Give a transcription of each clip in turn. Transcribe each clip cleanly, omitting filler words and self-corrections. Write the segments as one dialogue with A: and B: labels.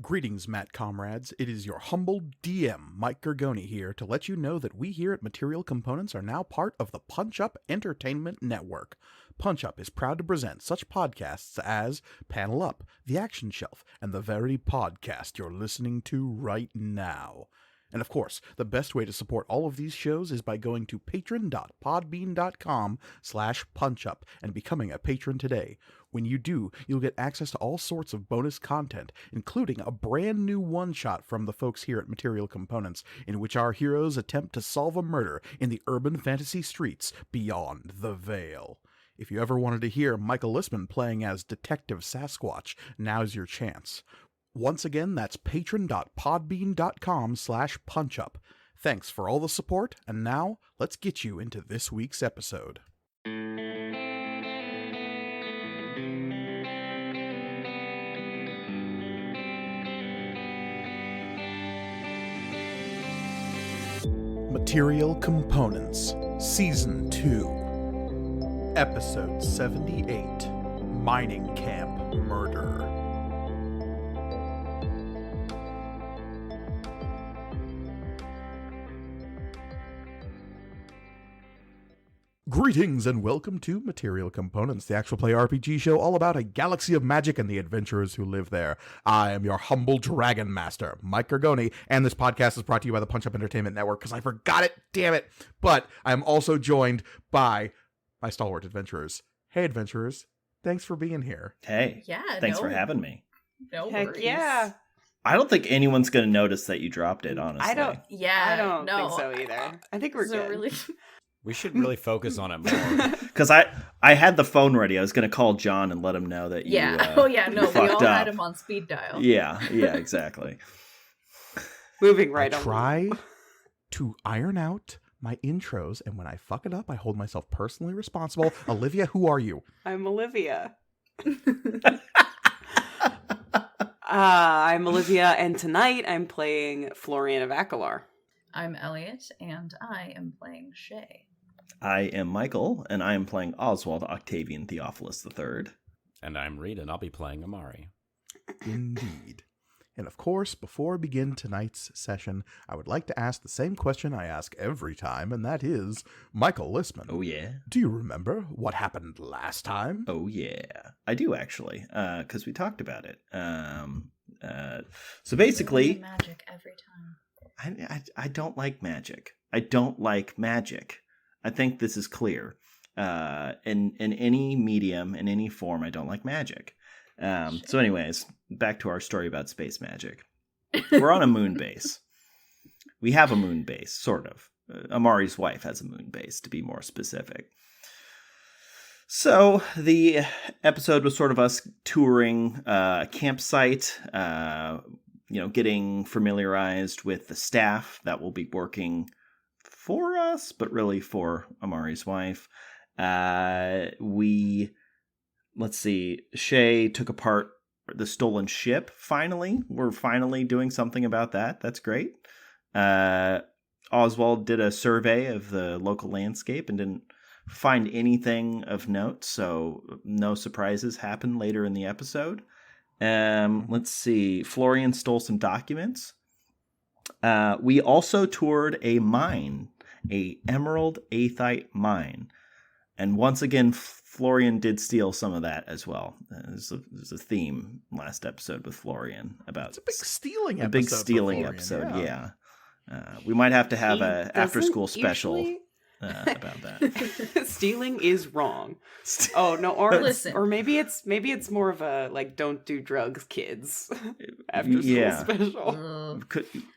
A: Greetings, Matt comrades. It is your humble DM, Mike Gergoni, here to let you know that we here at Material Components are now part of the Punch Up Entertainment Network. Punch Up is proud to present such podcasts as Panel Up, The Action Shelf, and the very podcast you're listening to right now. And of course, the best way to support all of these shows is by going to patron.podbean.com/punchup and becoming a patron today. When you do, you'll get access to all sorts of bonus content, including a brand new one-shot from the folks here at Material Components, in which our heroes attempt to solve a murder in the urban fantasy streets beyond the Veil. If you ever wanted to hear Michael Listman playing as Detective Sasquatch, now's your chance. Once again, that's patron.podbean.com/punchup. Thanks for all the support, and now let's get you into this week's episode. Material Components, Season 2, Episode 78, Mining Camp Murder. Greetings and welcome to Material Components, the actual play RPG show all about a galaxy of magic and the adventurers who live there. I am your humble dragon master, Mike Gergoni, and this podcast is brought to you by the Punch Up Entertainment Network because I forgot it, damn it. But I am also joined by my stalwart adventurers. Hey, adventurers, thanks for being here.
B: Hey, thanks for having me.
C: No
D: Heck
C: worries.
D: yeah.
B: I don't think anyone's going to notice that you dropped it, honestly.
D: I don't think so either. I think we're good.
C: Really...
E: We should really focus on it more.
B: Because I had the phone ready. I was going to call John and let him know that you
C: we all had him on speed dial.
B: Yeah, exactly.
D: Moving right on.
A: I try to iron out my intros, and when I fuck it up, I hold myself personally responsible. Olivia, who are you?
D: I'm Olivia. I'm Olivia, and tonight I'm playing Florian of Akalar.
C: I'm Elliot, and I am playing Shay.
B: I am Michael, and I am playing Oswald Octavian Theophilus III.
E: And I'm Reed, and I'll be playing Amari.
A: Indeed. And of course, before we begin tonight's session, I would like to ask the same question I ask every time, and that is, Michael Listman.
B: Oh, yeah?
A: Do you remember what happened last time?
B: Oh, yeah. I do, actually, because we talked about it. So basically...
C: Magic every time.
B: I don't like magic. I don't like magic. I think this is clear. In any medium, in any form, I don't like magic. So anyways, back to our story about space magic. We're on a moon base. We have a moon base, sort of. Amari's wife has a moon base, to be more specific. So the episode was sort of us touring a campsite, getting familiarized with the staff that will be working for us, but really for Amari's wife. Let's see, Shay took apart the stolen ship, finally. We're finally doing something about that. That's great. Oswald did a survey of the local landscape and didn't find anything of note, so no surprises happen later in the episode. Let's see. Florian stole some documents. We also toured a mine, a emerald aethite mine. And once again, Florian did steal some of that as well. There's a theme last episode with Florian about...
A: It's a big stealing episode.
B: A big stealing episode, yeah. We might have to have a after-school special about that.
D: Stealing is wrong. Oh no, or maybe it's more of a like don't do drugs, kids. After school special.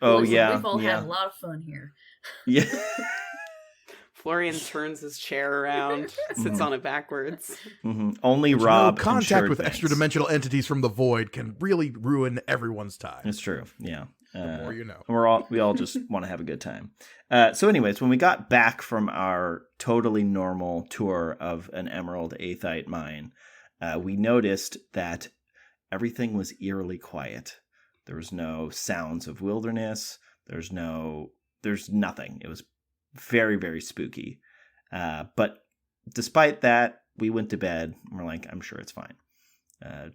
C: We've all had a lot of fun here.
B: Yeah.
D: Florian turns his chair around, sits on it backwards.
B: Mm-hmm. Only Rob.
A: Contact with extra-dimensional entities from the void can really ruin everyone's time.
B: It's true. Yeah.
A: The more you know.
B: We all just want to have a good time. So anyways, when we got back from our totally normal tour of an emerald aethite mine, we noticed that everything was eerily quiet. There was no sounds of wilderness. There's nothing. It was very, very spooky. But despite that, we went to bed. And we're like, I'm sure it's fine.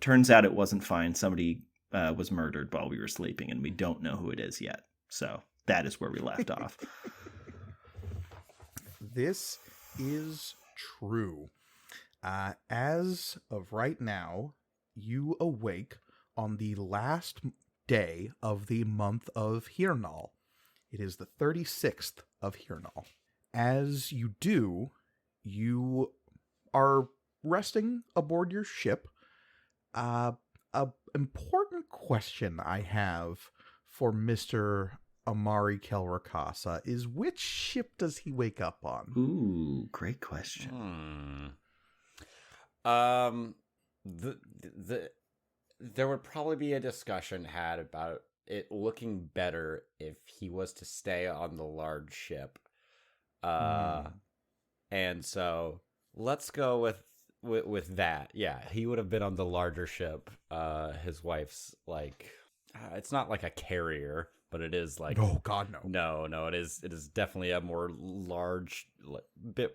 B: Turns out it wasn't fine. Somebody was murdered while we were sleeping, and we don't know who it is yet. So that is where we left off.
A: This is true. As of right now, you awake on the last day of the month of Hirnal. It is the 36th of Hirnal. As you do, you are resting aboard your ship. A important question I have for Mr. Amari Kelrakasa is, which ship does he wake up on?
B: Ooh, great question.
E: There would probably be a discussion had about it looking better if he was to stay on the large ship. And so let's go with that. Yeah, he would have been on the larger ship. His wife's like, it's not like a carrier, but it is like,
A: Oh God, no.
E: no, it is definitely a more large,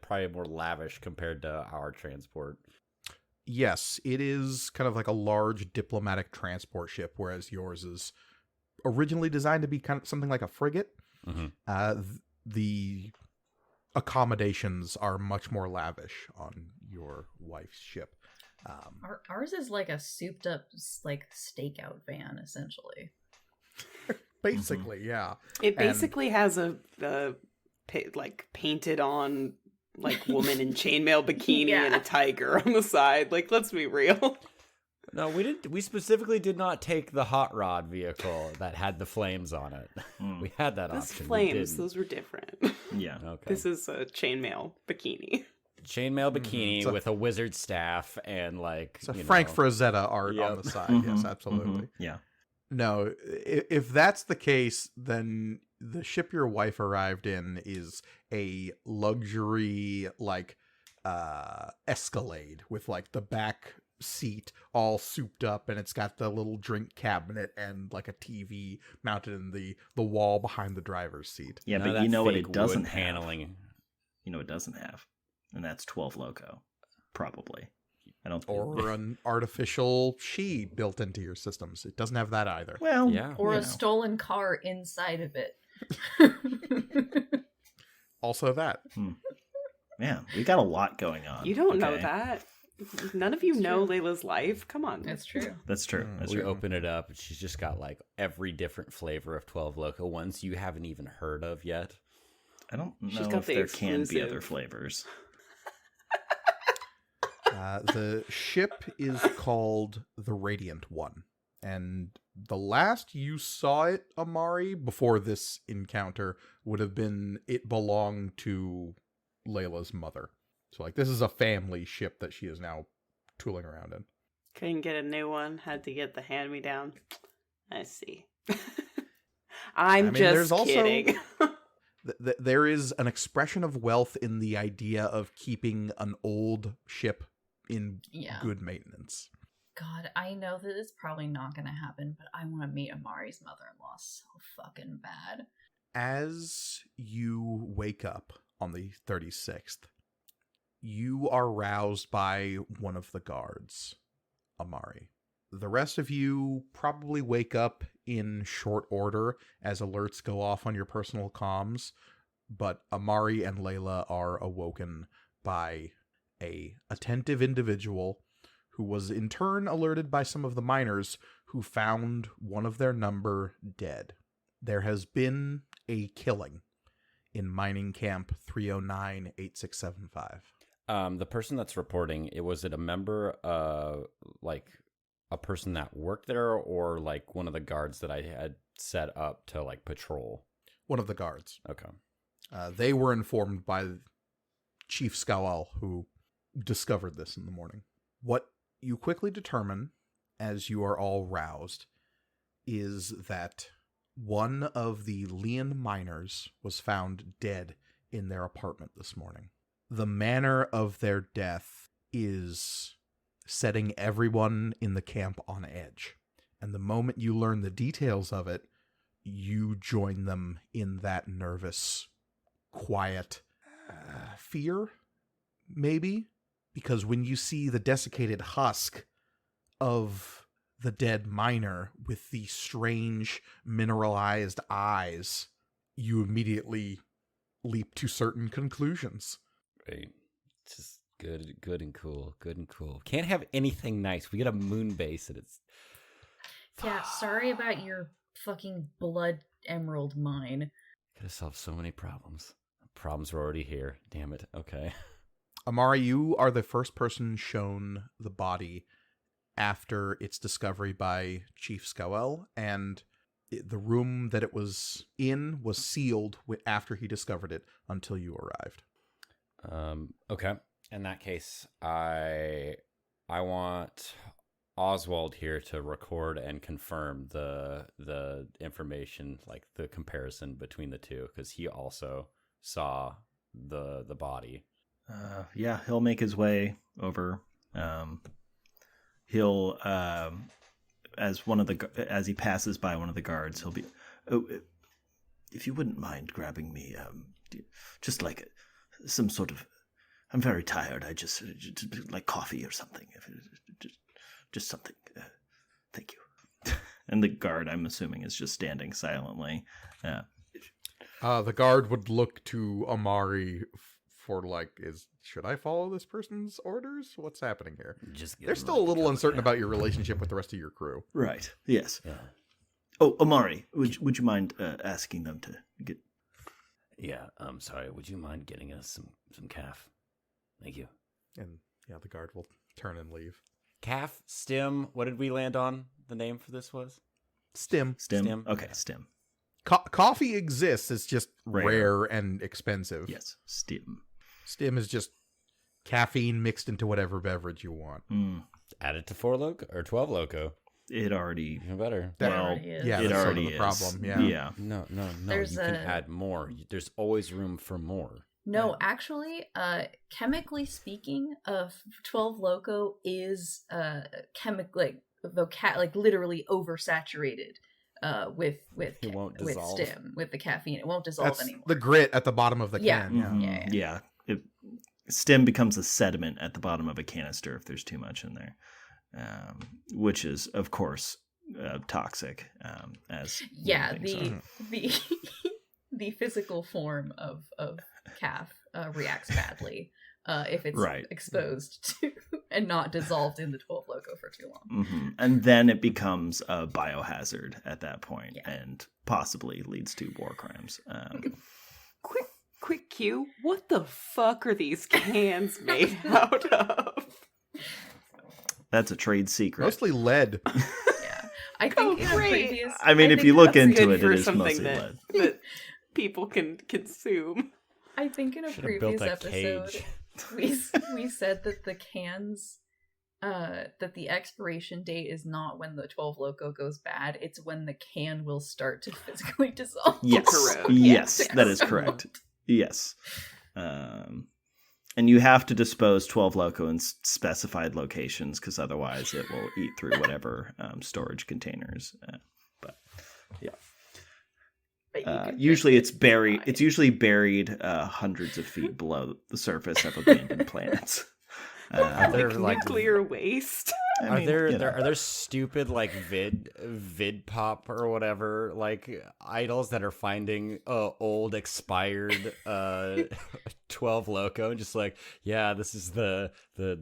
E: probably more lavish compared to our transport.
A: Yes, it is kind of like a large diplomatic transport ship, whereas yours is originally designed to be kind of something like a frigate.
E: Mm-hmm.
A: The accommodations are much more lavish on your wife's ship.
C: Ours is like a souped up like stakeout van, essentially.
A: Basically, yeah.
D: It basically has a like painted on like woman in chainmail bikini and a tiger on the side. Like, let's be real.
E: No, we didn't. We specifically did not take the hot rod vehicle that had the flames on it. We had that
D: Those
E: option.
D: flames, those were different.
B: Yeah.
E: Okay.
D: This is a chainmail bikini.
E: Chainmail bikini with a wizard staff and like
A: It's a Frank Frazetta art on the side. Yes, absolutely.
B: Yeah.
A: No, if that's the case, then the ship your wife arrived in is a luxury like Escalade with like the back seat all souped up, and it's got the little drink cabinet and like a TV mounted in the wall behind the driver's seat.
B: Yeah,
E: None of
B: but
E: that
B: you know what
E: fake
B: it doesn't
E: wood
B: have.
E: paneling.
B: You know it doesn't have, and that's 12 Loco, probably. I don't.
A: Or an artificial she built into your systems. It doesn't have that either.
B: Well,
E: Yeah.
C: Or a stolen car inside of it.
A: Also that.
B: Man, we got a lot going on.
D: You don't know that. None of you know Layla's life. Come on.
C: That's true.
B: That's true. That's
E: We
B: true.
E: open it up, and she's just got like every different flavor of 12 Loco, ones you haven't even heard of yet.
B: I don't
D: She's
B: know
D: got
B: if
D: the
B: there can be
D: exclusive.
B: other flavors.
A: The ship is called the Radiant One. And the last you saw it, Amari, before this encounter, would have been it belonged to Layla's mother. So, like, this is a family ship that she is now tooling around in.
D: Couldn't get a new one. Had to get the hand-me-down. I see. I'm just kidding.
A: There is an expression of wealth in the idea of keeping an old ship in good maintenance.
C: God, I know that it's probably not going to happen, but I want to meet Amari's mother-in-law so fucking bad.
A: As you wake up on the 36th, you are roused by one of the guards, Amari. The rest of you probably wake up in short order as alerts go off on your personal comms, but Amari and Layla are awoken by a attentive individual who was in turn alerted by some of the miners who found one of their number dead. There has been a killing in mining camp 309-8675.
E: The person that's reporting, was it a member, like a person that worked there, or like one of the guards that I had set up to like patrol?
A: One of the guards.
E: Okay.
A: They were informed by Chief Skawal, who discovered this in the morning. What you quickly determine, as you are all roused, is that one of the Leon miners was found dead in their apartment this morning. The manner of their death is setting everyone in the camp on edge. And the moment you learn the details of it, you join them in that nervous, quiet fear, maybe? Because when you see the desiccated husk of the dead miner with the strange mineralized eyes, you immediately leap to certain conclusions.
E: Right. It's just good and cool. Good and cool. Can't have anything nice. We get a moon base and it's...
C: Yeah, sorry about your fucking blood emerald mine.
E: Could have solved so many problems. Problems were already here. Damn it. Okay.
A: Amari, you are the first person shown the body after its discovery by Chief Scowell, and the room that it was in was sealed after he discovered it until you arrived.
E: Okay. In that case, I want Oswald here to record and confirm the information, like the comparison between the two, because he also saw the body.
B: Yeah, he'll make his way over. He'll as he passes by one of the guards, he'll be, "Oh, if you wouldn't mind grabbing me, just like some sort of, I'm very tired. I just like coffee or something. Just something. Thank you." And the guard, I'm assuming, is just standing silently.
A: The guard would look to Amari for should I follow this person's orders? What's happening here? They're still a little uncertain about your relationship with the rest of your crew.
B: Right. Yes.
E: Yeah.
B: Oh, Amari, would you mind asking them to get?
E: Yeah. Sorry. Would you mind getting us some calf? Thank you.
A: And yeah, the guard will turn and leave.
E: Calf, stim. What did we land on? The name for this was
A: Stim.
B: Stim. Okay, stim.
A: Coffee exists. It's just
B: Rare.
A: rare and expensive.
B: Yes, stim.
A: Stim is just caffeine mixed into whatever beverage you want.
E: Add it to 4 Loco or 12 Loco.
B: It already.
E: Even better.
B: Well,
A: Yeah,
B: it
A: that's sort of
B: already
A: the
B: is.
A: problem. Yeah.
B: Yeah.
E: No.
C: There's
E: you can add more. There's always room for more.
C: No, actually, chemically speaking, 12 Loco is literally oversaturated with
E: It won't
C: with
E: dissolve.
C: stim, with the caffeine. It won't dissolve
A: That's
C: anymore.
A: the grit at the bottom of the
C: Yeah.
A: can. Yeah.
B: Mhm.
C: Yeah.
B: Stim becomes a sediment at the bottom of a canister if there's too much in there, which is, of course, toxic. As
C: Yeah,
B: things are.
C: the physical form of calf reacts badly if it's
B: Right.
C: exposed to and not dissolved in the 12 Loco for too long.
B: Mm-hmm. And then it becomes a biohazard at that point,
C: Yeah.
B: and possibly leads to war crimes.
D: Quick cue. What the fuck are these cans made out of?
B: That's a trade secret.
A: Mostly lead.
C: Yeah, I think in a
D: great.
C: previous.
B: I mean,
C: I
B: if
C: think
B: you look
C: that's-
B: into
D: Good
B: it,
D: for
B: it is
D: something
B: mostly
D: that,
B: lead.
D: that people can consume.
C: I think in a
E: Should have
C: previous
E: built a
C: episode
E: cage.
C: we said that the cans that the expiration date is not when the 12 Loco goes bad, it's when the can will start to physically dissolve.
B: Yes,
D: Corrode.
B: yes,
C: Yes.
B: that is correct. Yes. And you have to dispose 12 Loco in specified locations, because otherwise it will eat through whatever storage containers. But yeah.
C: But you can
B: Usually
C: fix
B: it's
C: it.
B: buried.
C: Fine.
B: It's usually buried hundreds of feet below the surface of abandoned planets.
E: Are there,
D: Like
E: like,
D: nuclear waste.
B: I
E: Are
B: mean,
E: there
B: you know.
E: are there stupid like vid pop or whatever like idols that are finding old expired 12 Loco and just like, yeah, this is the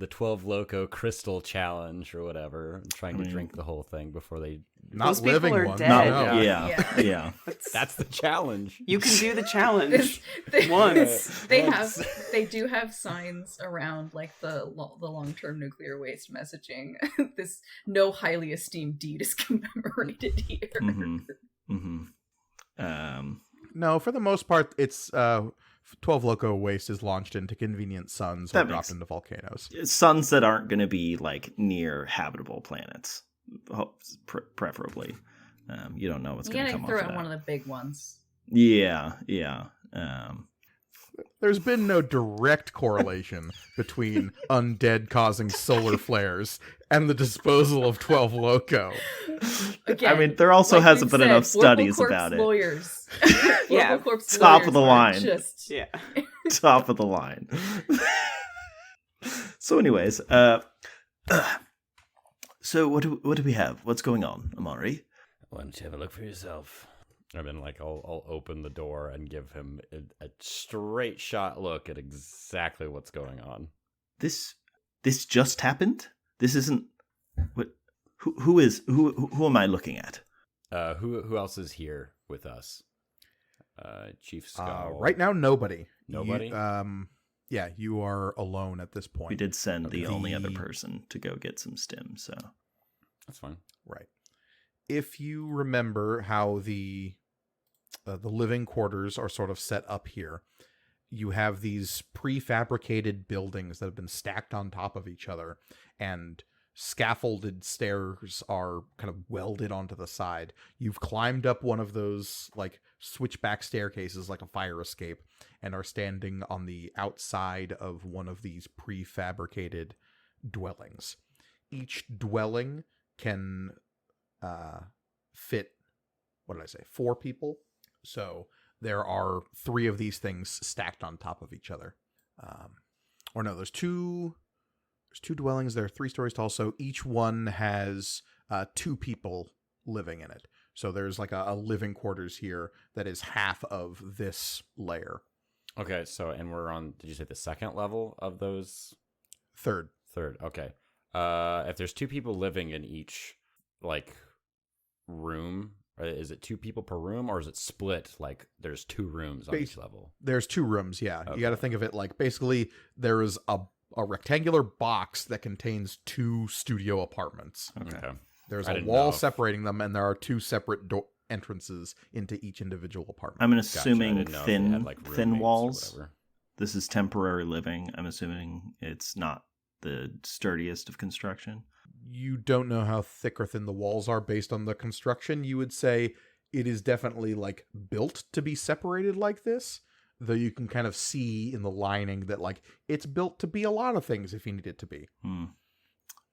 E: 12 Loco crystal challenge or whatever, trying to drink the whole thing before they
A: Not
D: Those people
A: living
D: are
A: ones.
D: dead.
B: Not,
A: No.
B: yeah, yeah.
E: that's the challenge.
D: You can do the
C: This-
D: challenge
C: they-
D: once.
C: They do have signs around like the long-term nuclear waste messaging. This no highly esteemed deed is commemorated here.
B: Mm-hmm. Mm-hmm.
A: No, for the most part, it's 12 Loco waste is launched into convenient suns or
B: That
A: dropped
B: makes-
A: into volcanoes.
B: Suns that aren't going to be like near habitable planets, preferably. You don't know what's
C: You
B: going to
C: gotta
B: come
C: throw
B: off
C: it
B: of
C: in one of
B: that.
C: the big ones.
B: Yeah.
A: There's been no direct correlation between undead causing solar flares and the disposal of 12 Loco.
C: Again,
B: I mean, there also
C: like
B: hasn't
C: we've
B: been enough
C: said, Global
B: studies
C: Corp's
B: about it.
C: Lawyers.
D: Yeah,
C: Global Corp's
B: top of
C: lawyers
B: the
C: are
B: line.
C: Just...
D: Yeah.
B: Top of the line. So anyways, So what do we have? What's going on, Amari?
E: Why don't you have a look for yourself? And then, like, I'll open the door and give him a straight shot look at exactly what's going on.
B: This just happened? This isn't what who am I looking at?
E: Who else is here with us? Chief Skull.
A: Right now, nobody.
E: Nobody?
A: Yeah, you are alone at this point.
B: We did send the
A: Okay.
B: only other person to go get some stim, so
E: That's fine.
A: Right. If you remember how the living quarters are sort of set up here, you have these prefabricated buildings that have been stacked on top of each other, and scaffolded stairs are kind of welded onto the side. You've climbed up one of those like switchback staircases like a fire escape and are standing on the outside of one of these prefabricated dwellings. Each dwelling can fit, what did I say, 4 people. So there are 3 of these things stacked on top of each other. Or no, there's two dwellings. They're 3 stories tall. So each one has 2 people living in it. So there's like a living quarters here that is half of this layer.
E: Okay, so, and we're on, did you say the second level of those?
A: Third.
E: Okay. If there's 2 people living in each, like, room, is it 2 people per room, or is it split, like, there's 2 rooms on each level?
A: There's 2 rooms, yeah.
E: Okay.
A: You got to think of it like, basically, there is a rectangular box that contains 2 studio apartments.
B: okay.
A: There's
E: I
A: a
E: didn't
A: wall
E: know.
A: separating them, and there are 2 separate entrances into each individual apartment.
B: I'm
E: I
B: assuming
E: didn't know if they had, like,
B: thin
E: roommates or
B: walls.
E: whatever.
B: This is temporary living. I'm assuming it's not the sturdiest of construction.
A: You don't know how thick or thin the walls are based on the construction. You would say it is definitely like built to be separated like this, though you can kind of see in the lining that like it's built to be a lot of things if you need it to be.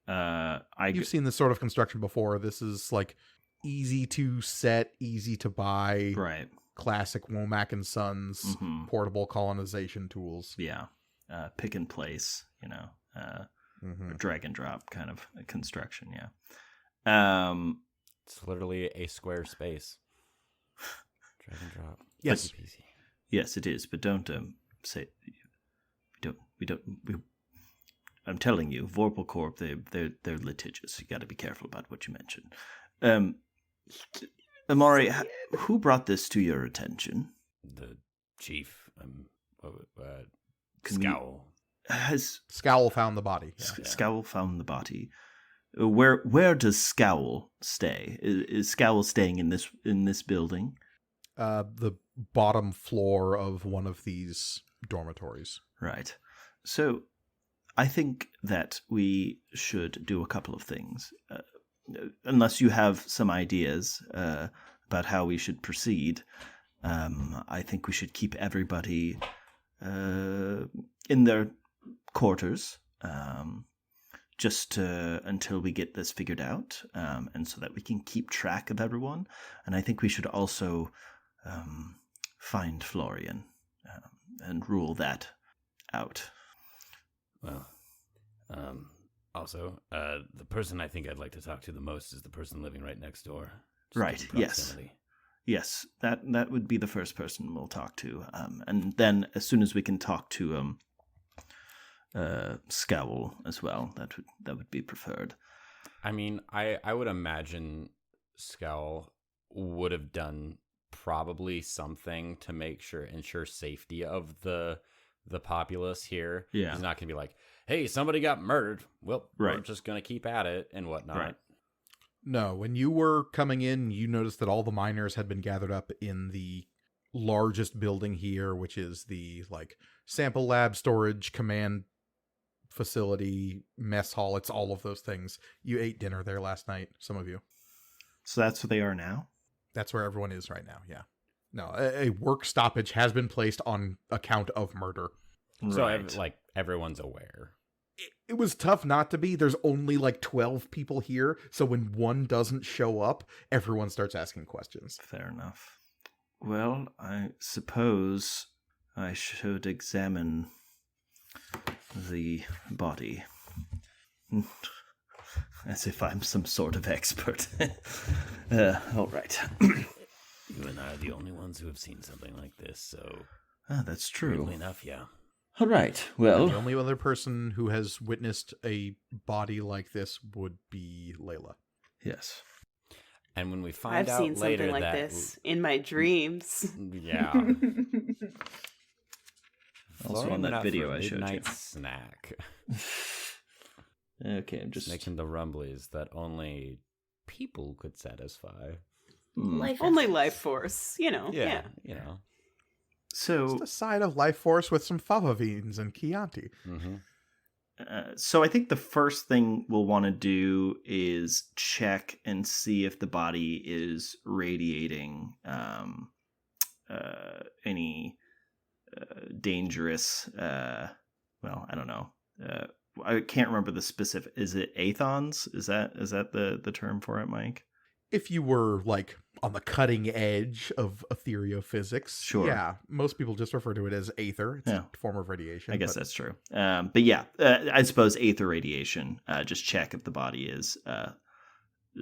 A: You've seen this sort of construction before. This is like easy to set, easy to buy,
B: right.
A: classic Womack and Sons
B: Mhm.
A: portable colonization tools.
B: Yeah. Pick and place, drag and drop kind of construction, yeah.
E: It's literally a square space. Drag and drop.
A: Yes.
E: Easy peasy.
B: Yes, it is, but don't say I'm telling you, Vorpal Corp, they're litigious. You got to be careful about what you mention. Amari, who brought this to your attention?
E: The chief,
B: Can we-
E: Scowl.
B: Has
A: Scowl found the body. Yeah.
B: Scowl found the body? Where does Scowl stay? Is Scowl staying in this building?
A: The bottom floor of one of these dormitories.
B: Right. So, I think that we should do a couple of things. Unless you have some ideas about how we should proceed, I think we should keep everybody in their quarters just until we get this figured out, and so that we can keep track of everyone. And I think we should also find Florian and rule that out.
E: Well, also, the person I think I'd like to talk to the most is the person living right next door. Just
B: Right,
E: in
B: yes.
E: proximity.
B: Yes, that would be the first person we'll talk to, and then as soon as we can talk to Scowl as well, that would be preferred.
E: I mean, I would imagine Scowl would have done probably something to ensure safety of the populace here.
B: Yeah.
E: He's not going to be like, hey, somebody got murdered. Well, we're
B: Right.
E: just going to keep at it and whatnot.
B: Right.
A: No, when you were coming in, you noticed that all the miners had been gathered up in the largest building here, which is the like sample lab, storage, command facility, mess hall. It's all of those things. You ate dinner there last night, some of you.
B: So that's where they are now?
A: That's where everyone is right now, yeah. No, a work stoppage has been placed on account of murder.
E: So,
B: Right.
E: everyone's aware.
A: It was tough not to be. There's only like 12 people here, so when one doesn't show up, everyone starts asking questions.
B: Fair enough. Well, I suppose I should examine the body. As if I'm some sort of expert. All right.
E: You and I are the only ones who have seen something like this, so...
B: That's true.
E: Weirdly enough, yeah.
B: All right, well...
A: The only other person who has witnessed a body like this would be Layla.
B: Yes.
E: And when we find
D: I've
E: out
D: seen
E: later
D: something like
E: that...
D: this in my dreams.
E: Yeah.
B: Also
E: Florian
B: on that
E: went out
B: video
E: for a
B: I showed you.
E: midnight snack.
B: Okay, I'm just...
E: Making the rumblies that only people could satisfy.
D: Only life force,
E: Yeah.
D: Yeah.
E: You know.
B: So...
A: Just a side of life force with some fava beans and Chianti.
E: Mm-hmm.
B: So I think the first thing we'll want to do is check and see if the body is radiating any dangerous. Well, I don't know. I can't remember the specific. Is it athons? Is that the term for it, Mike?
A: If you were like on the cutting edge of ethereophysics,
B: Sure.
A: yeah, most people just refer to it as aether. It's
B: Yeah.
A: a form of radiation.
B: I guess
A: but
B: that's true. But yeah, I suppose aether radiation. Just check if the body is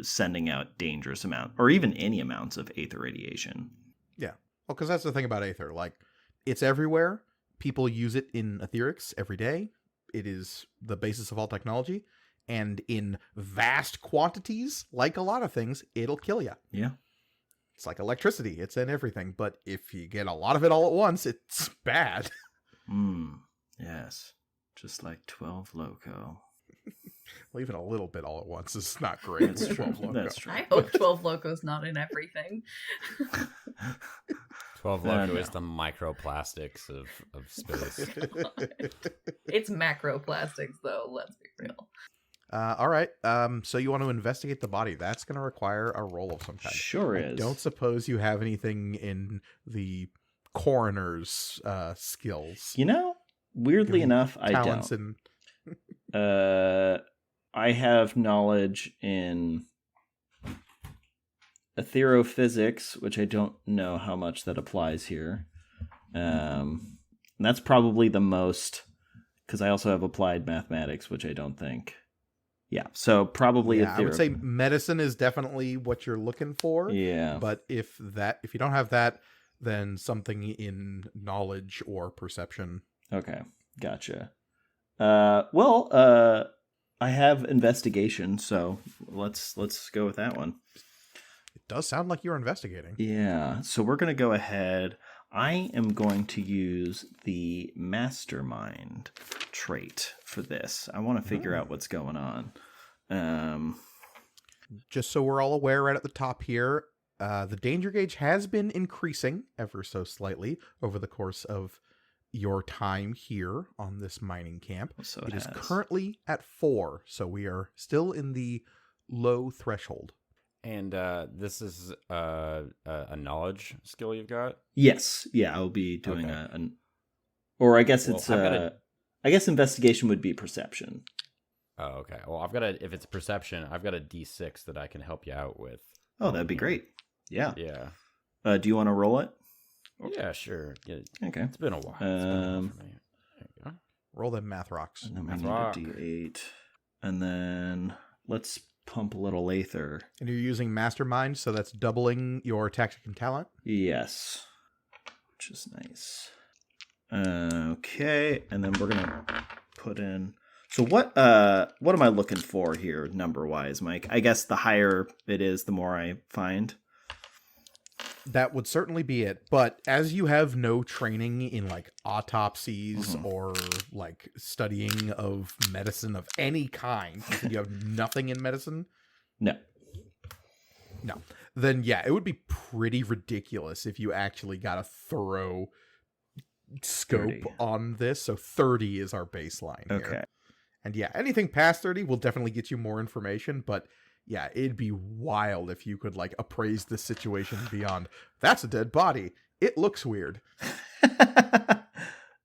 B: sending out dangerous amount or even any amounts of aether radiation.
A: yeah. Well, because that's the thing about aether. Like, it's everywhere. People use it in etherics every day. It is the basis of all technology. And in vast quantities, like a lot of things, it'll kill you.
B: Yeah.
A: It's like electricity. It's in everything. But if you get a lot of it all at once, it's bad.
B: Yes. Just like 12 Loco.
A: Well, even a little bit all at once is not great.
B: That's true.
A: 12 Loco.
B: That's true.
C: I hope 12 Loco's not in everything.
E: 12 Loco
B: no.
E: is the microplastics of space.
C: It's macroplastics, though. Let's be real.
A: All right. So you want to investigate the body. That's going to require a roll of some kind.
B: Sure
A: I
B: is.
A: don't suppose you have anything in the coroner's skills.
B: You know, weirdly
A: Give me
B: enough, I
A: Talents
B: don't.
A: and
B: I have knowledge in etherophysics, which I don't know how much that applies here. And that's probably the most, because I also have applied mathematics, which I don't think. Yeah, so probably
A: I would say medicine is definitely what you're looking for.
B: Yeah.
A: But if you don't have that, then something in knowledge or perception.
B: Okay, gotcha. I have investigation, so let's go with that one.
A: It does sound like you're investigating.
B: Yeah, so we're going to go ahead. I am going to use the mastermind trait for this. I want to figure out what's going on.
A: Just so we're all aware, right at the top here, the danger gauge has been increasing ever so slightly over the course of your time here on this mining camp.
B: So
A: it is
B: has.
A: currently at 4, so we are still in the low threshold.
E: And this is a knowledge skill you've got?
B: Yes, yeah, I'll be doing
E: Okay.
B: or I guess
E: Well,
B: it's
E: I've
B: I guess investigation would be perception.
E: Oh, okay. Well, if it's perception, I've got a D6 that I can help you out with.
B: Oh, that'd be great. Yeah.
E: Yeah.
B: Do you want to roll it?
E: Yeah, sure. Yeah,
B: Okay.
E: it's been a while. It's been a while for me. There you go.
A: Roll them math rocks.
B: And then we
E: Math
B: need
E: rock.
B: a D8. And then let's pump a little aether.
A: And you're using mastermind, so that's doubling your tactic and talent.
B: Yes. Which is nice. Okay, and then we're gonna put in. So what am I looking for here, number wise, Mike? I guess the higher it is, the more I find.
A: That would certainly be it. But as you have no training in like autopsies or like studying of medicine of any kind, you said you have nothing in medicine.
B: No.
A: Then yeah, it would be pretty ridiculous if you actually got a thorough scope
B: 30.
A: on this. So 30 is our baseline here.
B: Okay.
A: And yeah, anything past 30 will definitely get you more information, but yeah, it'd be wild if you could like appraise the situation beyond. That's a dead body. It looks weird.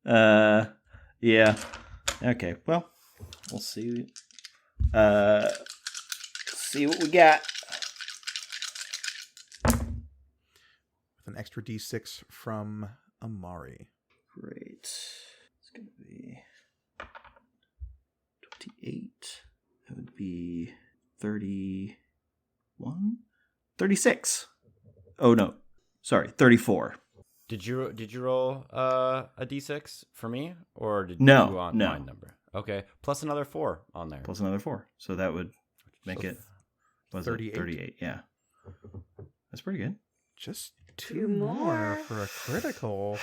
B: Yeah. Okay. Well, we'll see. See what we got.
A: With an extra D6 from Amari.
B: Great. It's gonna be 28. That would be 31? 36. Oh, no. Sorry, 34.
E: Did you roll a d6 for me, or did
B: No,
E: you want
B: no.
E: my number? Okay, plus another 4 on there.
B: Plus another 4. So that would make
A: So
B: it, was
A: 38.
B: it 38? Yeah. That's pretty good.
A: Just
D: Two
A: two more
D: more.
A: for a critical.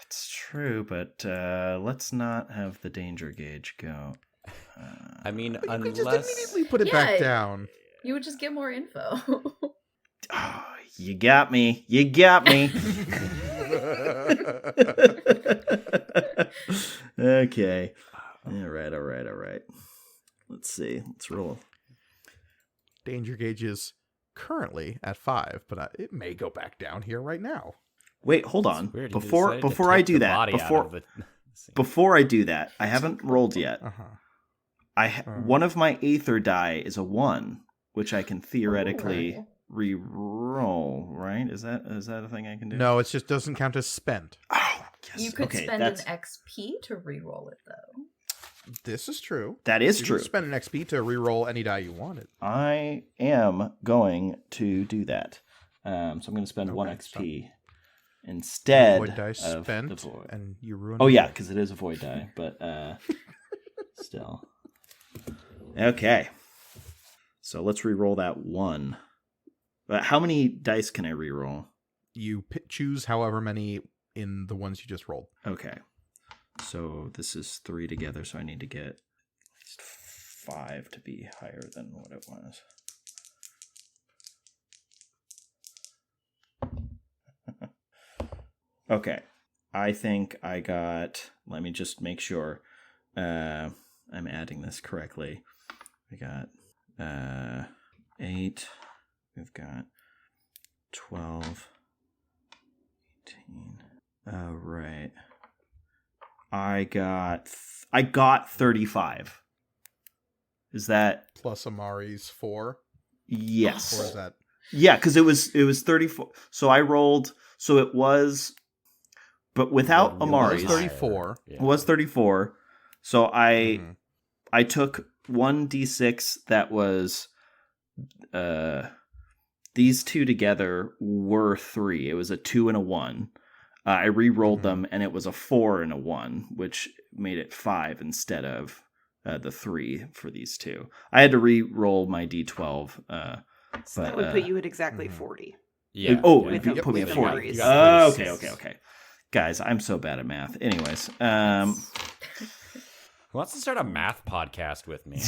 B: It's true, but let's not have the danger gauge go.
E: I mean,
A: You could
E: unless
A: just immediately put it back
C: Yeah.
A: down.
C: You would just get more info.
B: Oh, you got me. You got me. Okay. All right. Let's see. Let's roll.
A: Danger gauge is currently at 5, but it may go back down here right now.
B: Wait, hold on.
E: weird, he
B: Before
E: decided to
B: before I
E: take
B: do
E: the
B: that,
E: body out
B: before
E: of the scene.
B: before I do that, I haven't rolled yet.
A: Uh-huh.
B: One of my Aether die is a 1, which I can theoretically
C: Oh.
B: re-roll, right? Is that a thing I can do?
A: No, it just doesn't count as spent.
B: Oh, yes.
C: You could
B: okay,
C: spend
B: that's,
C: an XP to reroll it, though.
A: This is true.
B: that is
A: You
B: true.
A: can spend an XP to re-roll any die you wanted.
B: I am going to do that. So I'm going to spend 1
A: Okay,
B: XP instead
A: Void die
B: of the
A: spent,
B: void.
A: and you ruin.
B: Oh
A: the
B: yeah,
A: void.
B: because it is a void die, but still. Okay. So let's re-roll that 1. But how many dice can I re-roll?
A: You choose however many in the ones you just rolled.
B: Okay. So this is 3 together, so I need to get at least 5 to be higher than what it was. Okay. I think I got, let me just make sure I'm adding this correctly. We got 8. We've got 12. 18. Oh, right. I got 35. Is that
A: Plus Amari's 4.
B: yes?
A: Or is that
B: Yeah, because it was 34. So I rolled. So it was, but without
E: Really
B: Amari's,
A: It was 34.
E: Yeah.
B: it was 34. So
A: Mhm.
B: I took 1d6 that was these two together were 3. It was a 2 and a 1. I re-rolled them, and it was a 4 and a 1, which made it 5 instead of the 3 for these two. I had to re-roll my d12.
D: So that
B: But,
D: would put you at exactly
A: mhm.
D: 40.
E: Yeah.
B: Oh,
E: yeah.
B: if you
D: With
B: put me at
D: the
B: 40.
D: Amari's.
B: Oh, okay.
E: 36.
B: Guys, I'm so bad at math. Anyways,
E: Who wants to start a math podcast with me?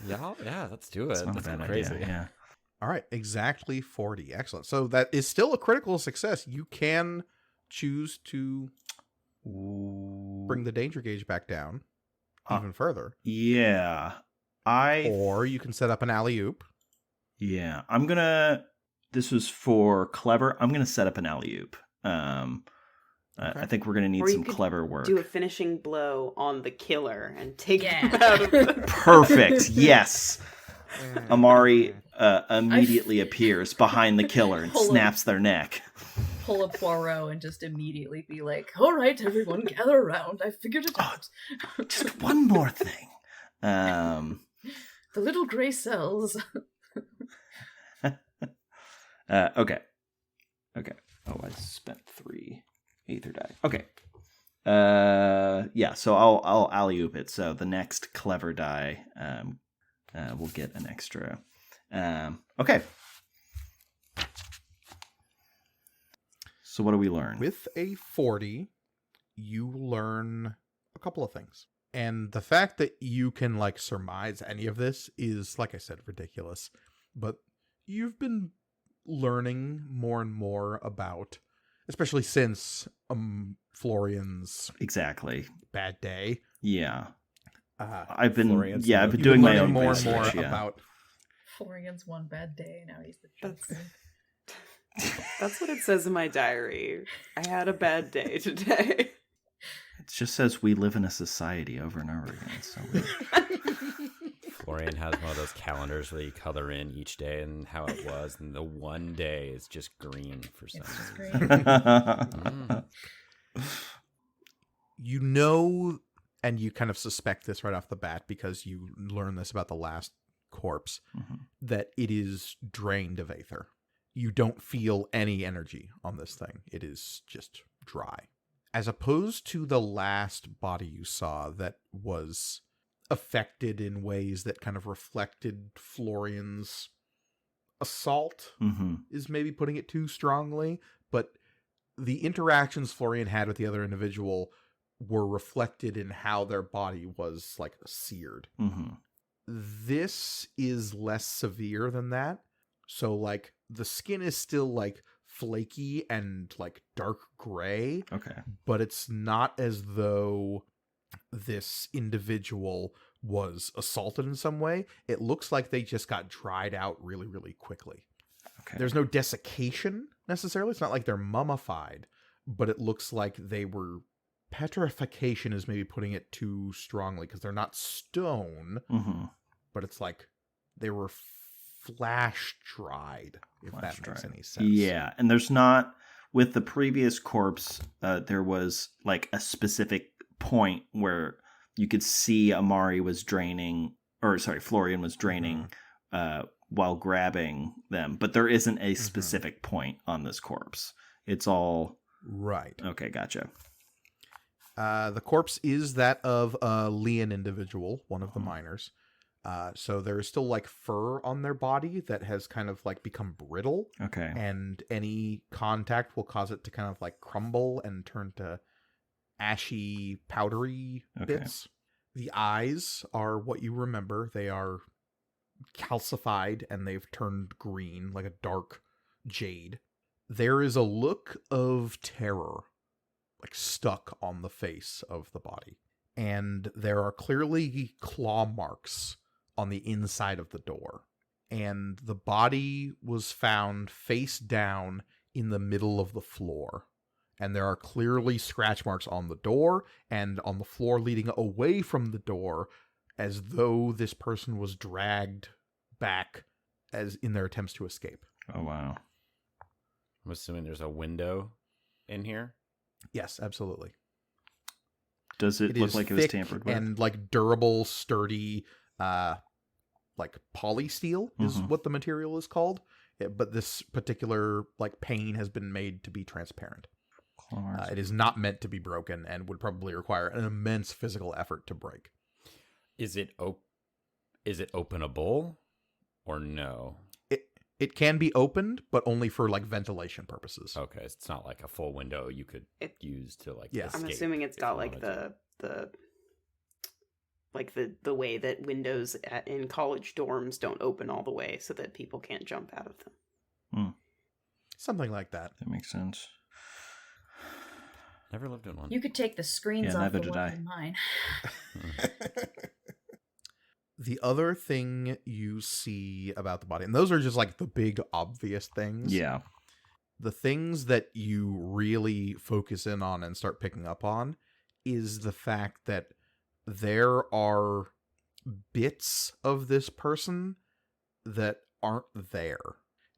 C: God.
E: Yeah, let's do it.
B: It's not a
E: That's
B: bad
E: crazy.
B: idea. Yeah.
A: All right, exactly 40. Excellent. So that is still a critical success. You can choose to bring the danger gauge back down even further.
B: Yeah.
A: Or you can set up an alley-oop.
B: Yeah. I'm going to, this was for clever. I'm going to set up an alley-oop.
A: Okay.
B: I think we're going to need
D: Or you
B: some
D: could
B: clever work.
D: Do a finishing blow on the killer and take
C: Yeah.
D: him out of the...
B: Perfect. Yes. Amari immediately appears behind the killer and
C: Pull him.
B: snaps their neck.
C: Pull a Poirot and just immediately be like, all right, everyone, gather around. I figured it out.
B: Just one more thing.
C: The little gray cells.
B: Okay. Oh, I spent 3 Aether die. Okay. Yeah. So I'll alley oop it. So the next clever die, will get an extra. Okay. So what do we learn?
A: With a 40, you learn a couple of things. And the fact that you can surmise any of this is, like I said, ridiculous. But you've been learning more and more about, especially since Florian's
B: Exactly.
A: bad day.
B: Yeah.
A: Uh,
B: I've been
E: Florian's
B: I've been
A: you've
B: doing
A: been
B: my
A: learning
B: own
A: more and
B: research.
A: more
B: Yeah.
A: about.
C: Florian's one bad day, now he's the
D: That's-
C: champion.
D: That's what it says in my diary. I had a bad day today.
B: It just says we live in a society over and over again. So we...
E: Florian has one of those calendars where you color in each day and how it was, and the one day is just green for some
C: It's just
E: reason.
C: great.
E: Mm.
A: You know and you kind of suspect this right off the bat because you learn this about the last corpse, that it is drained of aether. You don't feel any energy on this thing. It is just dry. As opposed to the last body you saw that was affected in ways that kind of reflected Florian's assault, is maybe putting it too strongly, but the interactions Florian had with the other individual were reflected in how their body was like seared. This is less severe than that. So like the skin is still like flaky and like dark gray.
B: Okay.
A: But it's not as though this individual was assaulted in some way. It looks like they just got dried out really, really quickly.
B: Okay.
A: There's no desiccation necessarily. It's not like they're mummified, but it looks like they were... Petrification is maybe putting it too strongly because they're not stone, but it's like they were flash dried, if that makes any sense.
B: Yeah, and there's not... With the previous corpse, there was like a specific point where you could see Florian was draining while grabbing them, but there isn't a specific point on this corpse. It's all...
A: Right.
B: Okay, gotcha.
A: The corpse is that of a Leon individual, one of the miners. So there is still like fur on their body that has kind of like become brittle.
B: Okay.
A: And any contact will cause it to kind of like crumble and turn to ashy, powdery bits. The eyes are what you remember. They are calcified and they've turned green, like a dark jade. There is a look of terror like stuck on the face of the body. And there are clearly claw marks on the inside of the door. And the body was found face down in the middle of the floor. And there are clearly scratch marks on the door and on the floor leading away from the door, as though this person was dragged back as in their attempts to escape.
B: Oh, wow.
E: I'm assuming there's a window in here.
A: Yes, absolutely.
B: Does it look like it was tampered with?
A: And like durable, sturdy, like polysteel is what the material is called. But this particular like pane has been made to be transparent. It is not meant to be broken and would probably require an immense physical effort to break.
E: Is it openable or no?
A: It can be opened, but only for like ventilation purposes.
E: Okay, it's not like a full window you could use to like.
A: Yeah,
D: I'm assuming it's got like the way that windows in college dorms don't open all the way, so that people can't jump out of them.
A: Something like that.
B: That makes sense.
E: Never lived in one.
C: You could take the screens off
B: never
C: the
B: did
C: one
B: I.
C: in mine.
A: The other thing you see about the body, and those are just like the big obvious things.
B: Yeah.
A: The things that you really focus in on and start picking up on is the fact that there are bits of this person that aren't there.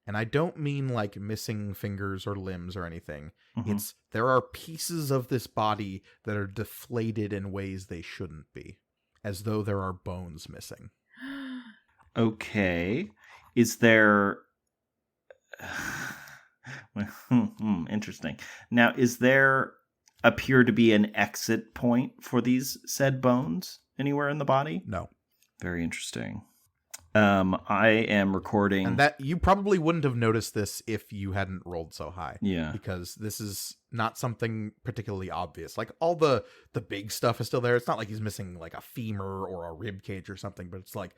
A: And I don't mean like missing fingers or limbs or anything. It's there are pieces of this body that are deflated in ways they shouldn't be, as though there are bones missing.
B: Okay. Is there... Interesting. Now, is there appear to be an exit point for these said bones anywhere in the body?
A: No.
B: Very interesting. I am recording...
A: And that you probably wouldn't have noticed this if you hadn't rolled so high.
B: Yeah.
A: Because this is not something particularly obvious. Like all the big stuff is still there. It's not like he's missing like a femur or a rib cage or something, but it's like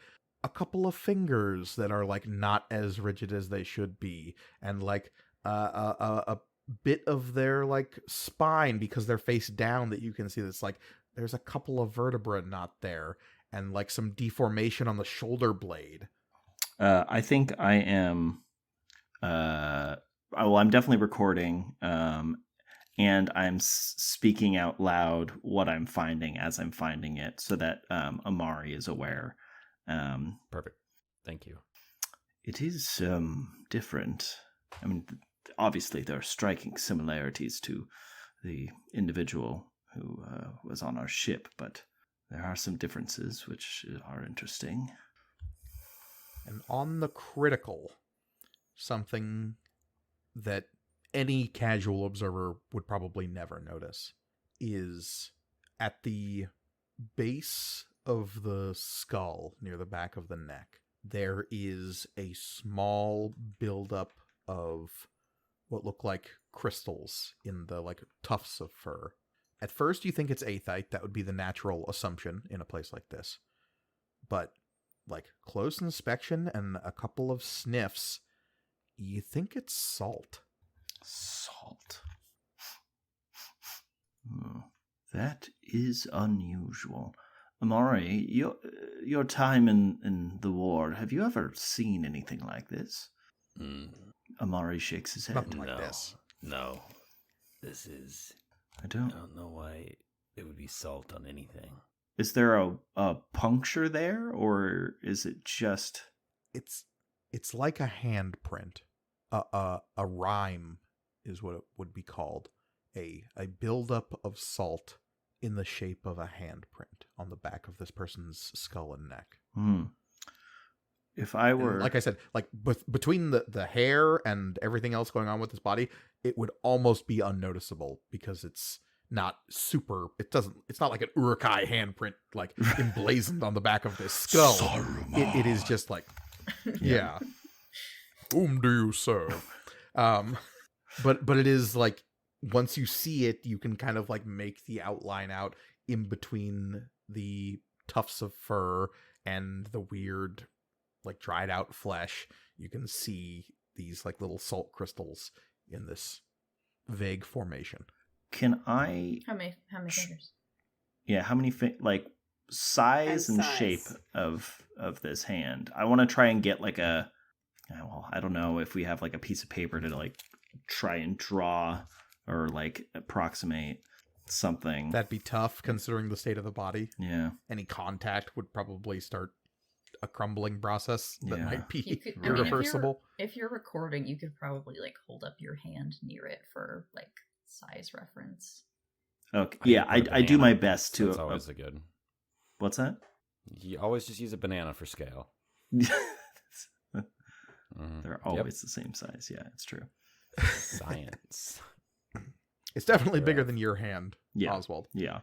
A: a couple of fingers that are like not as rigid as they should be, and like a bit of their like spine because they're face down that you can see that's like there's a couple of vertebrae not there, and like some deformation on the shoulder blade.
B: I think I am I'm definitely recording, and I'm speaking out loud what I'm finding as I'm finding it, so that Amari is aware.
E: Perfect. Thank you.
B: It is different. I mean, obviously there are striking similarities to the individual who was on our ship, but There are some differences which are interesting.
A: And on the critical, something that any casual observer would probably never notice is at the base of the skull near the back of the neck, there is a small buildup of what look like crystals in the like tufts of fur. At first you think it's aethite. That would be the natural assumption in a place like this. But like close inspection and a couple of sniffs, you think it's salt.
B: Salt. That is unusual. Amari, your time in the war, have you ever seen anything like this? Amari shakes his head.
A: Nothing like this.
F: No. This is...
B: I
F: I
B: don't.
F: don't know why it would be salt on anything.
B: Is there a puncture there, or is it just...
A: It's like a handprint. A rime is what it would be called. A buildup of salt in the shape of a handprint on the back of this person's skull and neck.
B: If I were...
A: And like I said, like between the hair and everything else going on with his body, it would almost be unnoticeable because it's not super... It's not like an Uruk-hai handprint like emblazoned on the back of this skull. It is just like, yeah. Whom do you serve? But it is like, once you see it, you can kind of like make the outline out in between the tufts of fur and the weird, like dried out flesh. You can see these like little salt crystals in this vague formation.
B: Can I...
C: How many fingers?
B: Yeah, how many... like, size and
D: size.
B: shape of this hand. I want to try and get like a... Well, I don't know if we have like a piece of paper to like try and draw or like approximate something.
A: That'd be tough considering the state of the body.
B: Yeah.
A: Any contact would probably start a crumbling process that
B: Yeah.
A: might be
C: You could,
A: irreversible.
C: if you're recording, you could probably like hold up your hand near it for like size reference.
B: Okay. Yeah,
E: Put a
B: I do my
E: banana.
B: best to...
E: That's always a good.
B: What's that?
E: You always just use a banana for scale. Mhm.
B: They're always the same size. Yeah, it's true.
E: Science.
A: It's definitely
E: Yeah.
A: bigger than your hand,
B: Yeah.
A: Oswald.
B: Yeah.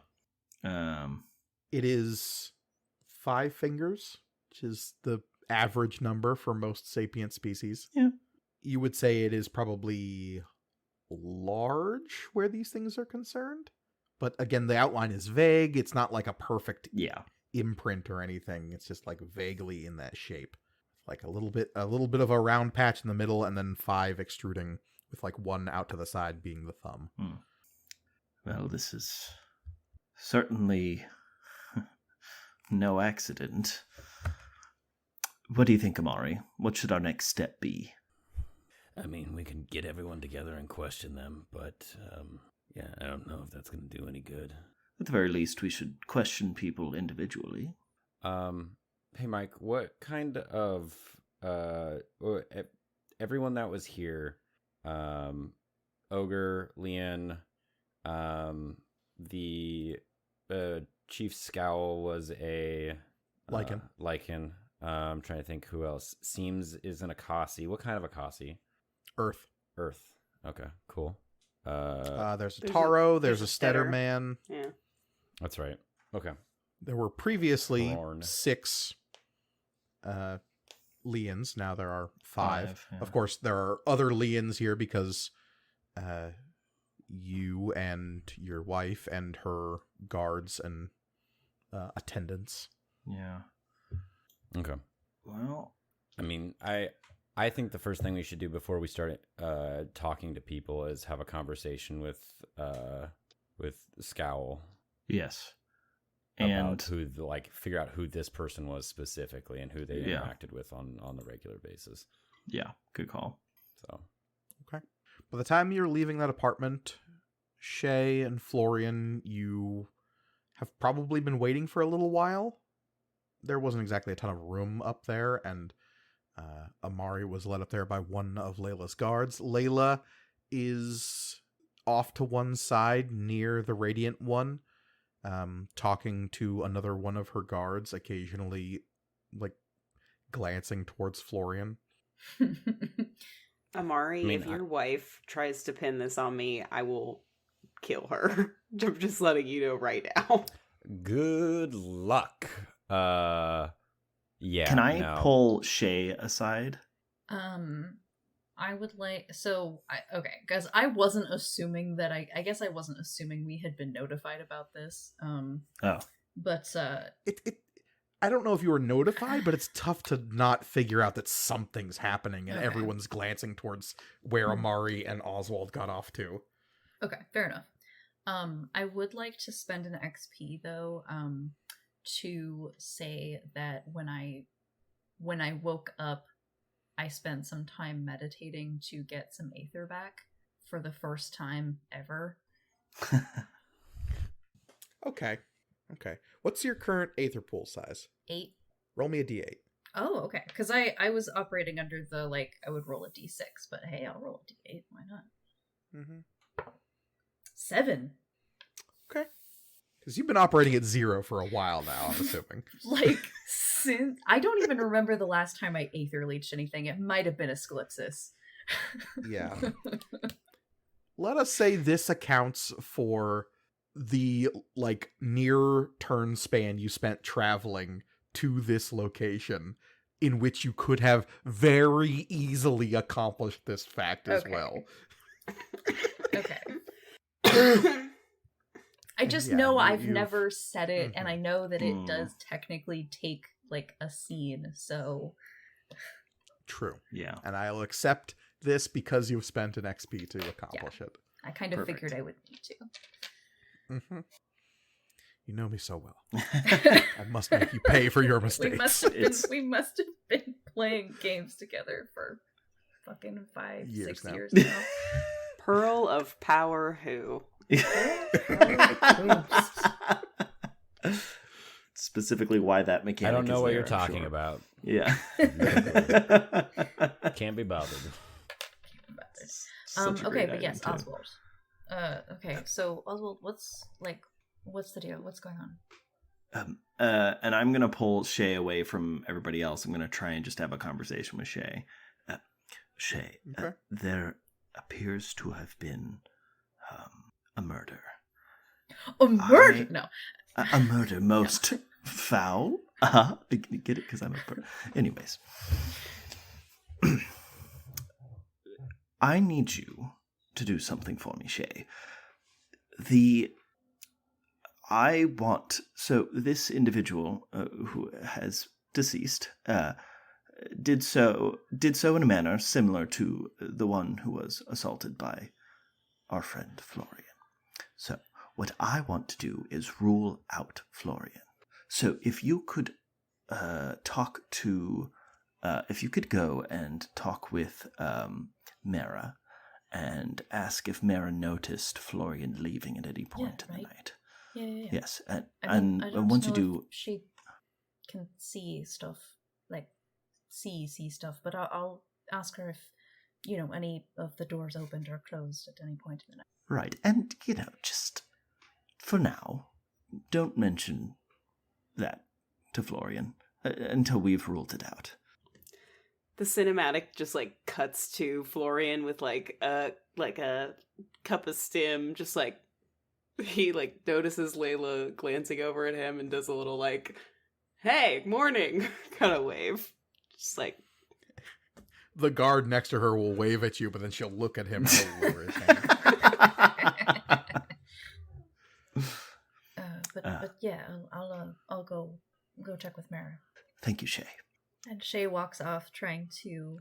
A: It is 5 fingers, which is the average number for most sapient species.
B: Yeah.
A: You would say it is probably large where these things are concerned. But again, the outline is vague. It's not like a perfect
B: Yeah.
A: imprint or anything. It's just like vaguely in that shape. Like a little bit of a round patch in the middle and then 5 extruding with like 1 out to the side being the thumb.
B: Well, this is certainly no accident. What do you think, Amari? What should our next step be?
F: I mean, we can get everyone together and question them, but yeah, I don't know if that's going to do any good.
B: At the very least, we should question people individually.
E: Hey, Mike, what kind of everyone that was here, Ogre, Leon, the Chief Scowl was a
A: Lycan.
E: Lycan. I'm trying to think who else. Seems is an Akasi. What kind of Akasi?
A: Earth.
E: Earth. Okay, cool.
A: There's a
D: There's
A: Taro,
D: a
A: there's a Stetter
D: Stetter.
A: man.
D: Yeah.
E: That's right. Okay.
A: There were previously
E: Thorn.
A: 6 Leons. Now there are 5.
B: Yeah.
A: Of course, there are other Leons here because you and your wife and her guards and attendants.
B: Yeah.
E: Okay.
B: Well,
E: I mean, I think the first thing we should do before we start talking to people is have a conversation with Scowl
B: yes.
E: about
B: And
E: who figure out who this person was specifically and who they
B: Yeah.
E: interacted with on the regular basis.
B: yeah, good call.
E: So
A: Okay. By the time you're leaving that apartment, Shay and Florian, you have probably been waiting for a little while. There wasn't exactly a ton of room up there, and Amari was led up there by one of Layla's guards. Layla is off to one side near the Radiant One, talking to another one of her guards, occasionally like glancing towards Florian.
D: Amari, if your wife tries to pin this on me, I will kill her. I'm just letting you know right now.
E: Good luck. Yeah.
B: Can I pull Shay aside?
C: I would like, okay, guys, I wasn't assuming that I guess I wasn't assuming we had been notified about this. But
A: I don't know if you were notified, but it's tough to not figure out that something's happening and
C: Okay.
A: everyone's glancing towards where Amari and Oswald got off to.
C: Okay, fair enough. I would like to spend an XP though, to say that when I woke up, I spent some time meditating to get some Aether back for the first time ever.
A: Okay. What's your current Aether pool size?
C: 8.
A: Roll me a d8.
C: Oh, okay. Because I was operating under the, like, I would roll a d6, but hey, I'll roll a d8. Why not?
A: Mm-hmm.
C: 7.
A: Okay. Because you've been operating at 0 for a while now, I'm assuming.
C: Like, since... I don't even remember the last time I Aether leached anything. It might have been a Scalypsis.
A: Yeah. Let us say this accounts for the, like, near turn span you spent traveling to this location, in which you could have very easily accomplished this fact as well.
C: Okay. I just
A: Yeah,
C: know I've
A: you've-
C: never said it, and
A: Mhm.
C: I know that it does technically take, like, a scene, so...
A: True.
B: Yeah.
A: And I'll accept this because you've spent an XP to accomplish it.
C: I kind of
B: Perfect.
C: figured I would need to.
A: Mm-hmm. You know me so well. I must make you pay for your mistakes.
C: We must have been playing games together for fucking 5,
A: Years
C: 6
A: now.
C: years now.
D: Pearl of Power who?
B: Specifically why that mechanic
E: I don't know
B: is
E: what
B: there,
E: you're
B: I'm
E: talking
B: sure.
E: about.
B: Yeah.
E: Can't be bothered.
B: Such a
C: Okay,
B: great
C: but yes,
B: item, too.
C: Oswald. Okay, so Oswald, what's the deal? What's going on?
B: And I'm going to pull Shay away from everybody else. I'm going to try and just have a conversation with Shay. Shay,
A: Okay.
B: there appears to have been a murder.
C: A murder? No.
B: A murder most foul. Get it? Because I'm a bird. Anyways. I need you to do something for me, Shay. So this individual who has deceased did so in a manner similar to the one who was assaulted by our friend Florian. So what I want to do is rule out Florian. So if you could if you could go and talk with Mara and ask if Mara noticed Florian leaving at any point in the night.
C: Yeah.
B: Yes,
C: I
B: and
C: don't
B: once you
C: know
B: do,
C: if she can see stuff, like see stuff, but I'll ask her if any of the doors opened or closed at any point in the night.
B: right, and just for now, don't mention that to Florian until we've ruled it out.
D: The cinematic just like cuts to Florian with like a cup of stim, just like he like notices Layla glancing over at him and does a little like, "Hey, morning," kind of wave. Just like
A: The guard next to her will wave at you, but then she'll look at him and he'll lower his hand.
C: But yeah, I'll go check with Mara.
B: Thank you, Shay.
C: And Shay walks off, trying to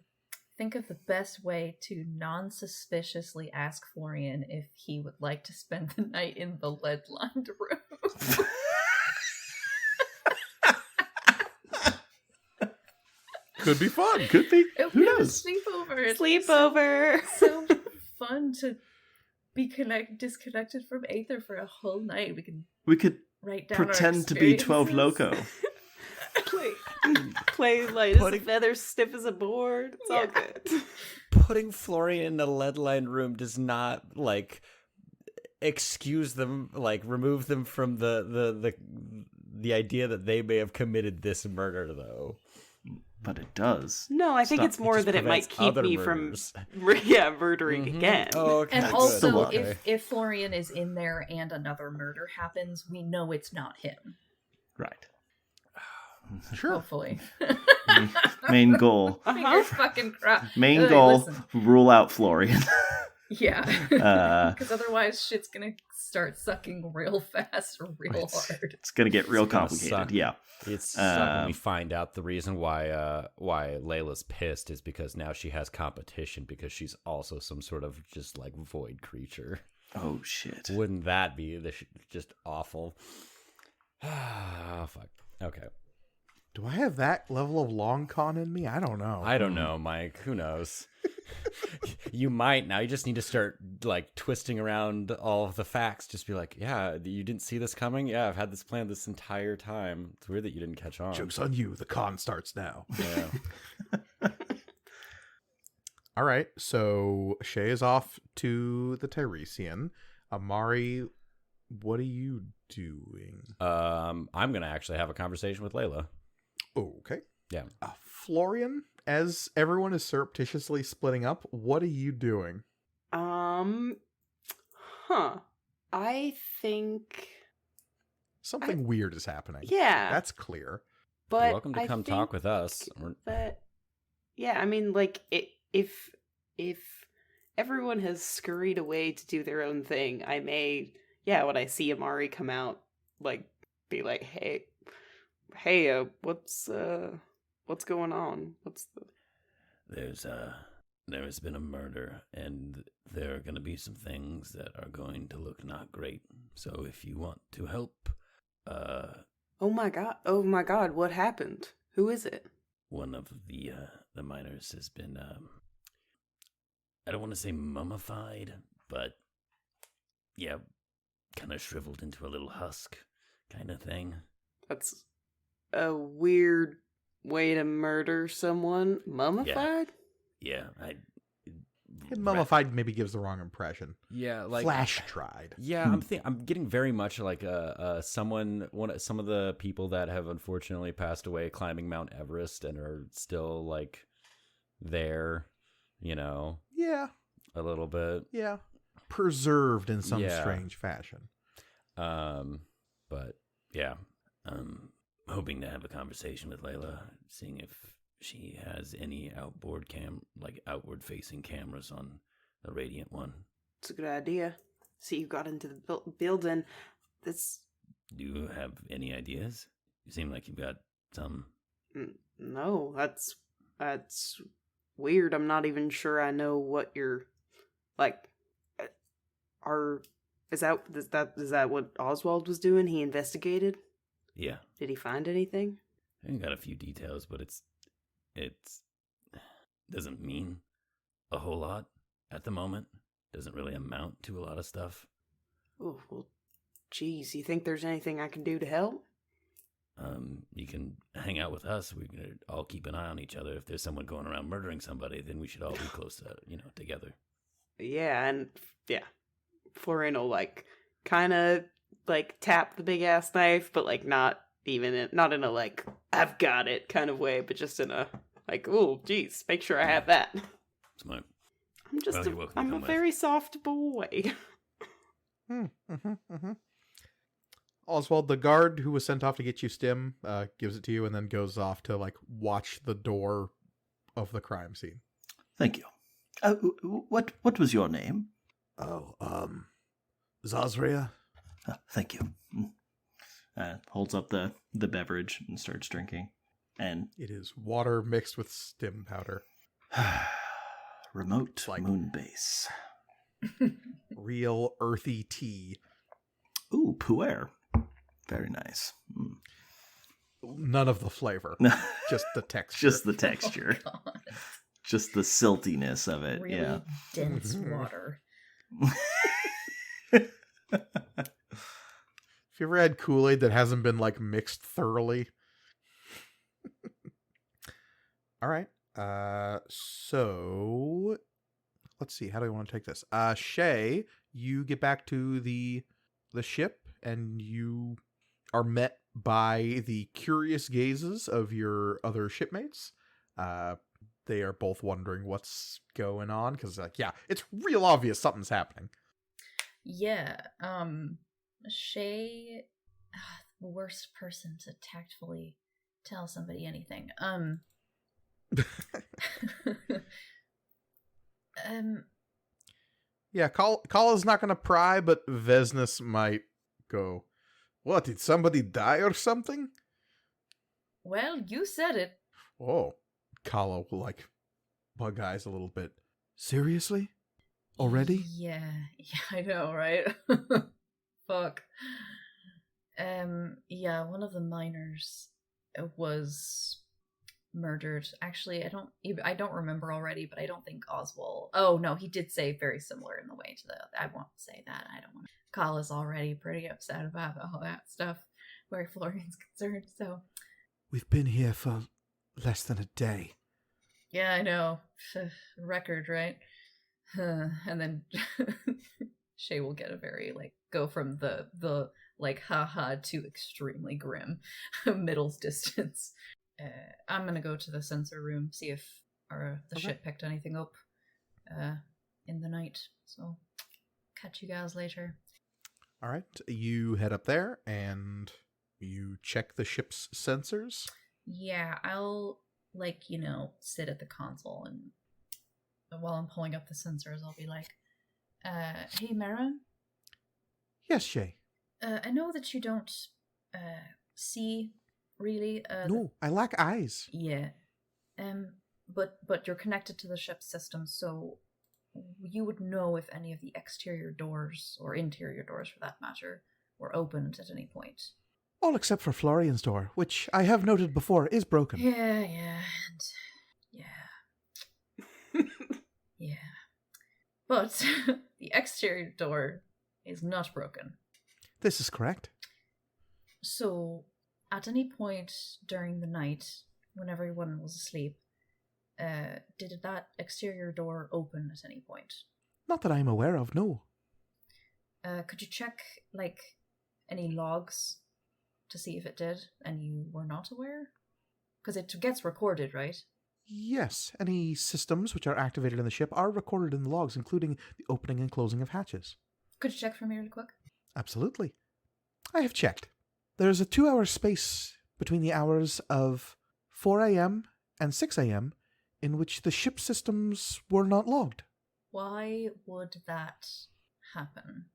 C: think of the best way to non-suspiciously ask Florian if he would like to spend the night in the lead-lined room.
A: Could be fun.
B: Could be. Who
C: We have a
B: knows?
C: sleepover. It's
D: sleepover.
C: So fun to be disconnected from Aether for a whole night. We can write down our
B: Pretend to be 12
C: experiences.
B: Loco.
D: Play light as a feather, stiff as a board. It's all good.
E: Putting Florian in a lead-lined room does not, like, excuse them, like remove them from the idea that they may have committed this murder, though.
B: But it does.
D: No, I think
B: Stop.
D: it's more
E: just
D: that it might
E: prevents
D: keep
E: other
D: me
E: murders.
D: from murdering again.
E: Oh, okay.
C: And
B: That's
C: also,
B: good.
E: Okay.
C: if Florian is in there and another murder happens, we know it's not him.
B: Right.
A: Sure.
C: Hopefully.
B: Main goal.
C: Fingers fucking crossed.
B: Main
C: Hey,
B: goal,
C: listen.
B: rule out Florian.
C: Yeah.
B: Uh,
C: Because otherwise shit's gonna start sucking real fast or real hard.
B: It's going to get real
E: It's gonna
B: complicated.
E: suck.
B: Yeah.
E: It's when we find out the reason why Layla's pissed is because now she has competition because she's also some sort of just like void creature.
B: Oh, shit.
E: Wouldn't that be just awful? Ah, fuck. Okay.
A: Do I have that level of long con in me? I don't know.
E: I don't know, Mike. Who knows? You might now. You just need to start like twisting around all of the facts. Just be like, yeah, you didn't see this coming? Yeah, I've had this plan this entire time. It's weird that you didn't catch on.
A: Joke's on you. The con starts now.
E: Yeah.
A: All right. So Shay is off to the Tiresian. Amari, what are you doing?
E: I'm gonna actually have a conversation with Layla.
A: Okay.
E: Yeah.
A: Florian, as everyone is surreptitiously splitting up, what are you doing?
D: I think,
A: Something weird is happening.
D: yeah.
A: That's clear.
D: But
E: You're welcome to
D: I
E: come talk
D: think
E: with us.
D: that, yeah, I mean, like, if everyone has scurried away to do their own thing, I may, yeah, when I see Amari come out, like, be like, hey, what's going on?
F: There has been a murder, and there are going to be some things that are going to look not great. So if you want to help,
D: Oh my god, what happened? Who is it?
F: one of the miners has been, I don't want to say mummified, but yeah, kind of shriveled into a little husk kind of thing.
D: That's a weird way to murder someone. Mummified?
F: Yeah,
A: Mummified maybe gives the wrong impression.
E: Yeah, like
A: Flash tried.
E: Yeah, I'm getting very much like some of the people that have unfortunately passed away climbing Mount Everest and are still like there, you know.
A: Yeah.
E: A little bit.
A: Yeah. Preserved in some
E: Yeah.
A: strange fashion.
E: But yeah.
F: hoping to have a conversation with Layla, seeing if she has any outward facing cameras on the Radiant one.
D: It's a good idea. See, you got into the building. This.
F: Do you have any ideas? You seem like you've got some.
D: No, that's weird. I'm not even sure I know what you're like. Is that what Oswald was doing? He investigated.
F: Yeah,
D: Did he find anything?
F: I got a few details, but it's doesn't mean a whole lot at the moment. Doesn't really amount to a lot of stuff.
D: Oh, well, geez, you think there's anything I can do to help?
F: You can hang out with us. We can all keep an eye on each other. If there's someone going around murdering somebody, then we should all be close, together.
D: Yeah, and yeah, Florian will kind of tap the big ass knife, but not in a I've got it kind of way, but just in a oh geez, make sure I have that.
F: Smart.
D: I'm just
F: Well, you're welcome to
D: I'm a
F: come with.
D: very soft boy.
A: Oswald, the guard who was sent off to get you stim, gives it to you and then goes off to watch the door of the crime scene.
B: Thank you. What was your name?
A: Oh, Zazria.
B: Thank you. Holds up the beverage and starts drinking. And
A: It is water mixed with stim powder.
B: remote moon base.
A: Real earthy tea.
B: Ooh, puer. Very nice.
A: None of the flavor. Just the texture.
B: Just the texture.
C: Oh, God.
B: Just the siltiness of it.
C: Really
B: Yeah.
C: dense water.
A: Have you ever had Kool-Aid that hasn't been mixed thoroughly? All right. So let's see. How do I want to take this? Shay, you get back to the ship, and you are met by the curious gazes of your other shipmates. They are both wondering what's going on because, like, yeah, it's real obvious something's happening.
C: Yeah. Shay, the worst person to tactfully tell somebody anything.
A: Yeah, Kala's not going to pry, but Vesnus might go, what, did somebody die or something?
C: Well, you said it.
A: Oh, Kala will, like, bug eyes a little bit. Seriously? Already?
C: Yeah, I know, right? Fuck. Yeah, one of the miners was murdered. Actually, I don't remember already, but I don't think Oswald. Oh no, he did say very similar in the way to the. I won't say that. I don't want. Kala's already pretty upset about all that stuff, where Florian's concerned. So
A: We've been here for less than a day.
C: yeah, I know. Record, right? And then Shay will get a very go from the haha to extremely grim middle's distance. I'm gonna go to the sensor room, see if the ship picked anything up in the night. So catch you guys later.
A: All right, you head up there and you check the ship's sensors.
C: Yeah, I'll sit at the console, and while I'm pulling up the sensors, I'll be like, "Hey, Mara."
A: Yes, Shay.
C: I know that you don't see really.
A: No, I lack eyes.
C: Yeah. But you're connected to the ship's system, so you would know if any of the exterior doors, or interior doors for that matter, were opened at any point.
A: All except for Florian's door, which I have noted before is broken.
C: Yeah, yeah. But the exterior door is not broken.
A: This is correct.
C: So, at any point during the night, when everyone was asleep, did that exterior door open at any point?
A: Not that I'm aware of, no.
C: Could you check, any logs to see if it did, and you were not aware? Because it gets recorded, right?
A: Yes, any systems which are activated in the ship are recorded in the logs, including the opening and closing of hatches.
C: Could you check for me really quick?
A: Absolutely. I have checked. There's a 2-hour space between the hours of 4 a.m. and 6 a.m. in which the ship systems were not logged.
C: Why would that happen?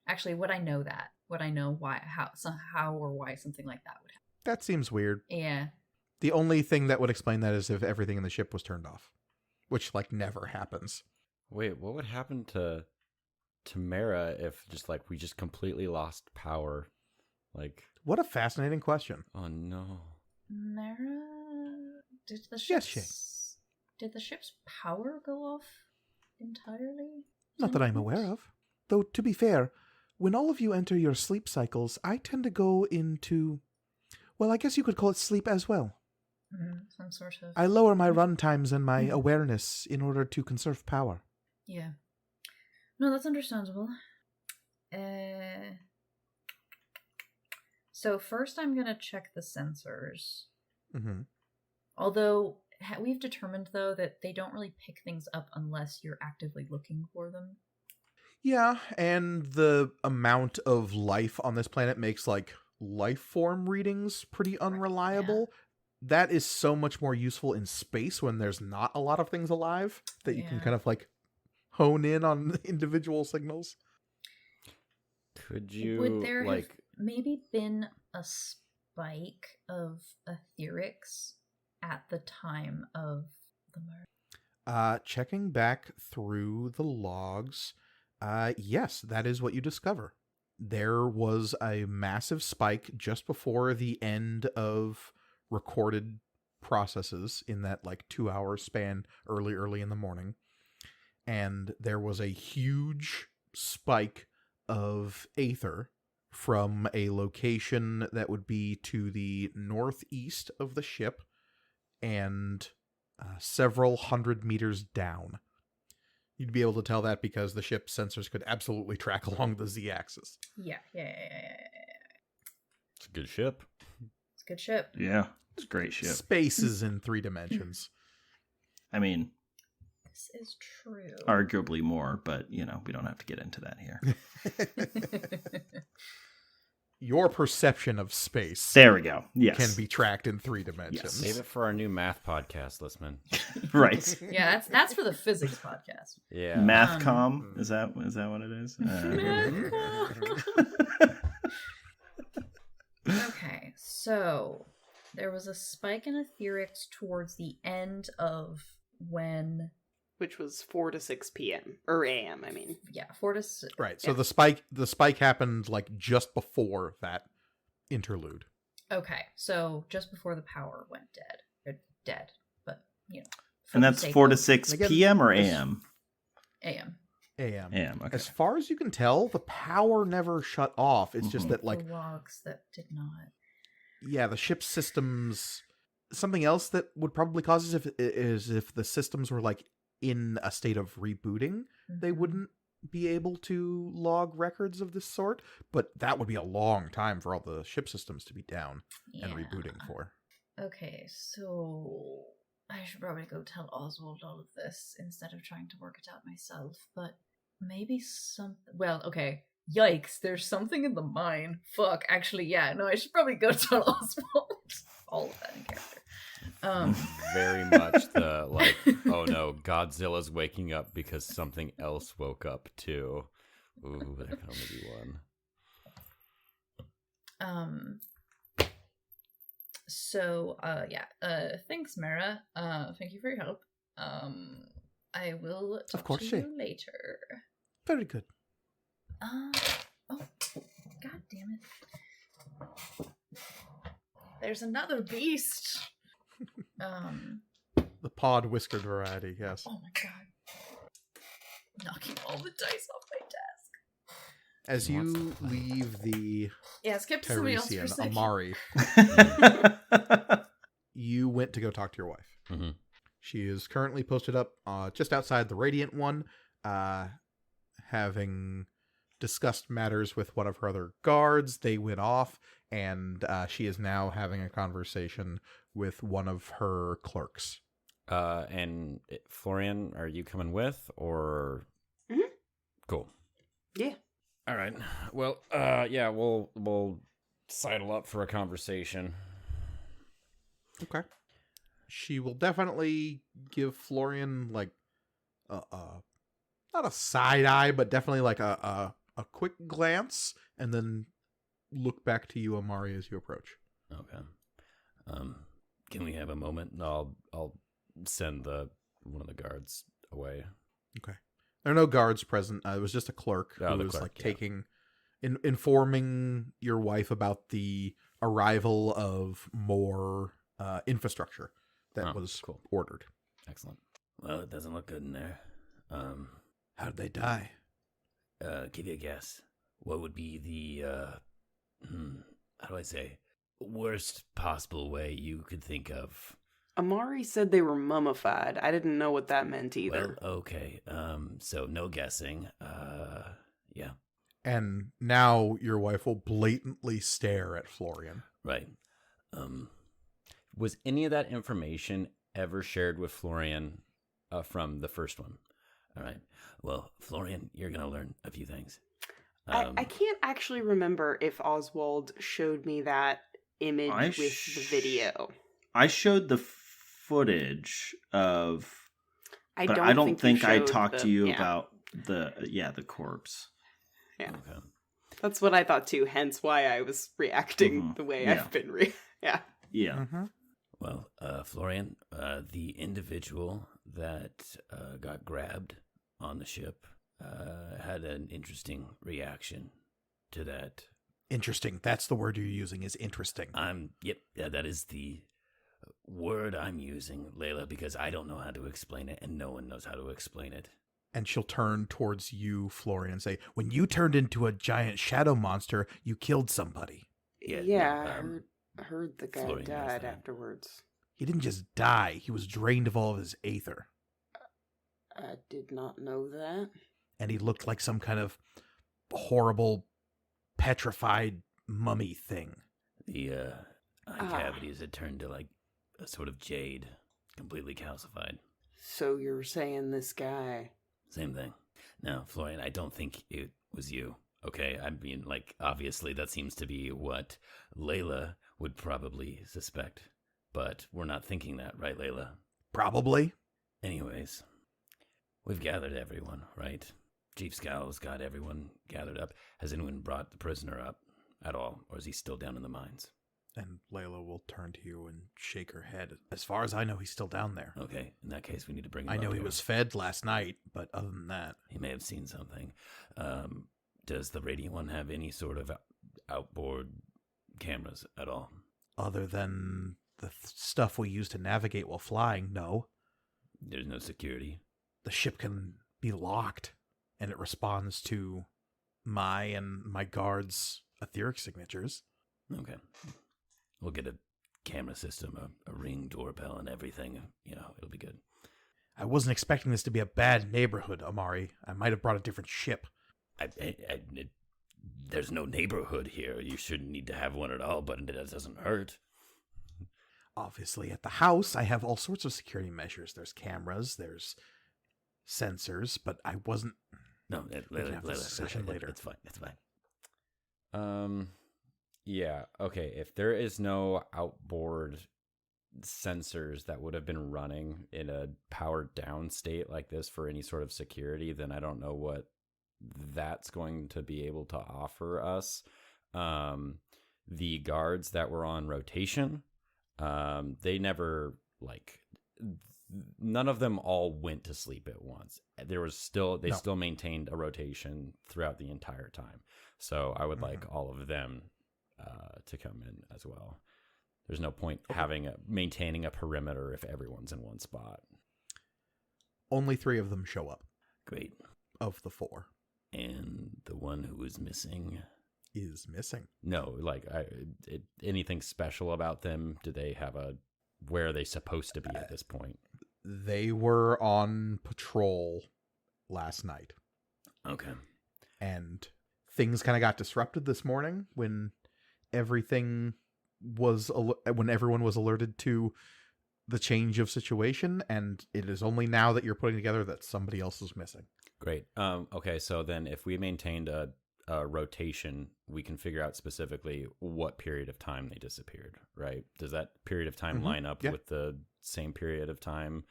C: Actually, would I know that? Would I know why, how or why something like that would happen?
A: That seems weird.
C: Yeah.
A: The only thing that would explain that is if everything in the ship was turned off, which, never happens.
E: Wait, what would happen to Mara if we just completely lost power?
A: What a fascinating question.
E: Oh no.
C: Mara, did the
A: Yes,
C: ship's power go off entirely?
A: Not that I'm aware of. Though, to be fair, when all of you enter your sleep cycles, I tend to go into, well, I guess you could call it sleep as well.
C: Some sort of...
A: I lower my run times and my awareness in order to conserve power.
C: Yeah. No, that's understandable. So first I'm going to check the sensors.
A: Mm-hmm.
C: Although, we've determined, though, that they don't really pick things up unless you're actively looking for them.
A: Yeah, and the amount of life on this planet makes, life form readings pretty unreliable. Yeah. That is so much more useful in space when there's not a lot of things alive that you can kind of, hone in on individual signals.
E: Could you,
C: would there have maybe been a spike of etherics at the time of the murder?
A: Checking back through the logs, yes, that is what you discover. There was a massive spike just before the end of recorded processes in that 2-hour span early in the morning. And there was a huge spike of aether from a location that would be to the northeast of the ship and several hundred meters down. You'd be able to tell that because the ship's sensors could absolutely track along the z-axis.
C: Yeah.
E: It's a good ship.
C: It's a good ship.
B: Yeah, it's a great ship.
A: Space is in 3 dimensions.
B: I mean,
C: This is true.
B: arguably more, but, we don't have to get into that here.
A: Your perception of space
B: There we go. Yes.
A: can be tracked in 3 dimensions.
B: Yes.
E: Save it for our new math podcast, Listman.
B: Right.
C: Yeah, that's for the physics podcast.
E: Yeah.
B: Mathcom, is that what it is?
C: Okay, so there was a spike in etherics towards the end of when,
D: Which was 4 to 6 p.m. or a.m. I mean,
C: yeah, 4 to 6.
A: Right. So
C: yeah.
A: the spike happened like just before that interlude.
C: Okay, so just before the power went dead, but for
B: And
C: the
B: that's
C: sake
B: 4 to
C: of
B: 6
A: Again,
B: p.m. or
A: this-
B: a.m.?
C: AM.
A: AM.
B: a.m. Okay.
A: As far as you can tell, the power never shut off. It's just
B: Mhm.
A: that, like,
C: the logs that did not.
A: yeah, the ship's systems. Something else that would probably cause this is if the systems were like in a state of rebooting, they
C: Mhm.
A: wouldn't be able to log records of this sort. But that would be a long time for all the ship systems to be down and
C: Yeah.
A: rebooting for.
C: Okay, so I should probably go tell Oswald all of this instead of trying to work it out myself, but maybe well, okay. Yikes, there's something in the mine. Fuck, actually, yeah, no, I should probably go tell Oswald. All of that in character.
E: Very much the, like, oh no, Godzilla's waking up because something else woke up too. Ooh, there can only be one.
C: So, thanks, Mara. Thank you for your help. I will talk
A: course,
C: to
A: Shay.
C: you later.
A: Very good.
C: Oh, god damn it. There's another beast.
A: The pod whiskered variety, yes.
C: Oh my god. Knocking all the dice off my desk.
A: As
E: What's
A: you
E: the plan?
A: leave the
C: Yeah, skip to somebody else for a
A: Teresian,
C: second.
A: Amari, you went to go talk to your wife.
E: Mm-hmm.
A: She is currently posted up just outside the Radiant one, having discussed matters with one of her other guards. They went off, and she is now having a conversation with one of her clerks.
E: And Florian, are you coming with, or?
D: Mhm.
E: Cool.
D: yeah.
E: All right. Well, yeah, we'll sidle up for a conversation.
A: Okay. She will definitely give Florian like not a side eye, but definitely like a quick glance, and then look back to you, Amari, as you approach.
F: Okay. Can we have a moment? I'll send one of the guards away.
A: Okay. There are no guards present. It was just a clerk
F: Oh,
A: who
F: the
A: was
F: clerk,
A: like
F: yeah.
A: taking, informing your wife about the arrival of more infrastructure that
F: Oh,
A: was
F: cool.
A: ordered.
F: Excellent. Well, it doesn't look good in there.
A: How did they die?
F: Give you a guess. What would be the how do I say, worst possible way you could think of?
D: Amari said they were mummified. I didn't know what that meant either.
F: Well, okay. So no guessing. Yeah.
A: And now your wife will blatantly stare at Florian.
F: Right.
E: Was any of that information ever shared with Florian from the first one?
F: All right. Well, Florian, you're gonna learn a few things.
D: I can't actually remember if Oswald showed me that image with the video.
B: I showed the footage of,
D: I
B: but
D: don't
B: I don't think
D: you
B: I
D: showed
B: talked to you
D: yeah.
B: about the corpse.
D: Yeah.
F: Okay.
D: That's what I thought too, hence why I was reacting
B: Mhm.
D: the way
B: Yeah.
D: I've been yeah.
B: Yeah.
A: Mm-hmm.
F: Well, Florian, the individual that got grabbed on the ship had an interesting reaction to that.
A: Interesting. That's the word you're using, is interesting.
F: Yep, yeah, that is the word I'm using, Layla, because I don't know how to explain it, and no one knows how to explain it.
A: And she'll turn towards you, Florian, and say, when you turned into a giant shadow monster, you killed somebody.
F: Yeah,
D: I heard the guy
F: Florian knows
D: died
F: that.
D: afterwards.
A: He didn't just die. He was drained of all of his aether.
D: I did not know that.
A: And he looked like some kind of horrible, petrified mummy thing.
F: The eye cavities had turned to like a sort of jade, completely calcified.
D: So you're saying this guy...
F: Same thing. Now, Florian, I don't think it was you. Okay, I mean, like, obviously that seems to be what Layla would probably suspect. But we're not thinking that, right, Layla?
A: Probably.
F: Anyways, we've gathered everyone, right? Chief Scowl's got everyone gathered up. Has anyone brought the prisoner up at all, or is he still down in the mines?
A: And Layla will turn to you and shake her head. As far as I know, he's still down there.
F: Okay, in that case, we need to bring him
A: I know
F: up
A: he
F: here.
A: was fed last night, but other than that...
F: He may have seen something. Does the Radiant One have any sort of outboard cameras at all?
A: Other than the stuff we use to navigate while flying, no.
F: There's no security.
A: The ship can be locked, and it responds to my and my guards' etheric signatures.
F: Okay. We'll get a camera system, a ring doorbell, and everything. You know, it'll be good.
A: I wasn't expecting this to be a bad neighborhood, Amari. I might have brought a different ship.
F: There's no neighborhood here. You shouldn't need to have one at all, but it doesn't hurt.
A: Obviously, at the house, I have all sorts of security measures. There's cameras, there's sensors, but I wasn't...
F: No,
A: We can have this discussion later.
F: It's fine. It's fine.
E: Yeah, okay. If there is no outboard sensors that would have been running in a powered down state like this for any sort of security, then I don't know what that's going to be able to offer us. The guards that were on rotation, they never, like, none of them all went to sleep at once. There was still, they still maintained a rotation throughout the entire time. So I would like all of them to come in as well. There's no point maintaining a perimeter if everyone's in one spot.
A: Only 3 of them show up.
F: Great.
A: Of the 4.
F: And the one who was missing
A: Is missing.
E: No, like anything special about them? Do they have where are they supposed to be at this point?
A: They were on patrol last night.
F: Okay.
A: And things kind of got disrupted this morning when everyone was alerted to the change of situation, and it is only now that you're putting together that somebody else is missing.
E: Great. Okay, so then if we maintained a rotation, we can figure out specifically what period of time they disappeared, right? Does that period of time line up with the same period of time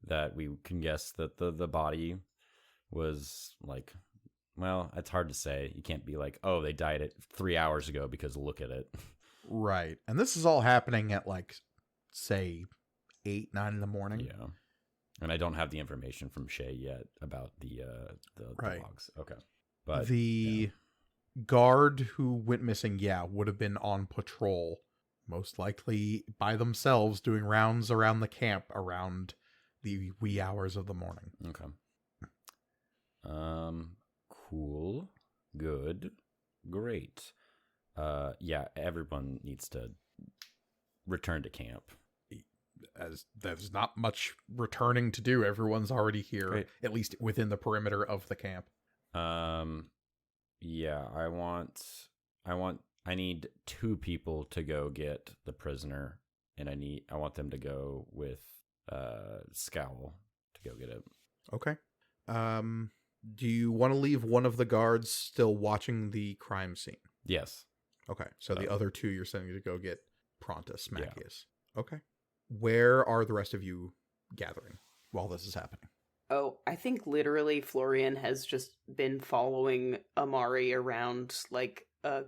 E: that we can guess that the body was like? Well, it's hard to say. You can't be like, oh, they died at 3 hours ago because look at it.
A: Right. And this is all happening at, like, say, 8, 9 in the morning.
E: Yeah. And I don't have the information from Shay yet about the logs. Okay. But
A: the guard who went missing, would have been on patrol, most likely by themselves, doing rounds around the camp around the wee hours of the morning.
E: Okay. Cool. Good. Great. Everyone needs to return to camp.
A: As there's not much returning to do. Everyone's already here,
E: Great.
A: at least within the perimeter of the camp.
E: I need 2 people to go get the prisoner, and I want them to go with Scowl to go get it.
A: Okay. Do you want to leave one of the guards still watching the crime scene?
E: Yes.
A: Okay. So the other 2 you're sending to go get Prontus, Macchius. Yeah. Okay. Where are the rest of you gathering while this is happening?
D: Oh, I think literally Florian has just been following Amari around like a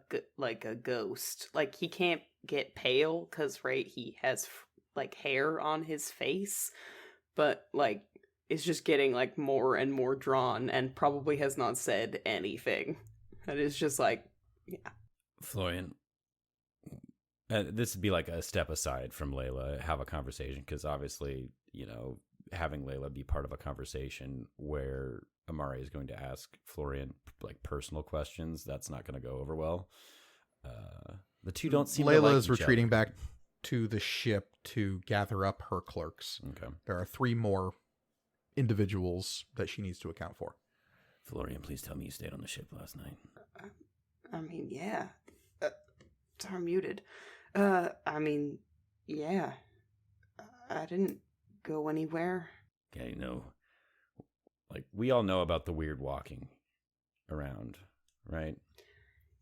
D: ghost. Like, he can't get pale because, right, he has like hair on his face, but like is just getting like more and more drawn and probably has not said anything. And it's just like, yeah.
F: Florian,
E: This would be like a step aside from Layla, have a conversation, because obviously, having Layla be part of a conversation where Amari is going to ask Florian like personal questions, that's not going to go over well. The 2 don't seem to
A: Layla
E: like
A: is
E: each
A: retreating
E: other.
A: back to the ship to gather up her clerks.
E: Okay.
A: There are 3 more individuals that she needs to account for.
F: Florian, please tell me you stayed on the ship last night.
D: I mean, yeah. Sorry, muted. Yeah. I didn't go anywhere.
F: Okay, no. Like, we all know about the weird walking around, right?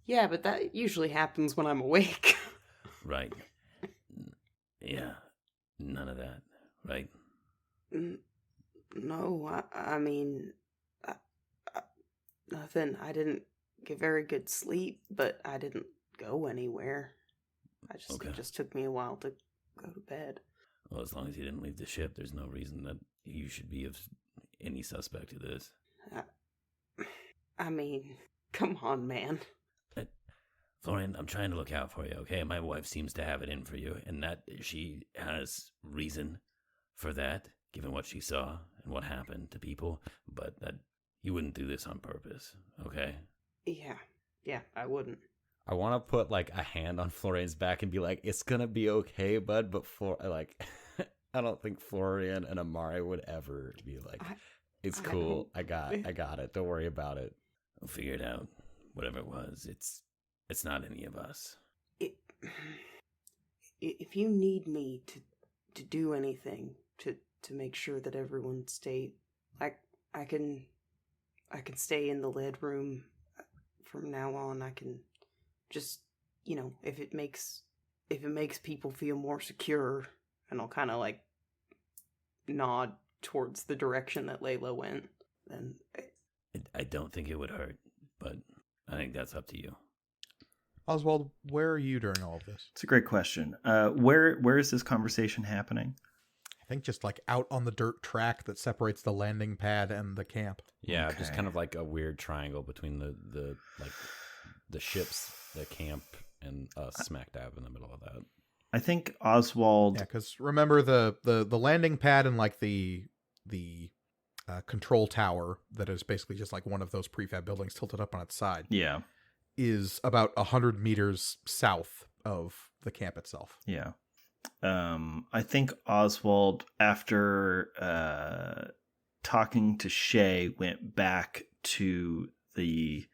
D: Yeah, but that usually happens when I'm awake.
F: Right. Yeah. None of that, right?
D: No, I mean, nothing. I didn't get very good sleep, but I didn't go anywhere.
F: Okay.
D: It just took me a while to go to bed.
F: Well, as long as you didn't leave the ship, there's no reason that you should be of any suspect to this.
D: I mean, come on, man.
F: Florian, I'm trying to look out for you, okay? My wife seems to have it in for you, and that she has reason for that, given what she saw and what happened to people, but that you wouldn't do this on purpose, okay?
D: Yeah, I wouldn't.
E: I want to put like a hand on Florian's back and be like, "It's gonna be okay, bud." But I don't think Florian and Amari would ever be like, "It's cool. I got it. Don't worry about it."
F: We'll figure it out. Whatever it was, it's not any of us.
D: If you need me to do anything to make sure that everyone stays, I can stay in the lead room from now on. I can just, if it makes people feel more secure, and I'll kind of like nod towards the direction that Layla went, then
F: I don't think it would hurt, but I think that's up to you.
A: Oswald, where are you during all of this?
B: It's a great question. Where is this conversation happening?
A: I think just like out on the dirt track that separates the landing pad and the camp.
E: Yeah,
B: Okay.
E: just kind of like a weird triangle between the ships, the camp, and smack dab in the middle of that.
B: I think Oswald.
A: Yeah, because remember the landing pad and like the control tower that is basically just like one of those prefab buildings tilted up on its side.
B: Yeah.
A: Is about 100 meters south of the camp itself.
B: Yeah. I think Oswald, after talking to Shay, went back to the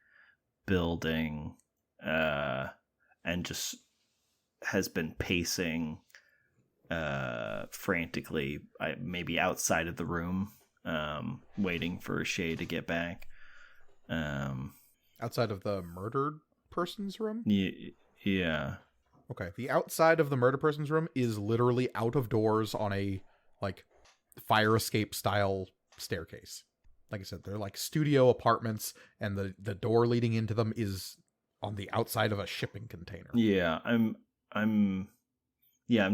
B: building and just has been pacing frantically, maybe outside of the room, waiting for Shay to get back.
A: Outside of the murdered person's room?
B: Yeah.
A: Okay. The outside of the murdered person's room is literally out of doors on a like fire escape style staircase. Like I said, they're like studio apartments, and the door leading into them is on the outside of a shipping container.
B: Yeah, I'm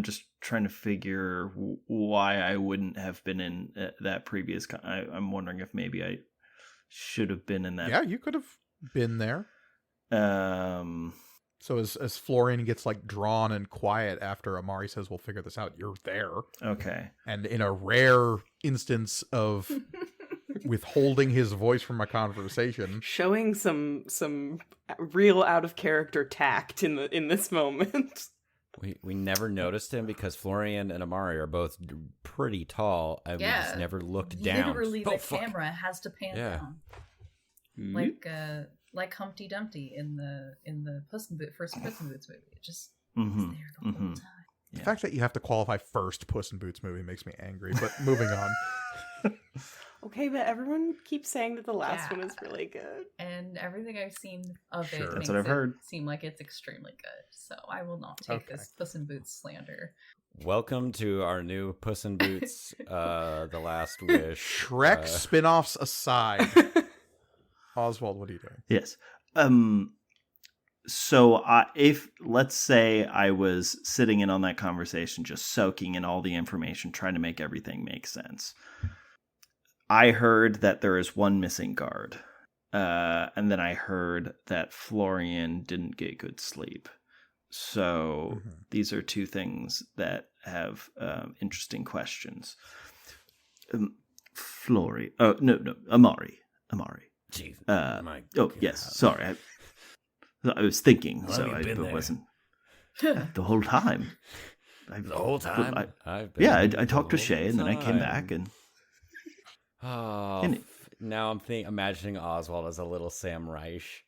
B: just trying to figure why I wouldn't have been in that previous. I'm wondering if maybe I should have been in that.
A: Yeah, you could have been there. So as Florian gets like drawn and quiet after Amari says, "We'll figure this out," you're there.
B: Okay.
A: And in a rare instance of withholding his voice from a conversation,
D: showing some real out of character tact in this moment.
E: We never noticed him because Florian and Amari are both pretty tall, and we just never looked down.
C: Literally, the camera has to pan down, like Humpty Dumpty in the first Puss in Boots movie. It just was there the whole time.
A: The fact that you have to qualify first Puss in Boots movie makes me angry. But moving on.
D: Okay, but everyone keeps saying that the last one is really good,
C: and everything I've seen of it
B: That's
C: makes
B: what I've heard.
C: Seem like it's extremely good. So I will not take this Puss in Boots slander.
E: Welcome to our new Puss in Boots, The Last Wish.
A: Shrek spin-offs aside. Oswald, what are you doing?
B: Yes. So if let's say I was sitting in on that conversation, just soaking in all the information, trying to make everything make sense. I heard that there is one missing guard. And then I heard that Florian didn't get good sleep. So these are two things that have interesting questions. Amari.
F: Jeez,
B: yes. Sorry, I was thinking,
F: How
B: so
F: long have you been there?
B: wasn't the whole time.
F: The whole time?
B: I talked to Shay, and then I came back, and
E: Oh,
B: And
E: now I'm imagining Oswald as a little Sam Reich.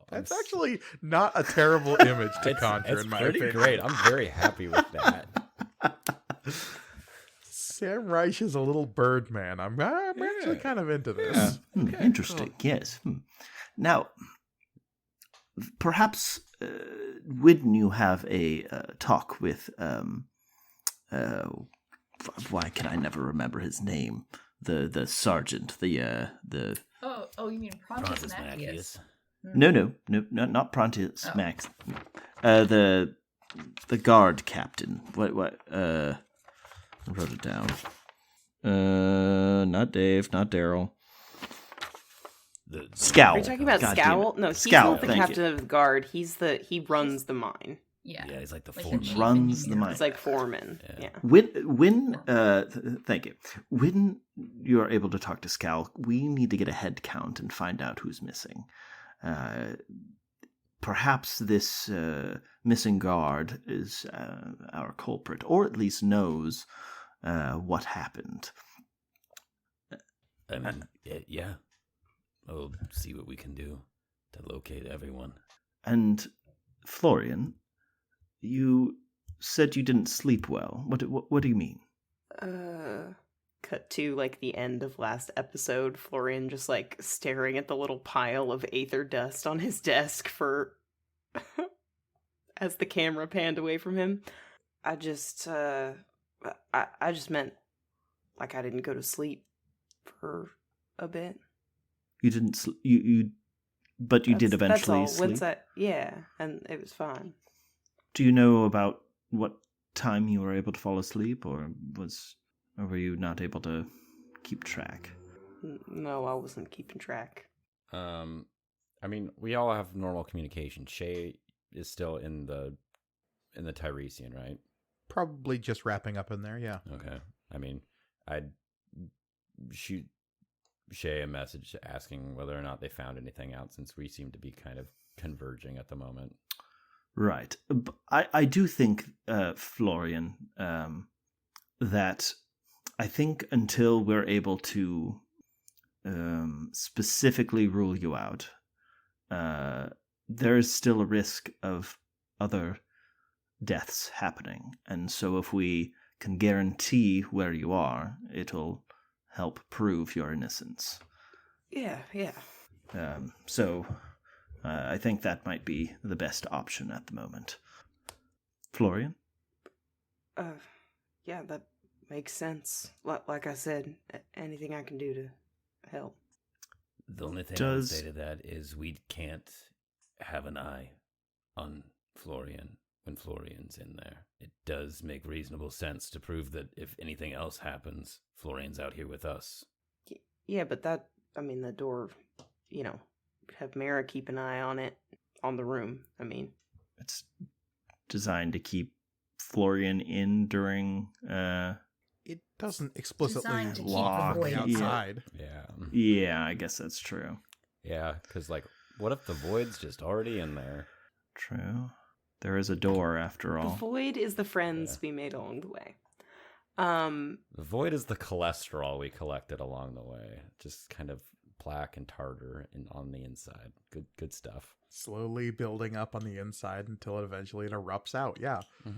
A: That's actually not a terrible image to conjure,
E: It's
A: in my
E: pretty
A: opinion.
E: great. I'm very happy with that.
A: Sam Reich is a little bird man. I'm actually kind of into this.
B: Interesting. Yes. Now, perhaps wouldn't you have a talk with why can I never remember his name? The sergeant. The
C: Oh, you mean Prontus Macius?
B: no, not Prontus Max. The guard captain. What? I wrote it down. Not Dave, not Daryl. Scowl.
D: Are you talking about
B: God
D: Scowl?
B: damn it.
D: No, he's
B: Scowl,
D: not the
B: thank
D: captain
B: you.
D: of the guard. He runs the mine.
C: Yeah.
F: Yeah, he's like the
C: Like
F: foreman.
C: chief
B: Runs the
C: engineer.
B: mine.
D: He's like foreman. Yeah.
B: Thank you. When you're able to talk to Scowl, we need to get a head count and find out who's missing. Perhaps this missing guard is our culprit, or at least knows what happened.
F: I mean, yeah. We'll see what we can do to locate everyone.
B: And Florian, you said you didn't sleep well. What do you mean?
D: Cut to like the end of last episode, Florian just like staring at the little pile of aether dust on his desk for as the camera panned away from him. I just meant like I didn't go to sleep for a bit.
B: You didn't. But you did eventually
D: that's all.
B: sleep.
D: Once yeah, and it was fine.
B: Do you know about what time you were able to fall asleep, or were you not able to keep track?
D: No, I wasn't keeping track.
E: I mean, we all have normal communication. Shay is still in the Tiresian, right?
A: Probably just wrapping up in there, yeah.
E: Okay. I mean, I'd shoot Shay a message asking whether or not they found anything out, since we seem to be kind of converging at the moment.
B: Right. I do think, Florian, that I think until we're able to specifically rule you out, there is still a risk of other deaths happening. And so if we can guarantee where you are, it'll help prove your innocence.
D: Yeah.
B: So I think that might be the best option at the moment. Florian?
D: Yeah, that makes sense. Like I said, anything I can do to help.
F: The only thing I would say to that is we can't have an eye on Florian when Florian's in there. It does make reasonable sense to prove that if anything else happens, Florian's out here with us.
D: Yeah, but the door, have Mara keep an eye on it, on the room,
B: It's designed to keep Florian in during...
A: It doesn't explicitly
C: Designed to keep the
A: lock
C: void
A: outside.
B: Yeah, I guess that's true.
E: Yeah, because, what if the void's just already in there?
B: True. There is a door, after all.
D: The void is the friends we made along the way.
E: The void is the cholesterol we collected along the way. Just kind of plaque and tartar on the inside. Good stuff.
A: Slowly building up on the inside until it eventually erupts out, yeah.
B: I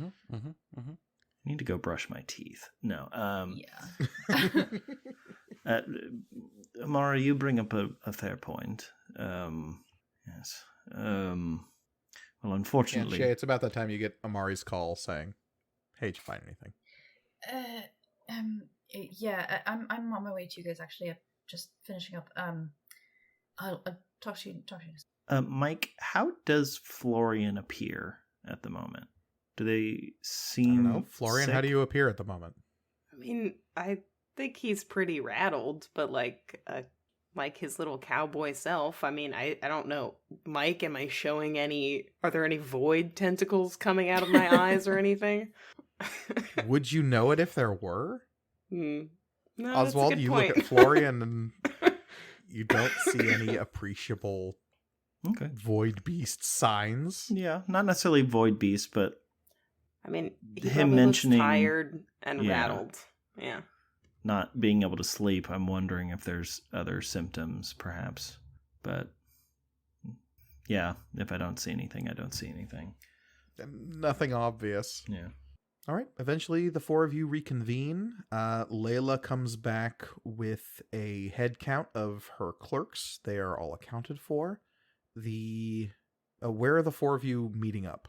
B: need to go brush my teeth. No.
C: Yeah.
B: Amara, you bring up a fair point. Yes. Well, unfortunately...
A: Yeah, Shay, it's about that time you get Amari's call saying, hey, did you find anything?
C: Yeah, I'm on my way to you guys, actually. I'm just finishing up. I'll talk to you.
B: Mike, how does Florian appear at the moment? Do they seem...
A: I don't know. Florian,
B: sick?
A: how do you appear at the moment?
D: I think he's pretty rattled, but like his little cowboy self. I don't know. Mike, am I showing are there any void tentacles coming out of my eyes or anything?
A: Would you know it if there were?
D: No,
A: Oswald,
D: that's a good
A: you
D: point.
A: look at Florian and you don't see any appreciable void beast signs.
B: Yeah, not necessarily void beast, but
D: he
B: him
D: probably
B: mentioning
D: looks tired and rattled. Yeah.
B: not being able to sleep, I'm wondering if there's other symptoms, perhaps. But yeah, if I don't see anything, I don't see anything.
A: Nothing obvious.
B: Yeah.
A: All right. Eventually, the four of you reconvene. Layla comes back with a head count of her clerks. They are all accounted for. Where are the four of you meeting up?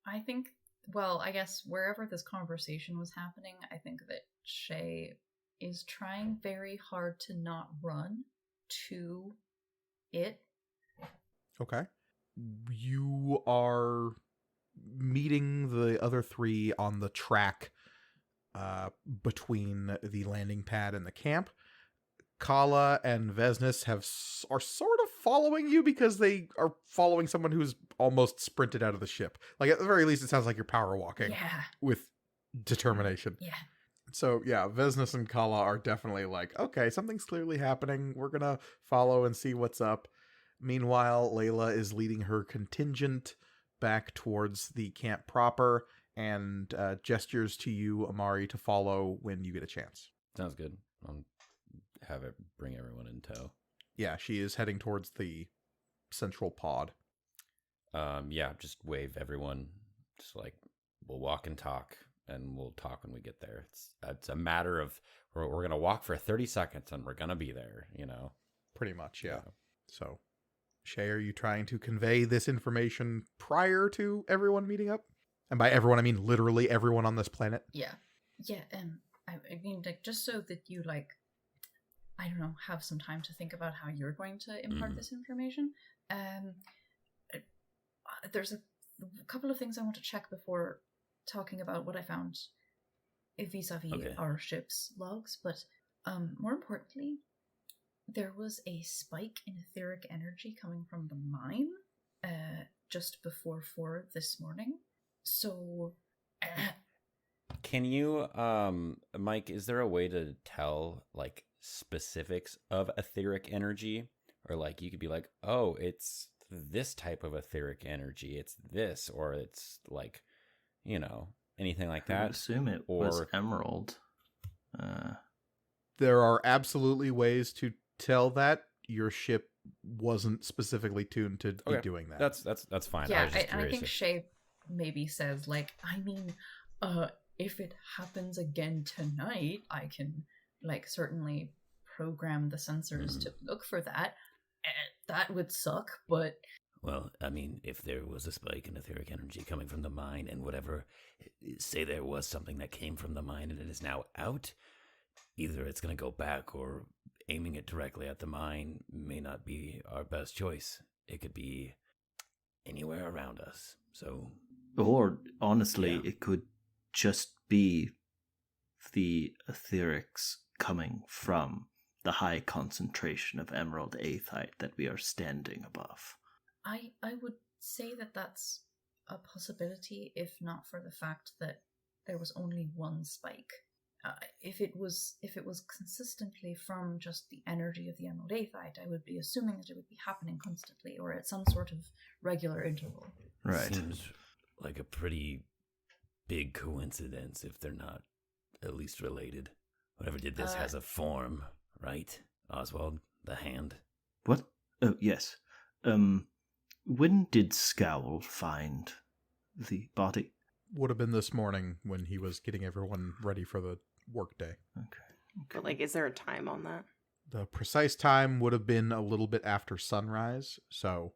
C: I think, well, I guess wherever this conversation was happening, I think that Shay is trying very hard to not run to it.
A: Okay. You are meeting the other three on the track between the landing pad and the camp. Kala and Vesnis are sort of following you because they are following someone who's almost sprinted out of the ship. Like, at the very least, it sounds like you're power walking
C: Yeah.
A: with determination.
C: Yeah.
A: So, yeah, Vesnis and Kala are definitely like, okay, something's clearly happening. We're going to follow and see what's up. Meanwhile, Layla is leading her contingent back towards the camp proper and gestures to you, Amari, to follow when you get a chance.
E: Sounds good. I'll have it bring everyone in tow.
A: Yeah, she is heading towards the central pod.
E: Yeah, just wave everyone. Just like, we'll walk and talk, and we'll talk when we get there. It's a matter of we're going to walk for 30 seconds, and we're going to be there, you know?
A: Pretty much, yeah. So, Shay, are you trying to convey this information prior to everyone meeting up? And by everyone, I mean literally everyone on this planet.
C: Yeah. Yeah, I mean, like, just so that you, like, I don't know, have some time to think about how you're going to impart this information. There's a couple of things I want to check before talking about what I found vis-a-vis our ship's logs, but more importantly, there was a spike in etheric energy coming from the mine just before 4 this morning. So...
E: Can you, Mike, is there a way to tell, like, specifics of etheric energy? Or, like, you could be like, oh, it's this type of etheric energy. It's this, or it's, like, you know, anything like that.
B: I would assume it was emerald.
A: There are absolutely ways to tell that. Your ship wasn't specifically tuned to be doing that.
E: That's fine.
C: Yeah,
E: I
C: I think Shay maybe says, like, I mean, if it happens again tonight, I can, like, certainly program the sensors to look for that. That would suck, but...
F: Well, I mean, if there was a spike in etheric energy coming from the mine and whatever, say there was something that came from the mine and it is now out, either it's going to go back or aiming it directly at the mine may not be our best choice. It could be anywhere around us, so...
B: Or, honestly, it could just be the etherics coming from the high concentration of emerald aethite that we are standing above.
C: I would say that that's a possibility, if not for the fact that there was only one spike. If it was consistently from just the energy of the emerald aethite, I would be assuming that it would be happening constantly or at some sort of regular interval.
B: Right.
F: Seems like a pretty big coincidence if they're not at least related. Whatever did this has a form, right? Oswald, the hand.
B: What? Oh, yes. When did Scowl find the body?
A: Would have been this morning when he was getting everyone ready for the workday.
B: Okay.
D: But, like, is there a time on that?
A: The precise time would have been a little bit after sunrise, so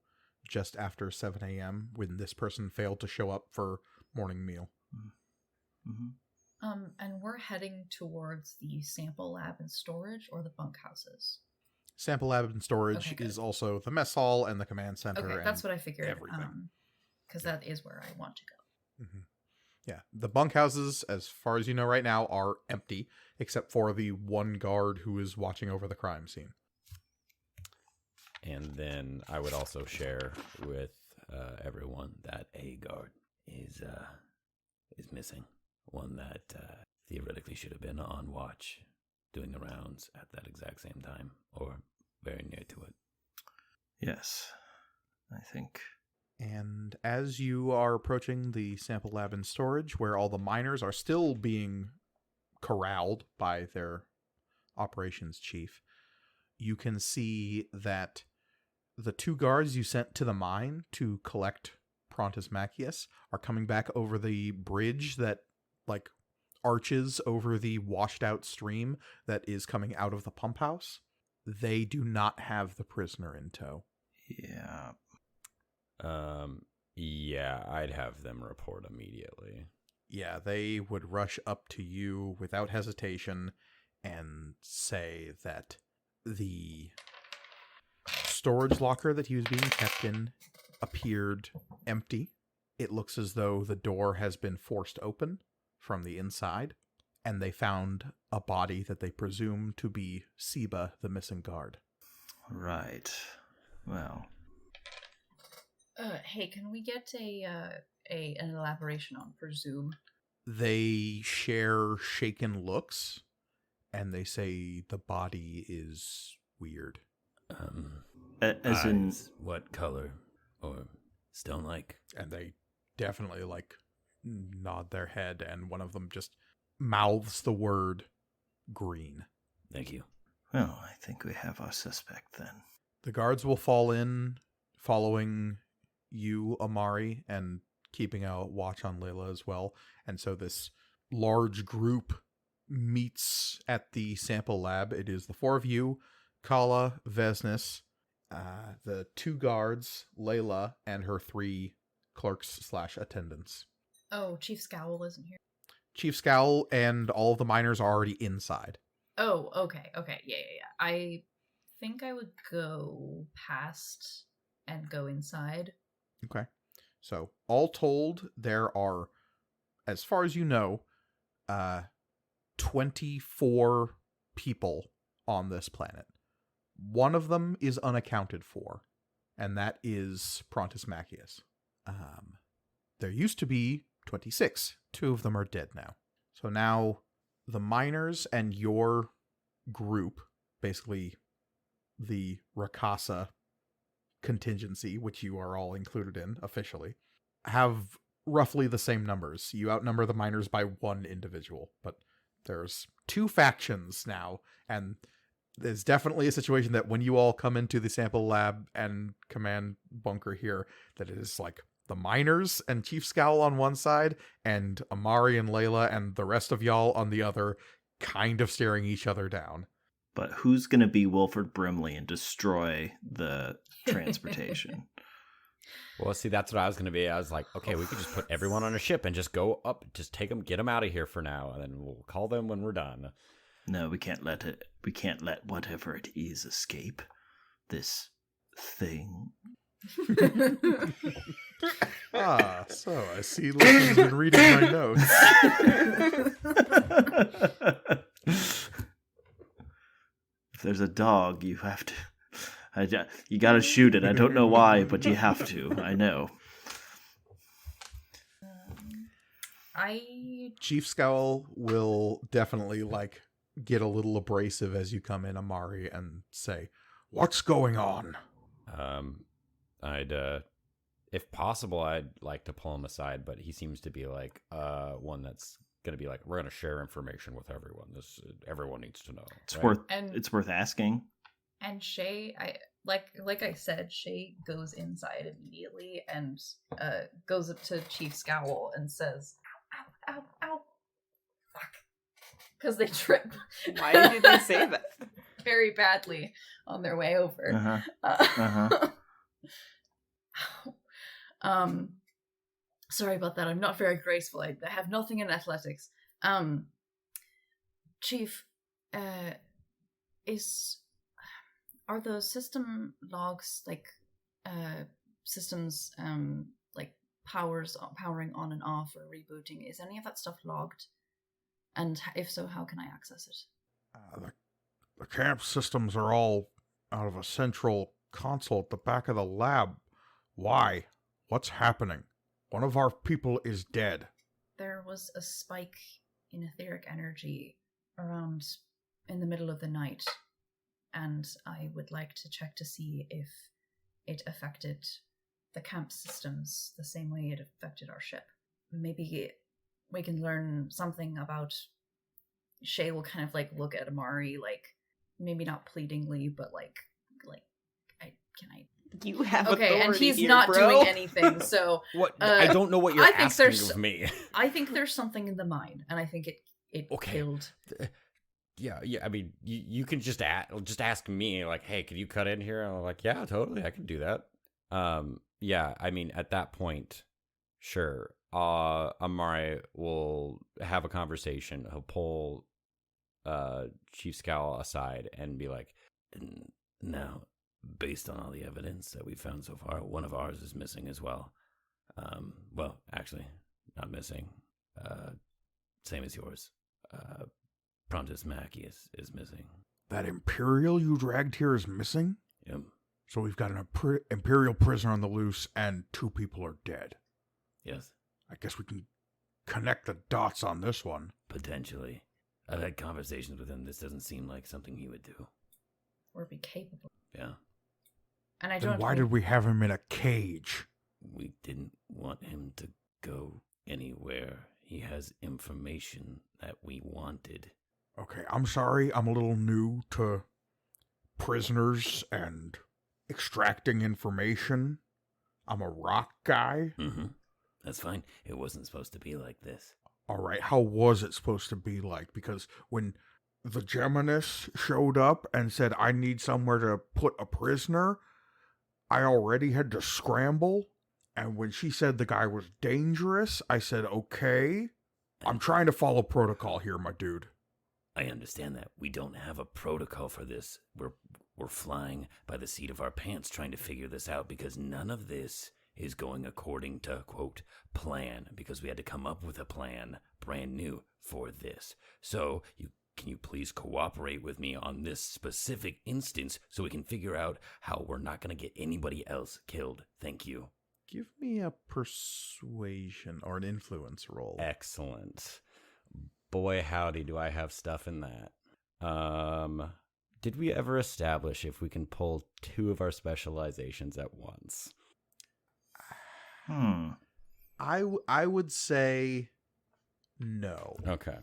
A: just after 7 a.m. when this person failed to show up for morning meal.
B: Mm-hmm.
C: And we're heading towards the sample lab and storage or the bunkhouses.
A: Sample lab and storage is also the mess hall and the command center.
C: Okay, that's what I figured.
A: Everything.
C: Because that is where I want to go.
A: Mm-hmm. Yeah, the bunkhouses, as far as you know right now, are empty, except for the one guard who is watching over the crime scene.
E: And then I would also share with everyone that a guard
F: Is missing. One that theoretically should have been on watch, doing the rounds at that exact same time, or very near to it.
B: Yes, I think.
A: And as you are approaching the sample lab and storage, where all the miners are still being corralled by their operations chief. You can see that the 2 guards you sent to the mine to collect Prontus Macius are coming back over the bridge that, like, arches over the washed out stream that is coming out of the pump house. They do not have the prisoner in tow.
B: Yeah.
E: Yeah, I'd have them report immediately.
A: Yeah, they would rush up to you without hesitation and say that the storage locker that he was being kept in appeared empty. It looks as though the door has been forced open from the inside, and they found a body that they presume to be Seba, the missing guard.
B: Right. Well.
C: Hey, can we get an elaboration on presume?
A: They share shaken looks, and they say the body is weird.
B: As in,
F: Eyes, what color? Or stone-like?
A: And they definitely, like, nod their head, and one of them just mouths the word green.
F: Thank you.
B: well, I think we have our suspect then.
A: The guards will fall in, following you, Amari, and keeping a watch on Layla as well. And so this large group meets at the sample lab. It is the 4 of you, Kala, Vesnis, the 2 guards, Layla, and her 3 clerks/attendants.
C: Oh, Chief Scowl isn't here.
A: Chief Scowl and all of the miners are already inside.
C: Oh, okay, yeah. I think I would go past and go inside.
A: Okay. So, all told, there are, as far as you know, 24 people on this planet. One of them is unaccounted for, and that is Prontus Macius. There used to be 26. 2 of them are dead now. So now the miners and your group, basically the Rakasa contingency, which you are all included in officially, have roughly the same numbers. You outnumber the miners by 1 individual, but there's 2 factions now, and there's definitely a situation that when you all come into the sample lab and command bunker here, that it is like the miners and Chief Scowl on one side, and Amari and Layla and the rest of y'all on the other, kind of staring each other down.
B: But who's going to be Wilford Brimley and destroy the transportation?
E: Well, see, that's what I was going to be. I was like, okay, we could just put everyone on a ship and just go up, just take them, get them out of here for now, and then we'll call them when we're done.
B: No, we can't let it. We can't let whatever it is escape. This thing.
A: So I see Lucy's been reading my notes.
B: If there's a dog, you have to. You gotta shoot it. I don't know why, but you have to. I know.
A: Chief Scowl will definitely, like, get a little abrasive as you come in, Amari, and say, "What's going on?"
E: If possible, I'd like to pull him aside, but he seems to be like one that's gonna be like, we're gonna share information with everyone. Everyone needs to know.
B: It's
E: right?
B: it's worth asking.
C: And Shay, like I said, Shay goes inside immediately and goes up to Chief Scowl and says, "Ow, ow, ow, fuck," because they trip.
D: Why did they say that?
C: Very badly on their way over. Sorry about that. I'm not very graceful. I have nothing in athletics. Chief, are those system logs like systems like powering on and off or rebooting? Is any of that stuff logged? And if so, how can I access it?
A: The camp systems are all out of a central console at the back of the lab. Why? What's happening? One of our people is dead.
C: There was a spike in etheric energy around in the middle of the night, and I would like to check to see if it affected the camp systems the same way it affected our ship. Maybe we can learn something about Shay will kind of like look at Amari, like maybe not pleadingly, but like can I?
D: You have
C: Okay,
D: authority
C: and he's
D: here,
C: not
D: bro.
C: doing anything. So
E: What? I don't know what you're
C: I think
E: asking
C: there's-
E: of me.
C: I think there's something in the mine, and I think it
E: Okay.
C: killed.
E: Yeah. I mean, you can just ask me, like, hey, can you cut in here? And I'm like, yeah, totally, I can do that. Yeah. I mean, at that point, sure. Amari will have a conversation. He'll pull Chief Scowl aside and be like,
F: Now, based on all the evidence that we've found so far, one of ours is missing as well. Well, actually, not missing. Same as yours. Prontus Mackie is missing.
A: That Imperial you dragged here is missing?
F: Yep.
A: So we've got an Imperial prisoner on the loose, and 2 people are dead.
F: Yes,
A: I guess we can connect the dots on this one.
F: potentially. I've had conversations with him. This doesn't seem like something he would do.
C: Or be capable.
F: Yeah.
C: And I
A: Then
C: don't.
A: why did we have him in a cage?
F: We didn't want him to go anywhere. He has information that we wanted.
A: Okay, I'm sorry, I'm a little new to prisoners and extracting information. I'm a rock guy.
F: Mm-hmm. That's fine. It wasn't supposed to be like this.
A: All right, how was it supposed to be like? Because when the Geminis showed up and said, I need somewhere to put a prisoner, I already had to scramble. And when she said the guy was dangerous, I said, okay, I'm trying to follow protocol here, my dude.
F: I understand that. We don't have a protocol for this. We're flying by the seat of our pants trying to figure this out because none of this is going according to, quote, plan, because we had to come up with a plan brand new for this. So, can you please cooperate with me on this specific instance so we can figure out how we're not going to get anybody else killed? Thank you.
A: Give me a persuasion or an influence roll.
E: excellent. Boy, howdy, do I have stuff in that. Did we ever establish if we can pull 2 of our specializations at once?
A: I would say no.
E: Okay.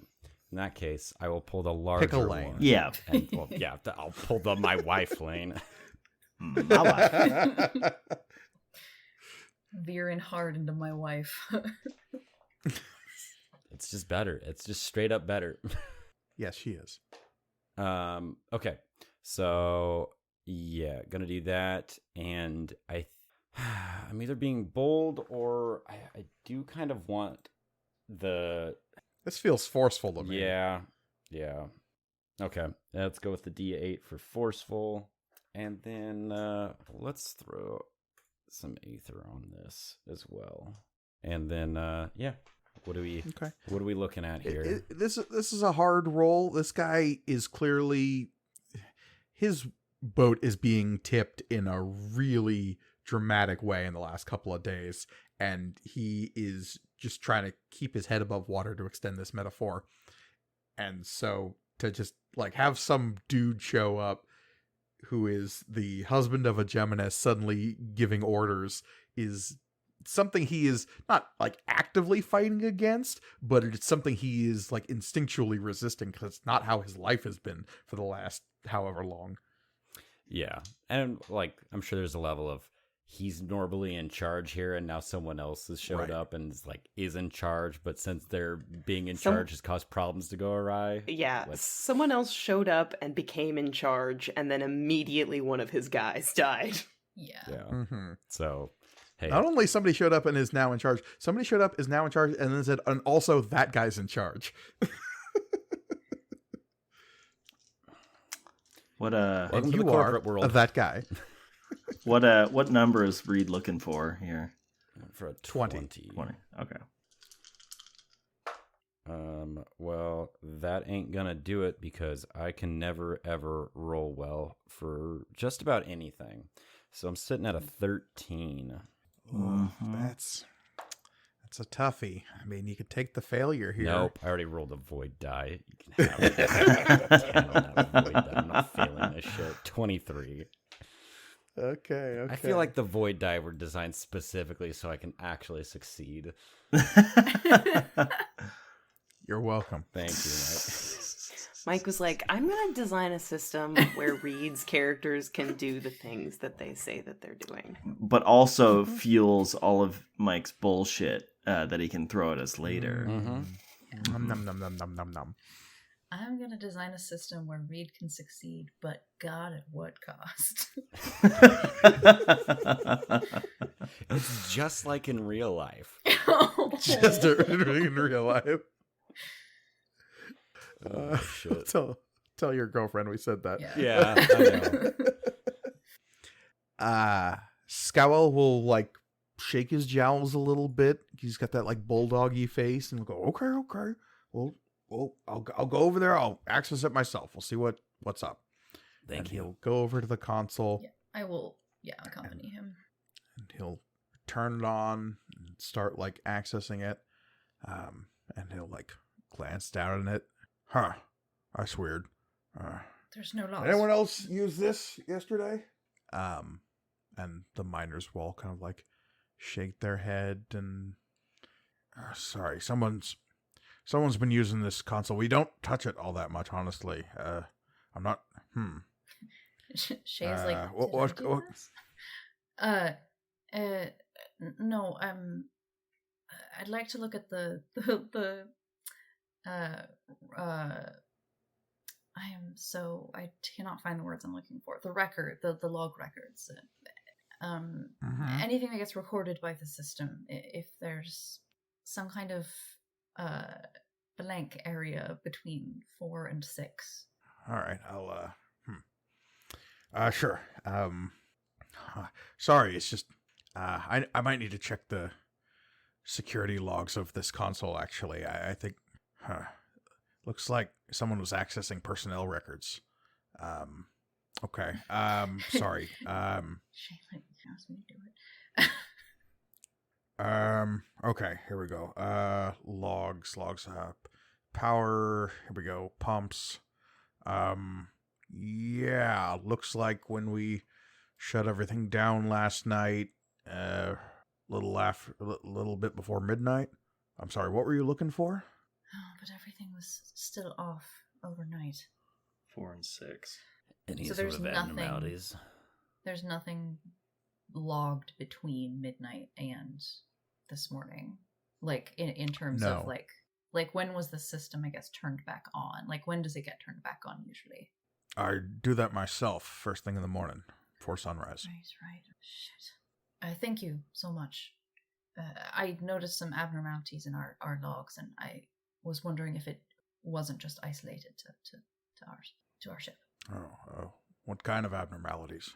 E: In that case, I will pull the larger
A: lane.
E: one.
B: Yeah.
E: And, well, yeah, I'll pull my wife lane.
B: My wife.
C: veering hard into my wife?
E: It's just better. It's just straight up better.
A: Yes, she is.
E: Okay. So, yeah, gonna do that. And I'm either being bold or I do kind of want the...
A: This feels forceful to me.
E: Yeah. Okay, let's go with the D8 for forceful. And then let's throw some Aether on this as well. And then, yeah. What are we looking at here?
A: This is a hard roll. This guy is clearly... His boat is being tipped in a really dramatic way in the last couple of days. And he is just trying to keep his head above water, to extend this metaphor. And so to just like have some dude show up who is the husband of a Geminis suddenly giving orders is something he is not like actively fighting against, but it's something he is like instinctually resisting because it's not how his life has been for the last however long.
E: Yeah. And like, I'm sure there's a level of he's normally in charge here and now someone else has showed up and is in charge, but since they're being in charge has caused problems to go awry.
D: Yeah, someone else showed up and became in charge, and then immediately one of his guys died.
C: Yeah.
A: Mm-hmm.
E: So, hey.
A: Not only somebody showed up and is now in charge, somebody showed up, is now in charge, and then said, and also that guy's in charge.
E: Welcome to
A: you
E: the corporate world.
A: That guy.
B: What number is Reed looking for here?
E: For a
A: 20.
B: 20. Okay.
E: Well, that ain't gonna do it because I can never ever roll well for just about anything. So I'm sitting at a 13.
A: That's a toughie. I mean, you could take the failure here.
E: Nope, I already rolled a void die. You can have it. 10 on that void die. I'm not failing this shit. 23.
A: Okay.
E: I feel like the void die were designed specifically so I can actually succeed.
A: You're welcome.
E: Thank you, Mike.
D: Mike was like, I'm going to design a system where Reed's characters can do the things that they say that they're doing.
B: But also fuels all of Mike's bullshit that he can throw at us later.
A: Nom nom nom nom nom nom nom.
C: I'm gonna design a system where Reed can succeed, but God, at what cost?
E: It's just like in real life.
A: Just in real life.
E: Oh, shit.
A: Tell your girlfriend we said that.
E: Yeah, I know.
A: Scowl will like shake his jowls a little bit. He's got that like bulldoggy face, and we'll go, okay. Well, I'll go over there. I'll access it myself. We'll see what's up.
F: Thank you.
A: He'll go over to the console.
C: Yeah, I will. Yeah, accompany him.
A: And he'll turn it on and start like accessing it. And he'll like glance down at it. Huh. That's weird.
C: There's no loss.
A: Anyone else use this yesterday? And the miners will all kind of like shake their head and sorry, someone's been using this console. We don't touch it all that much, honestly. I'm not.
C: Shay's like,
A: what?
C: no. I'd like to look at the I cannot find the words I'm looking for. The record, the log records. Anything that gets recorded by the system. If there's some kind of blank area between 4 and 6.
A: All right, I'll sure. Sorry, it's just I might need to check the security logs of this console. Actually, I think looks like someone was accessing personnel records. Okay. Sorry.
C: Shay asked me to do it.
A: Okay, here we go. Logs up. Power, here we go. Pumps. Yeah, looks like when we shut everything down last night, little bit before midnight. I'm sorry, what were you looking for?
C: Oh, but everything was still off overnight.
B: 4 and 6.
F: Any
C: So
F: sort
C: there's
F: of
C: nothing-
F: abnormalities?
C: There's nothing logged between midnight and this morning. Like in terms
A: No.
C: of like when was the system, I guess, turned back on? Like when does it get turned back on usually?
A: I do that myself first thing in the morning before sunrise.
C: Right. Shit. Thank you so much. I noticed some abnormalities in our logs, and I was wondering if it wasn't just isolated to our ship.
A: Oh, what kind of abnormalities?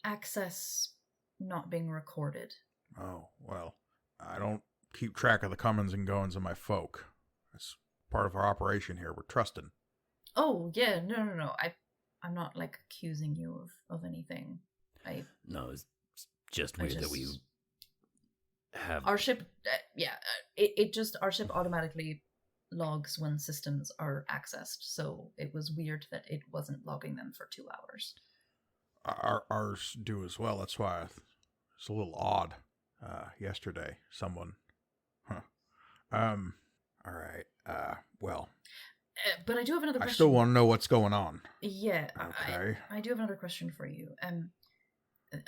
C: Access not being recorded.
A: Oh, well, I don't keep track of the comings and goings of my folk. That's part of our operation here. We're trusting.
C: Oh yeah, no. I'm not like accusing you of anything.
F: No, it's just weird that we have
C: our ship. Our ship automatically logs when systems are accessed. So it was weird that it wasn't logging them for 2 hours.
A: Ours do as well. That's why it's a little odd. Yesterday, someone. All right. Well.
C: But I do have another question.
A: I still want to know what's going on.
C: Yeah.
A: Okay.
C: I do have another question for you.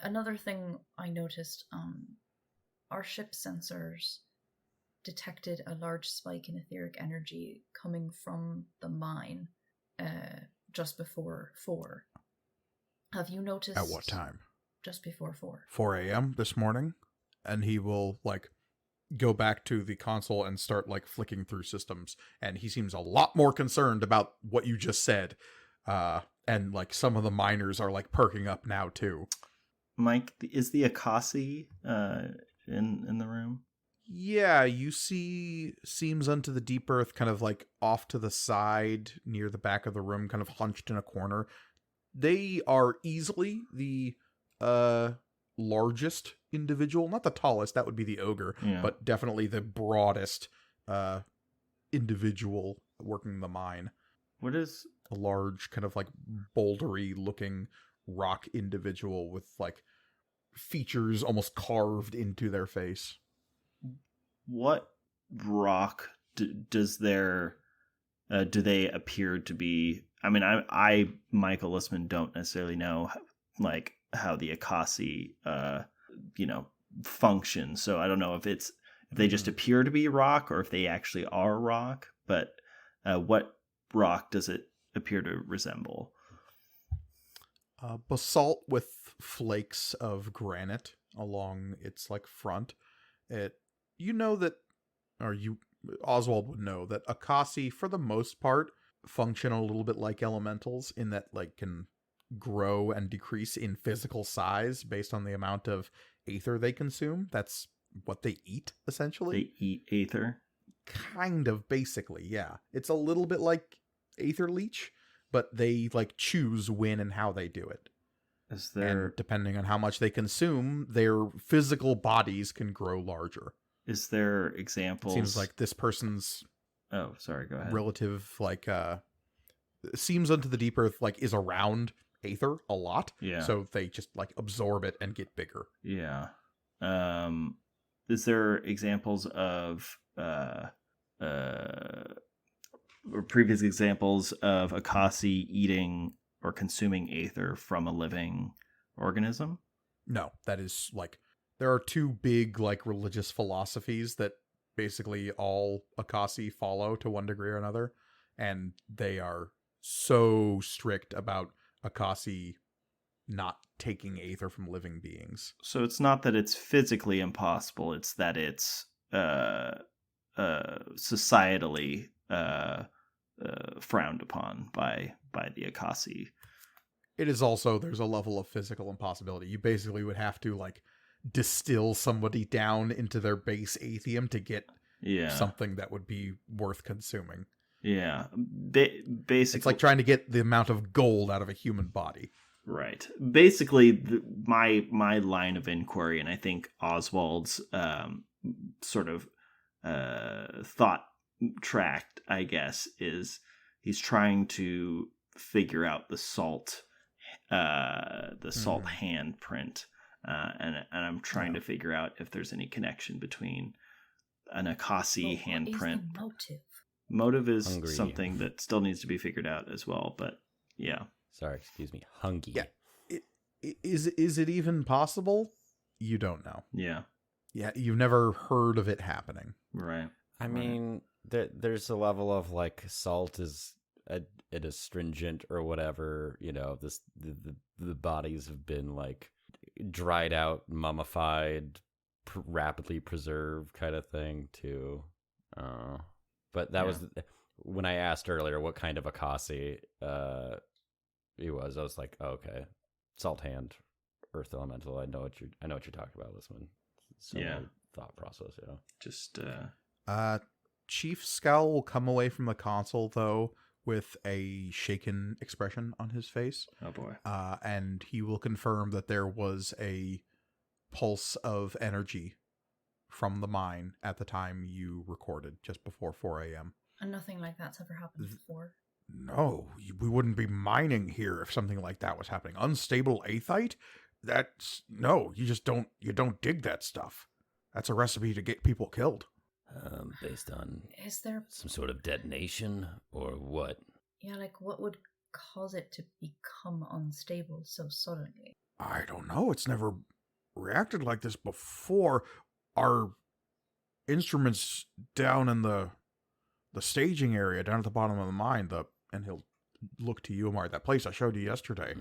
C: Another thing I noticed. Our ship sensors detected a large spike in etheric energy coming from the mine. Just before 4. Have you noticed?
A: At what time?
C: Just before 4.
A: 4 a.m. this morning, and he will like go back to the console and start like flicking through systems, and he seems a lot more concerned about what you just said, and like some of the miners are like perking up now too.
B: Mike, is the Akasi in the room?
A: Yeah, you see seems unto the deep earth kind of like off to the side near the back of the room, kind of hunched in a corner. They are easily the largest individual, not the tallest, that would be the ogre,
B: Yeah.
A: but definitely the broadest individual working the mine.
B: What is...
A: A large kind of like bouldery looking rock individual with like features almost carved into their face.
B: What rock does their do they appear to be? I mean, I Michael Listman don't necessarily know like how the Akasi function. So I don't know if they just appear to be rock or if they actually are rock. But what rock does it appear to resemble?
A: Basalt with flakes of granite along its like front. Oswald would know that Akasi, for the most part, function a little bit like elementals in that like can grow and decrease in physical size based on the amount of aether they consume. That's what they eat, essentially.
B: They eat aether?
A: Kind of, basically, yeah. It's a little bit like aether leech, but they like choose when and how they do it. And depending on how much they consume, their physical bodies can grow larger.
B: Is there examples?
A: It seems like this person's
B: go ahead.
A: Relative, like, seems unto the deep earth, like, is around aether a lot.
B: Yeah.
A: So they just, like, absorb it and get bigger.
B: Yeah. Is there examples of, or previous examples of Akasi eating or consuming aether from a living organism?
A: No, that is, like, there are two big, like, religious philosophies that basically all Akasi follow to one degree or another, and they are so strict about Akasi not taking aether from living beings.
B: So it's not that it's physically impossible, it's that it's societally frowned upon by the Akasi.
A: It is also, there's a level of physical impossibility. You basically would have to, like, distill somebody down into their base aethium to get something that would be worth consuming.
B: Yeah. Basically,
A: it's like trying to get the amount of gold out of a human body.
B: Right. Basically, my line of inquiry, and I think Oswald's sort of thought tract, I guess, is he's trying to figure out the salt handprint, and I'm trying to figure out if there's any connection between an Akasi handprint.
C: What is the motive?
B: Motive is
E: Hungry.
B: something that still needs to be figured out as well, but yeah.
E: Sorry, excuse me. Hungry.
A: Yeah. Is it even possible? You don't know.
B: Yeah.
A: Yeah, you've never heard of it happening.
B: Right.
E: I mean, there's a level of like salt is it astringent or whatever. You know, the bodies have been like dried out, mummified, rapidly preserved kind of thing too. But that was when I asked earlier what kind of Akasi he was. I was like, oh, okay, salt hand, earth elemental. I know what you're talking about. This one, similar thought process. Yeah,
B: just
A: Chief Scowl will come away from the console though with a shaken expression on his face.
B: Oh boy.
A: And he will confirm that there was a pulse of energy from the mine at the time you recorded, just before 4 a.m.
C: And nothing like that's ever happened before.
A: No, we wouldn't be mining here if something like that was happening. Unstable aethite? You don't dig that stuff. That's a recipe to get people killed.
F: Based on
C: Is there
F: some sort of detonation or what?
C: Yeah, like what would cause it to become unstable so suddenly?
A: I don't know. It's never reacted like this before. Our instruments down in the staging area, down at the bottom of the mine, and he'll look to you, Amar, that place I showed you yesterday.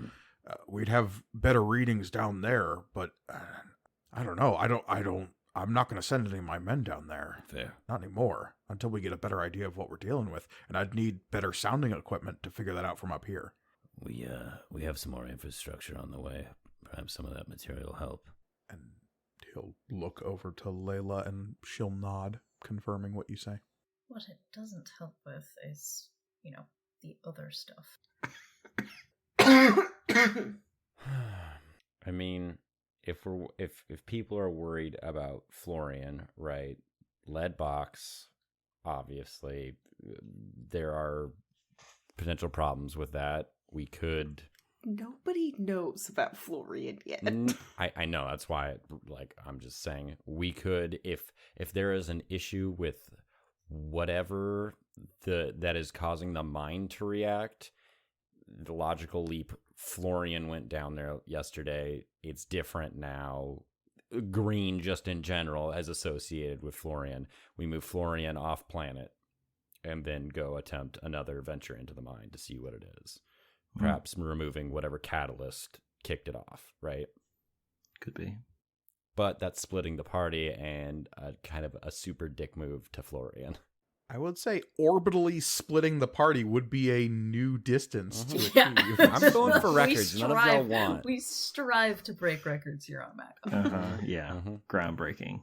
A: We'd have better readings down there, but I don't know. I'm not going to send any of my men down there.
F: Fair.
A: Not anymore, until we get a better idea of what we're dealing with. And I'd need better sounding equipment to figure that out from up here.
F: We have some more infrastructure on the way. Perhaps some of that material will help.
A: And he'll look over to Layla and she'll nod, confirming what you say.
C: What it doesn't help with is, the other stuff.
E: I mean, if people are worried about Florian, right? Lead box, obviously, there are potential problems with that. We could.
D: Nobody knows about Florian yet.
E: I know, that's why I'm just saying we could, if there is an issue with whatever that is causing the mind to react, the logical leap, Florian went down there yesterday. It's different now. Green just in general as associated with Florian. We move Florian off planet and then go attempt another venture into the mine to see what it is. Perhaps removing whatever catalyst kicked it off, right?
B: Could be.
E: But that's splitting the party and kind of a super dick move to Florian.
A: I would say orbitally splitting the party would be a new distance to achieve.
C: Yeah.
E: I'm going for
C: We
E: records. None of y'all want.
C: We strive to break records here on Mac.
B: Yeah.
E: Mhm.
B: Groundbreaking.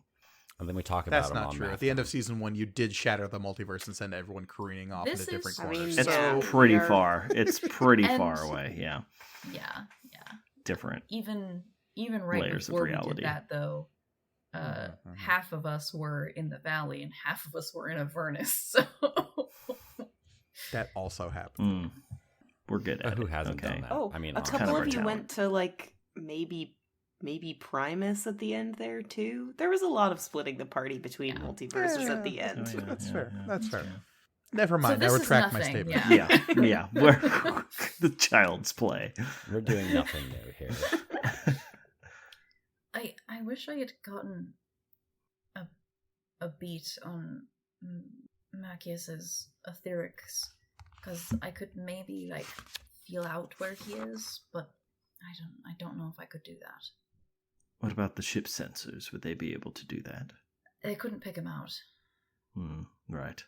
E: And then we talk about
A: That's
E: them
A: not
E: on
A: true.
E: Mac
A: At the end
E: Time.
A: of season 1, you did shatter the multiverse and send everyone careening off
C: This
A: into different
C: is-
D: I mean,
A: corners.
B: It's
D: Yeah.
B: pretty
D: We are-
B: far. It's pretty
C: And-
B: far away. Yeah.
C: Yeah.
B: Different.
C: Even right
B: Layers of
C: before we
B: reality.
C: did that, though, half of us were in the valley and half of us were in Avernus. So
A: That also happened.
B: We're good at
E: Who
B: it.
E: hasn't
B: Okay.
E: done that?
D: Oh,
E: I mean,
D: a
E: honestly.
D: couple
B: kind of
D: of
B: our
D: you
B: talent.
D: went to like maybe Primus at the end there too. There was a lot of splitting the party between
C: Yeah.
D: multiverses at the end.
B: Oh, yeah.
A: That's fair. That's fair. Never
C: So
A: mind. I
C: this is
A: retract my
C: nothing,
A: statement.
C: yeah.
B: Yeah. We're the child's play.
E: We're doing nothing new here.
C: I wish I had gotten a beat on Macius's etherics, because I could maybe like feel out where he is, but I don't know if I could do that.
B: What about the ship sensors? Would they be able to do that?
C: I couldn't pick him out.
B: Right.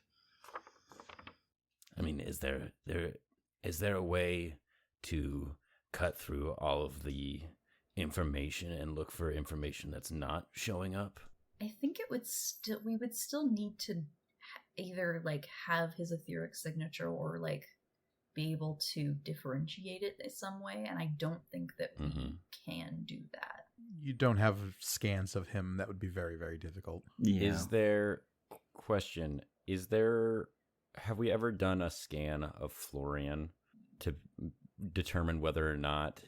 F: I mean, is there a way to cut through all of the information and look for information that's not showing up?
C: I think we would still need to either like have his etheric signature or like be able to differentiate it in some way, and I don't think that we can do that.
A: You don't have scans of him. That would be very, very difficult.
B: Yeah.
E: Have we ever done a scan of Florian to determine whether or not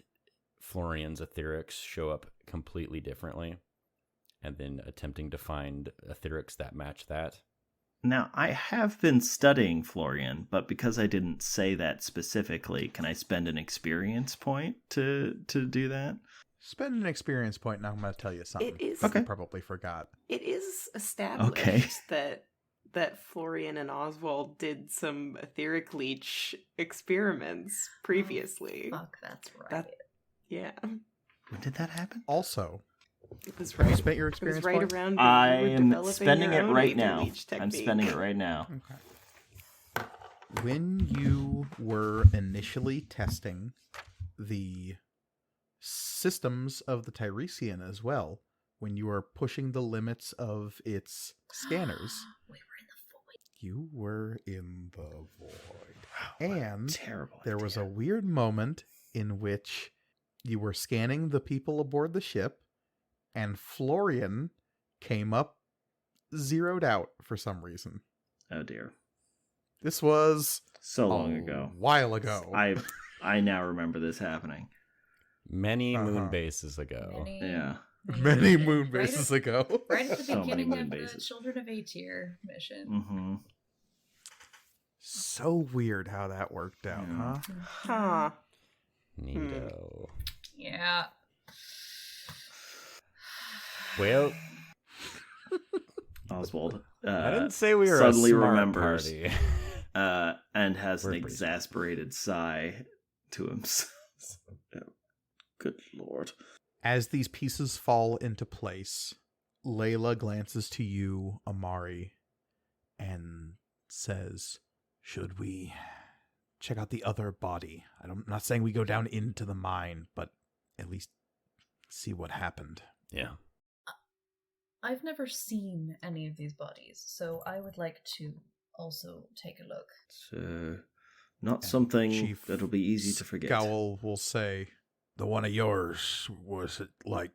E: Florian's etherics show up completely differently, and then attempting to find etherics that match that?
B: Now, I have been studying Florian, but because I didn't say that specifically, can I spend an experience point to do that?
A: Spend an experience point, and I'm going to tell you something.
D: It is-
A: that you
B: Okay.
A: probably forgot.
D: It is established that Florian and Oswald did some etheric leech experiments previously.
C: Fuck, that's right.
D: That- Yeah,
B: When did that happen?
A: Also,
D: it was
A: have you
D: right.
A: spent your
D: It was
A: experience
D: right
A: point?
D: around. when
B: I
D: you were
B: am
D: developing
B: spending
D: your
B: it
D: own
B: right
D: ether
B: now.
D: leech
B: I'm
D: technique.
B: spending it right now.
A: Okay. When you were initially testing the systems of the Tiresian as well, when you were pushing the limits of its scanners,
C: We were in the void.
A: you were in the void.
B: What a
A: And
B: terrible
A: there was a
B: idea.
A: weird moment in which you were scanning the people aboard the ship, and Florian came up zeroed out for some reason.
B: Oh dear.
A: This was
B: So long
A: a
B: ago.
A: while ago.
B: I now remember this happening.
E: Many moon
A: Uh-huh.
E: bases ago.
B: Yeah.
A: Many moon
C: right
A: bases
C: at,
A: ago.
C: Right at the
B: So many
C: beginning
B: moon
C: of the
B: bases.
C: Children of A-Tier mission.
B: Mm-hmm.
A: So weird how that worked out,
B: Yeah.
A: huh?
D: Huh.
E: Neato.
C: Yeah.
E: Well,
B: Oswald
E: I didn't say we were
B: suddenly
E: a smart
B: remembers.
E: party.
B: And has
E: We're
B: an
E: pretty
B: exasperated sigh to himself. Good lord.
A: As these pieces fall into place, Layla glances to you, Amari, and says, "Should we check out the other body? I'm not saying we go down into the mine, but at least see what happened."
F: Yeah.
C: I've never seen any of these bodies, so I would like to also take a look.
B: So, not
A: And
B: something
A: Chief
B: that'll be easy to forget.
A: Scowl will say, "The one of yours, was it like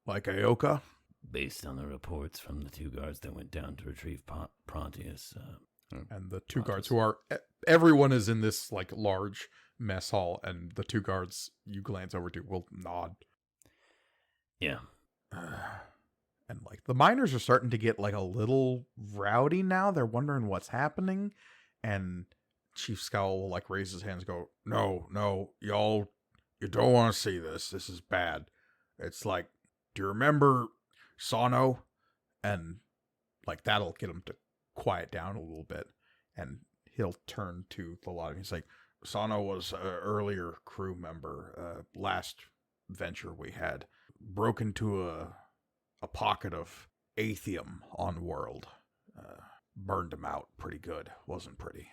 A: Aoka?"
F: Based on the reports from the two guards that went down to retrieve Prontius,
A: And the two guards who are everyone is in this like large mess hall, and the two guards you glance over to will nod.
F: yeah.
A: And like the miners are starting to get like a little rowdy now. They're wondering what's happening. And Chief Scowl will like raise his hands and go, no, y'all, you don't want to see this. This is bad. It's like, do you remember Sano? And like that'll get him to quiet down a little bit. And he'll turn to the lot of he's like, Sano was an earlier crew member. Last venture we had broke into a pocket of Aethium on world. Burned him out pretty good. Wasn't pretty.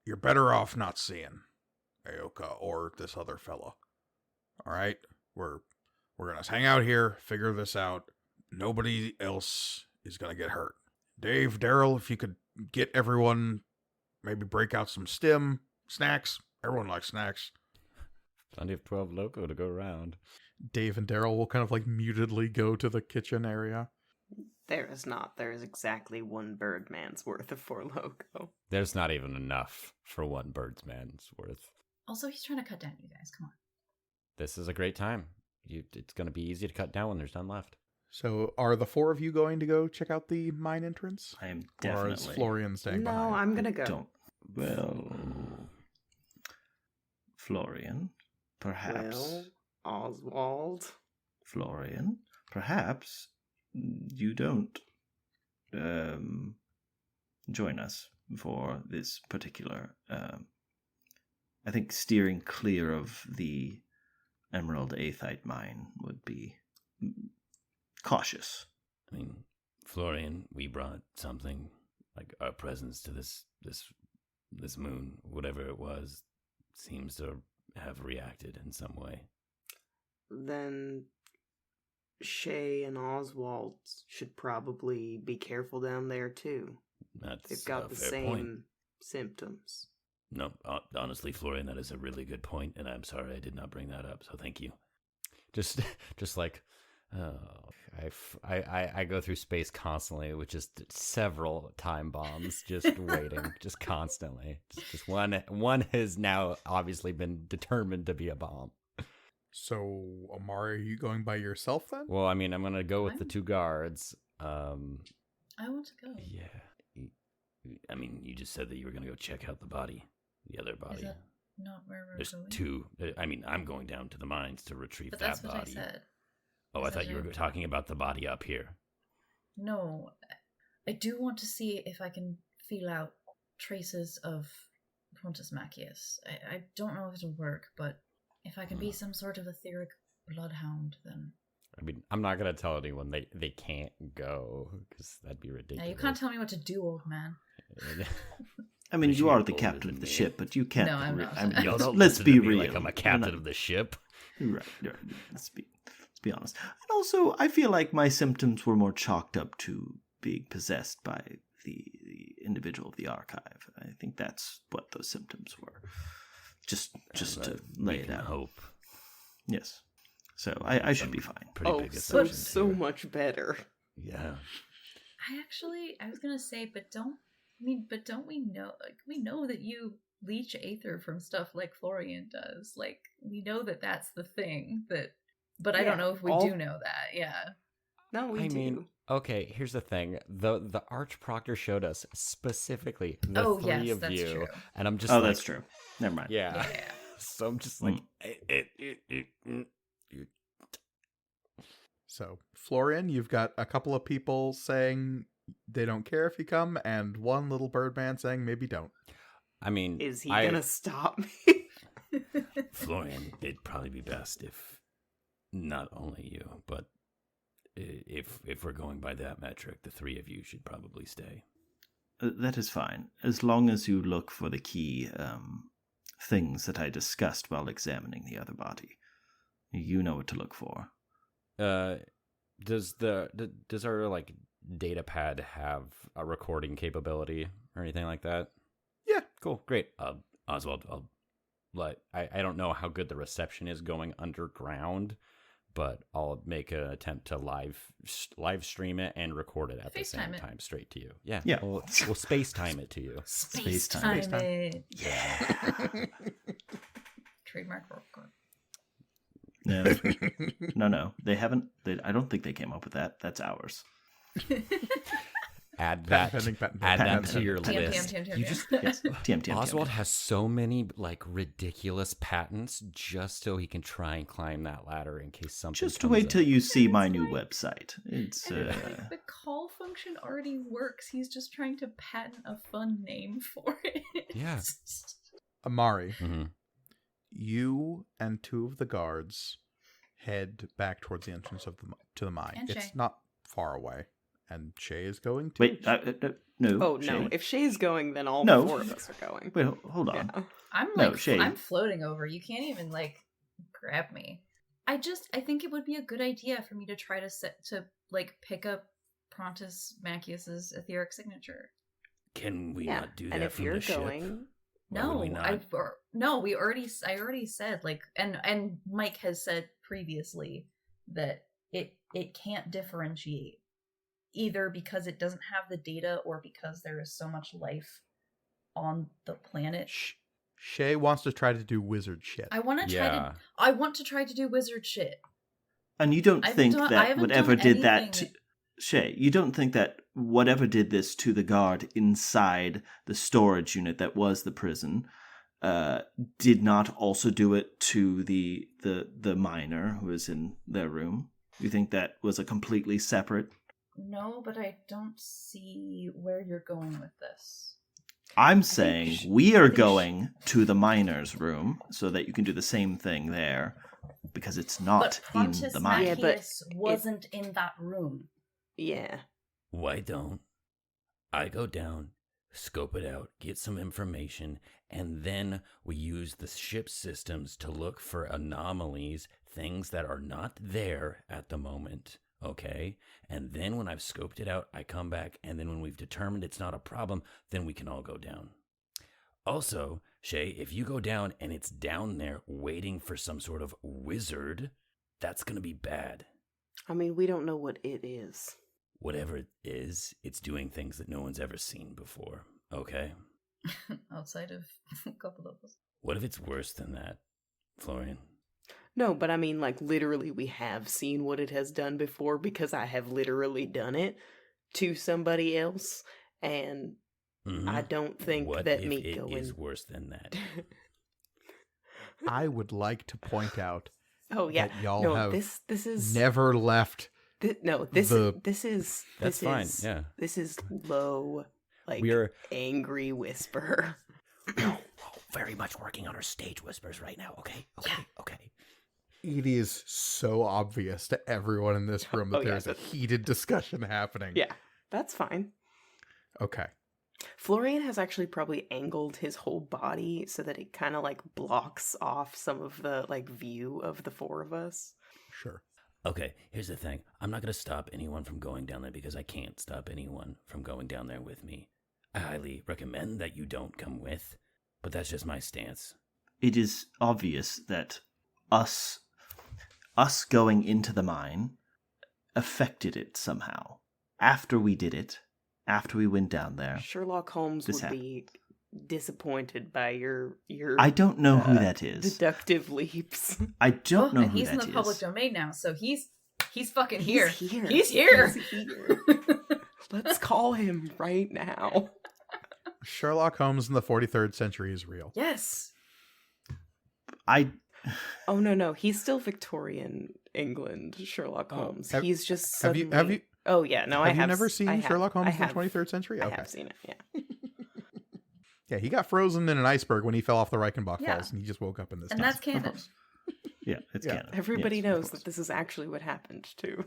A: You're better off not seeing Aoka or this other fella. All right? We're going to hang out here, figure this out. Nobody else is going to get hurt. Dave, Daryl, if you could get everyone, maybe break out some stim, snacks. Everyone likes snacks.
E: Plenty of 12 loco to go around.
A: Dave and Daryl will kind of like mutedly go to the kitchen area.
D: There is not. There is exactly one Birdman's worth of 4 loco.
E: There's not even enough for one Birdsman's worth.
C: Also, he's trying to cut down you guys. Come on.
E: This is a great time. It's going to be easy to cut down when there's none left.
A: So are the 4 of you going to go check out the mine entrance?
B: I am
A: Or is
B: definitely.
A: Florian staying
D: No,
A: behind?
D: I'm gonna go.
B: Don't. Well, Florian, perhaps.
D: Well, Oswald.
B: Florian, perhaps you don't join us for this particular. I think steering clear of the Emerald Aethite mine would be cautious.
F: I mean, Florian, we brought something, like our presence to this moon, whatever it was, seems to have reacted in some way.
D: Then Shay and Oswald should probably be careful down there too.
F: That's
D: They've got
F: a
D: the
F: fair
D: same
F: point.
D: symptoms.
F: No, honestly, Florian, that is a really good point, and I'm sorry I did not bring that up. So thank you.
E: Just like, I go through space constantly with just several time bombs, just waiting, just constantly. Just one has now obviously been determined to be a bomb.
A: So, Amari, are you going by yourself then?
E: Well, I mean, I'm gonna go with the 2 guards.
C: I want to go.
E: Yeah.
F: I mean, you just said that you were going to go check out the body, the other body.
C: Is that not where we're
F: There's
C: going?
F: 2. I mean, I'm going down to the mines to retrieve
C: But
F: that
C: that's what
F: body.
C: I said.
F: Oh, I
C: Is
F: thought
C: that
F: you were
C: it?
F: talking about the body up here.
C: No, I do want to see if I can feel out traces of Pontus Macius. I don't know if it'll work, but if I can be some sort of etheric bloodhound, then...
E: I mean, I'm not gonna tell anyone they can't go because that'd be ridiculous.
C: Now, you can't tell me what to do, old man.
B: I mean,
F: Is
B: you
F: she
B: are the
F: older
B: captain
F: than
B: of the
F: me?
B: ship, but you can't.
C: No, I'm not.
B: I mean,
F: Y'all don't
B: let's
F: listen
B: be
F: to me
B: real.
F: like I'm a captain of the ship.
B: Right. Let's be honest. And also, I feel like my symptoms were more chalked up to being possessed by the individual of the archive. I think that's what those symptoms were. Just to lay it out.
F: Hope.
B: Yes. So I should be fine.
F: Pretty
D: Oh,
F: big
D: so
F: assumptions here.
D: much better.
F: Yeah.
C: I was gonna say, but don't we know, like, we know that you leech aether from stuff like Florian does. Like, we know that that's the thing, but I
D: Yeah,
C: don't know if we
D: all-
C: do know that, yeah.
D: No, we do.
E: mean, okay, here's the thing. The Arch Proctor showed us specifically the
C: Oh,
E: 3
C: yes,
E: of
C: that's
E: you.
C: true.
E: And I'm just
B: Oh,
E: like,
B: that's true. Never mind.
E: Yeah.
C: Yeah.
E: So I'm just like,
A: So, Florian, you've got a couple of people saying they don't care if you come, and one little birdman saying maybe don't.
E: I mean,
D: Is he
E: I-
D: gonna stop me?
F: Florian, it'd probably be best if not only you, but if we're going by that metric, the 3 of you should probably stay.
B: That is fine, as long as you look for the key things that I discussed while examining the other body. You know what to look for.
E: Does our like data pad have a recording capability or anything like that?
A: Yeah.
E: Cool, great.
F: Oswald,
E: I don't know how good the reception is going underground, but I'll make an attempt to live stream it and record it at the same
C: FaceTime it.
E: time straight to you. Yeah,
B: Yeah.
E: We'll SpaceTime it to you.
C: Space-time
A: Space-time.
C: it.
B: Yeah.
C: Trademark record.
B: No. They haven't. I don't think they came up with that. That's ours.
E: Add
A: Patent
E: that.
A: pending, patent
E: Add
A: pending,
E: that
A: patent
E: to your
A: pending.
E: list.
C: TM.
E: You just
B: Yes. TM.
E: Oswald has so many like ridiculous patents just so he can try and climb that ladder in case something.
B: Just
E: comes
B: wait
E: up.
B: till you see
C: That's
B: my new
C: right.
B: website. It's
C: And the call function already works. He's just trying to patent a fun name for it.
E: Yeah.
A: Amari,
E: Mm-hmm.
A: you and two of the guards head back towards the entrance of to the mine.
C: And
A: It's
C: Shay.
A: not far away, and Shay is going to.
B: wait. No.
D: Oh no!
B: Shay.
D: If Shay's going, then all
B: No.
D: 4 of us are going.
B: Wait. Hold on.
D: Yeah.
C: I'm
B: No,
C: like
B: Shay.
C: I'm floating over. You can't even like grab me. I think it would be a good idea for me to try to pick up Prontus Macius's etheric signature.
F: Can we
D: Yeah.
F: not do
D: And
F: that
D: if
F: from
D: you're
F: the ship?
D: going,
F: Why would
C: No,
F: we not?
C: I already said like, and Mike has said previously that it can't differentiate either because it doesn't have the data or because there is so much life on the planet.
A: Shay wants to try to do wizard shit.
C: I want to
E: Yeah.
C: try to do wizard shit.
B: And you don't
C: I haven't
B: think
C: done- I
B: that
C: haven't
B: whatever
C: done
B: did that,
C: anything-
B: Shay, you don't think that whatever did this to the guard inside the storage unit that was the prison, did not also do it to the miner who was in their room? You think that was a completely separate?
C: No, but I don't see where you're going with this.
B: I'm
C: think
B: saying
C: sh-
B: we
C: I
B: are
C: think
B: going to the miner's room so that you can do the same thing there, because it's not
C: But
B: in
C: Prontus
B: the mine.
D: Yeah, but
C: Macius wasn't in that room.
D: yeah.
F: Why don't I go down, scope it out, get some information, and then we use the ship's systems to look for anomalies, things that are not there at the moment, okay? And then when I've scoped it out, I come back, and then when we've determined it's not a problem, then we can all go down. Also, Shay, if you go down and it's down there waiting for some sort of wizard, that's going to be bad.
D: I mean, we don't know what it is.
F: Whatever it is, it's doing things that no one's ever seen before, okay?
C: Outside of a couple of us.
F: What if it's worse than that, Florian?
D: No, but I mean, like, literally, we have seen what it has done before because I have literally done it to somebody else, and
F: Mhm.
D: I don't think
F: What
D: that
F: if
D: me
F: it
D: going.
F: is worse than that?
A: I would like to point out
D: Oh yeah,
A: that y'all
D: no,
A: have
D: this is
A: never left.
D: no, this
A: the-
D: this is
E: That's
D: this
E: fine.
D: is-
E: Yeah.
D: This is low, like
E: We are
D: angry whisper.
F: Very much working on our stage whispers right now, okay? Okay.
A: It is so obvious to everyone in this room that
D: Oh, yeah,
A: there's a
D: that-
A: heated discussion happening.
D: Yeah, that's fine.
A: Okay.
D: Florian has actually probably angled his whole body so that it kind of like blocks off some of the like view of the 4 of us.
A: Sure.
F: Okay, here's the thing. I'm not going to stop anyone from going down there because I can't stop anyone from going down there with me. I highly recommend that you don't come with, but that's just my stance.
B: It is obvious that us going into the mine affected it somehow. After we did it, after we went down there,
D: Sherlock Holmes
B: This
D: would be disappointed by your
B: I don't know who that is.
D: deductive leaps.
B: I don't know
C: and
B: who
C: he's
B: that
C: in
B: is.
C: the public domain now, so he's fucking here.
D: He's here.
C: He's here.
D: He's here. Let's call him right now.
A: Sherlock Holmes in the 43rd century is real.
C: Yes.
B: I
D: Oh no, he's still Victorian England, Sherlock
A: Oh,
D: Holmes.
A: have-
D: He's just
A: Have
D: suddenly...
A: you
D: Oh yeah, no, I
A: have you
D: have.
A: never
D: I
A: seen
D: have-
A: Sherlock Holmes
D: I
A: in the
D: have-
A: 23rd century?
D: I
A: Okay.
D: have seen it. Yeah.
A: Yeah, he got frozen in an iceberg when he fell off the Reichenbach
C: Yeah.
A: Falls, and he just woke up in this
C: And
A: town.
C: that's canon.
B: yeah, it's
A: Yeah.
B: canon.
D: Everybody
B: Yes, of
D: knows
B: course.
D: that this is actually what happened too.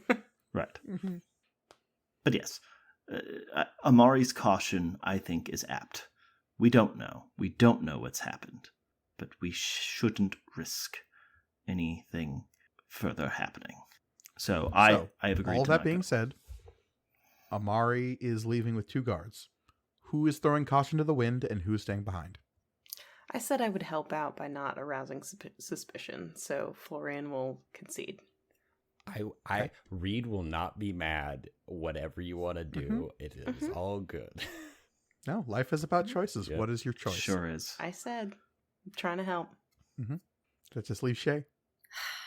B: Right.
A: Mhm.
B: But yes, Amari's caution, I think, is apt. We don't know. We don't know what's happened, but we shouldn't risk anything further happening. So I have agreed.
A: All
B: to
A: that
B: my
A: being
B: vote.
A: said, Amari is leaving with 2 guards. Who is throwing caution to the wind, and who's staying behind?
D: I said I would help out by not arousing suspicion, so Florian will concede.
E: Reed will not be mad. Whatever you want to do, it is
D: Mhm.
E: all good.
A: No, life is about choices.
E: Yeah.
A: What is your choice?
B: Sure is.
D: I said, I'm trying to help.
A: That just leaves Shay.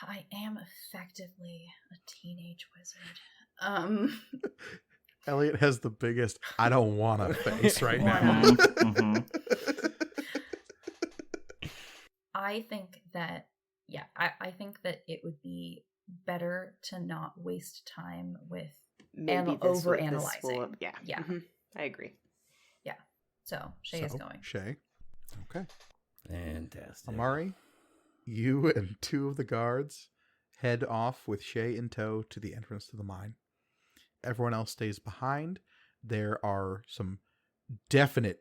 C: I am effectively a teenage wizard.
A: Elliot has the biggest I don't wanna face right now.
B: Mhm.
C: I think that, I think that it would be better to not waste time with
D: Maybe
C: over
D: this
C: analyzing.
D: will, yeah.
C: Yeah.
D: I agree.
C: So Shay is going.
A: Shay. Okay.
F: Fantastic.
A: Amari, you and two of the guards head off with Shay in tow to the entrance to the mine. Everyone else stays behind. There are some definite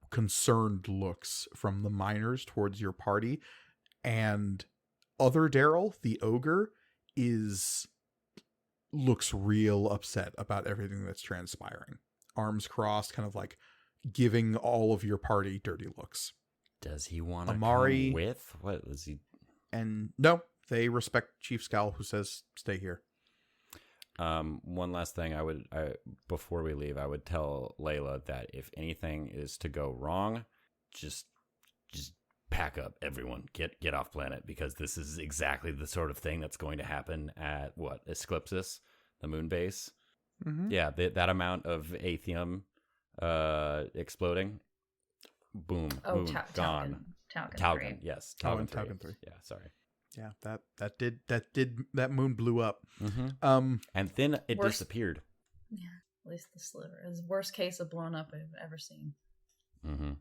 A: concerned looks from the miners towards your party, and other Daryl, the ogre, looks real upset about everything that's transpiring. Arms crossed, kind of like giving all of your party dirty looks.
E: Does he want to
A: Amari-
E: come with? What was he?
A: And no, they respect Chief Scowl, who says stay here.
E: One last thing, before we leave, I would tell Layla that if anything is to go wrong, just pack up, everyone. Get off planet, because this is exactly the sort of thing that's going to happen at Esclipsis, the moon base.
A: Mm-hmm.
E: Yeah, that amount of aethium exploding. Boom.
C: Oh,
E: boom, gone.
C: Talcon 3.
E: Yes.
A: Oh, and
E: 3.
A: Talcon 3.
E: Yeah, sorry.
A: Yeah, that moon blew up.
E: Mm-hmm. And then it
C: Worst-
E: disappeared.
C: Yeah, at least the sliver is worst case of blown up I've ever seen.
E: Mm-hmm.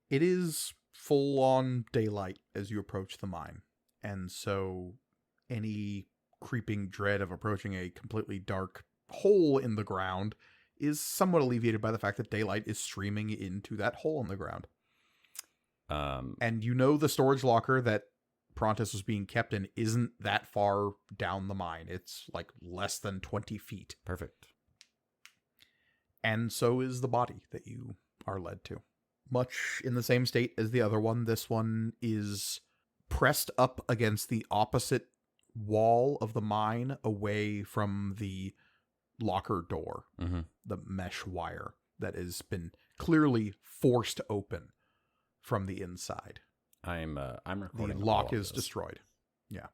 A: It is full on daylight as you approach the mine, and so any creeping dread of approaching a completely dark hole in the ground is somewhat alleviated by the fact that daylight is streaming into that hole in the ground. And you know the storage locker that Prontus was being kept in isn't that far down the mine. It's like less than 20 feet.
E: Perfect.
A: And so is the body that you are led to. Much in the same state as the other one, this one is pressed up against the opposite wall of the mine, away from the locker door,
E: Mm-hmm.
A: the mesh wire that has been clearly forced open from the inside.
E: I'm
A: The
E: recording. all
A: lock
E: of
A: is
E: this.
A: destroyed. Yeah.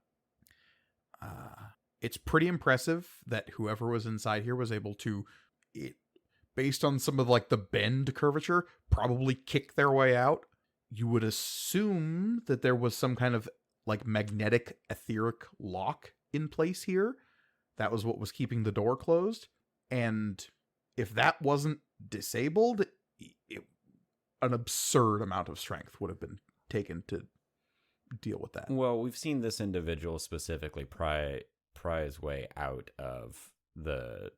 A: It's pretty impressive that whoever was inside here was able to, based on some of like the bend curvature, probably kick their way out. You would assume that there was some kind of like magnetic etheric lock in place here. That was what was keeping the door closed. And if that wasn't disabled, an absurd amount of strength would have been taken to deal with that.
E: Well, we've seen this individual specifically pry his way out of the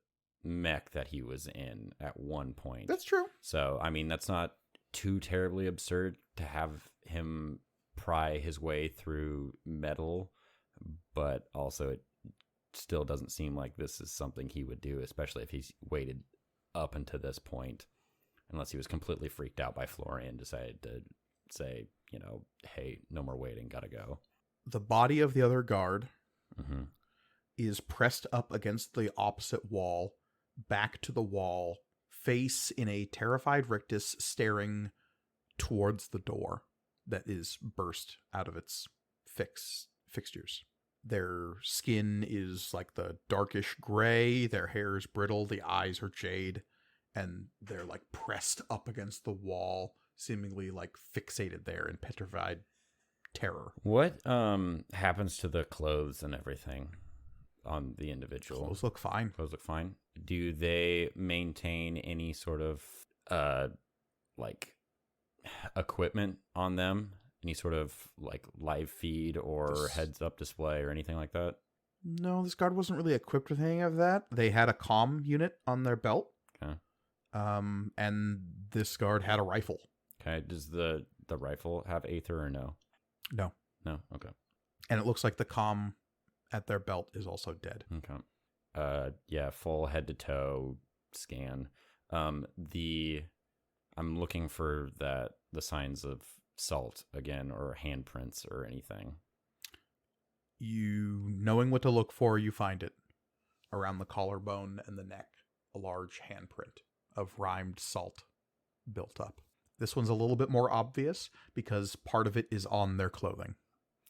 E: mech that he was in at one point.
A: That's true.
E: So, I mean, that's not too terribly absurd to have him pry his way through metal, but also it still doesn't seem like this is something he would do, especially if he's waited up until this point, unless he was completely freaked out by Florian, decided to say, hey, no more waiting, gotta go.
A: The body of the other guard
E: Mm-hmm.
A: is pressed up against the opposite wall, back to the wall, face in a terrified rictus, staring towards the door that is burst out of its fixtures. Their skin is like the darkish gray, their hair is brittle, the eyes are jade, and they're like pressed up against the wall, seemingly like fixated there in petrified terror.
E: What happens to the clothes and everything on the individual?
A: Clothes look fine.
E: Clothes look fine. Do they maintain any sort of like equipment on them? Any sort of like live feed or heads up display or anything like that?
A: No, this guard wasn't really equipped with any of that. They had a comm unit on their belt.
E: Okay.
A: And this guard had a rifle.
E: Okay. Does the rifle have Aether or no?
A: No.
E: No. Okay.
A: And it looks like the comm at their belt is also dead.
E: Okay. Yeah, full head to toe scan. I'm looking for the signs of salt again, or handprints or anything.
A: You, knowing what to look for, you find it around the collarbone and the neck, a large handprint of rhymed salt built up. This one's a little bit more obvious because part of it is on their clothing.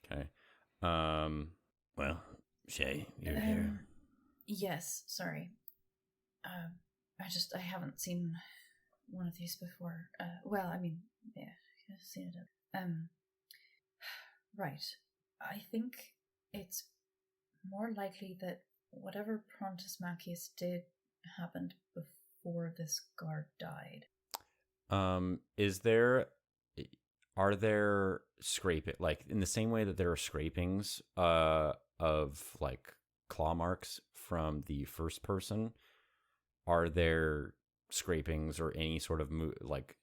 E: Okay.
F: Well, Shay, you're here.
C: Yes, sorry. I haven't seen one of these before. Well, I mean, yeah, I've seen it. Right. I think it's more likely that whatever Prontus did happened before this guard died.
E: Are there scraping, like in the same way that there are scrapings of like claw marks from the first person? Are there scrapings or any sort of like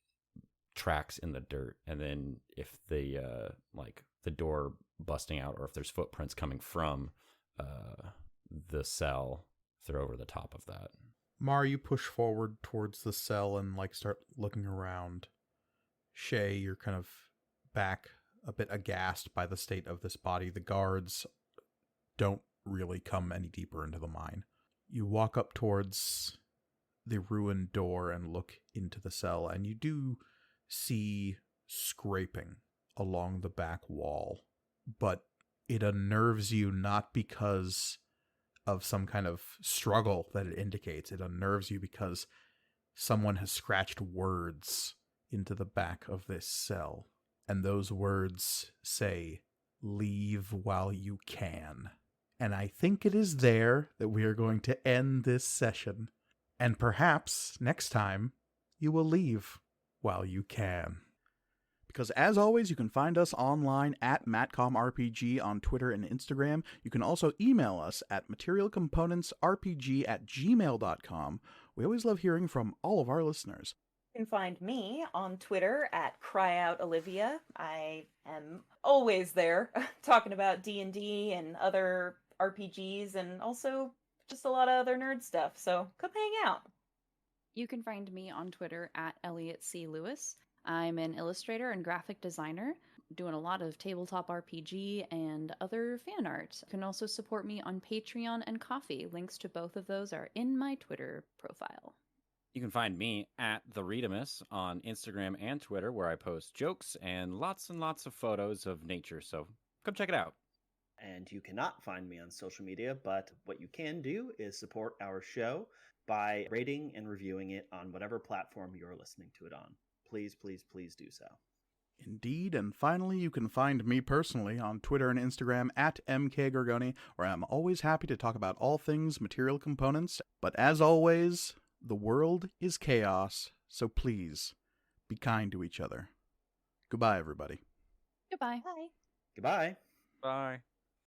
E: tracks in the dirt? And then if the like the door busting out, or if there's footprints coming from the cell, if they're over the top of that.
A: Mar, you push forward towards the cell and like start looking around. Shay, you're kind of back a bit aghast by the state of this body. The guards don't really come any deeper into the mine. You walk up towards the ruined door and look into the cell, and you do see scraping along the back wall, but it unnerves you not because of some kind of struggle that it indicates. It unnerves you because someone has scratched words into the back of this cell, and those words say, "Leave while you can." And I think it is there that we are going to end this session. And perhaps next time you will leave while you can. Because as always, you can find us online at MatcomRPG on Twitter and Instagram. You can also email us at materialcomponentsrpg@gmail.com. We always love hearing from all of our listeners.
G: You can find me on Twitter at CryOutOlivia. I am always there talking about D&D and other RPGs and also just a lot of other nerd stuff. So come hang out.
H: You can find me on Twitter at Elliot C. Lewis. I'm an illustrator and graphic designer, doing a lot of tabletop RPG and other fan art. You can also support me on Patreon and Ko-fi. Links to both of those are in my Twitter profile.
E: You can find me at The Readamus on Instagram and Twitter, where I post jokes and lots of photos of nature, so come check it out.
B: And you cannot find me on social media, but what you can do is support our show by rating and reviewing it on whatever platform you're listening to it on. Please, please, please do so.
A: Indeed, and finally, you can find me personally on Twitter and Instagram at MKGorgoni, where I'm always happy to talk about all things material components. But as always, the world is chaos, so please, be kind to each other. Goodbye, everybody.
H: Goodbye.
G: Bye.
B: Goodbye.
E: Bye.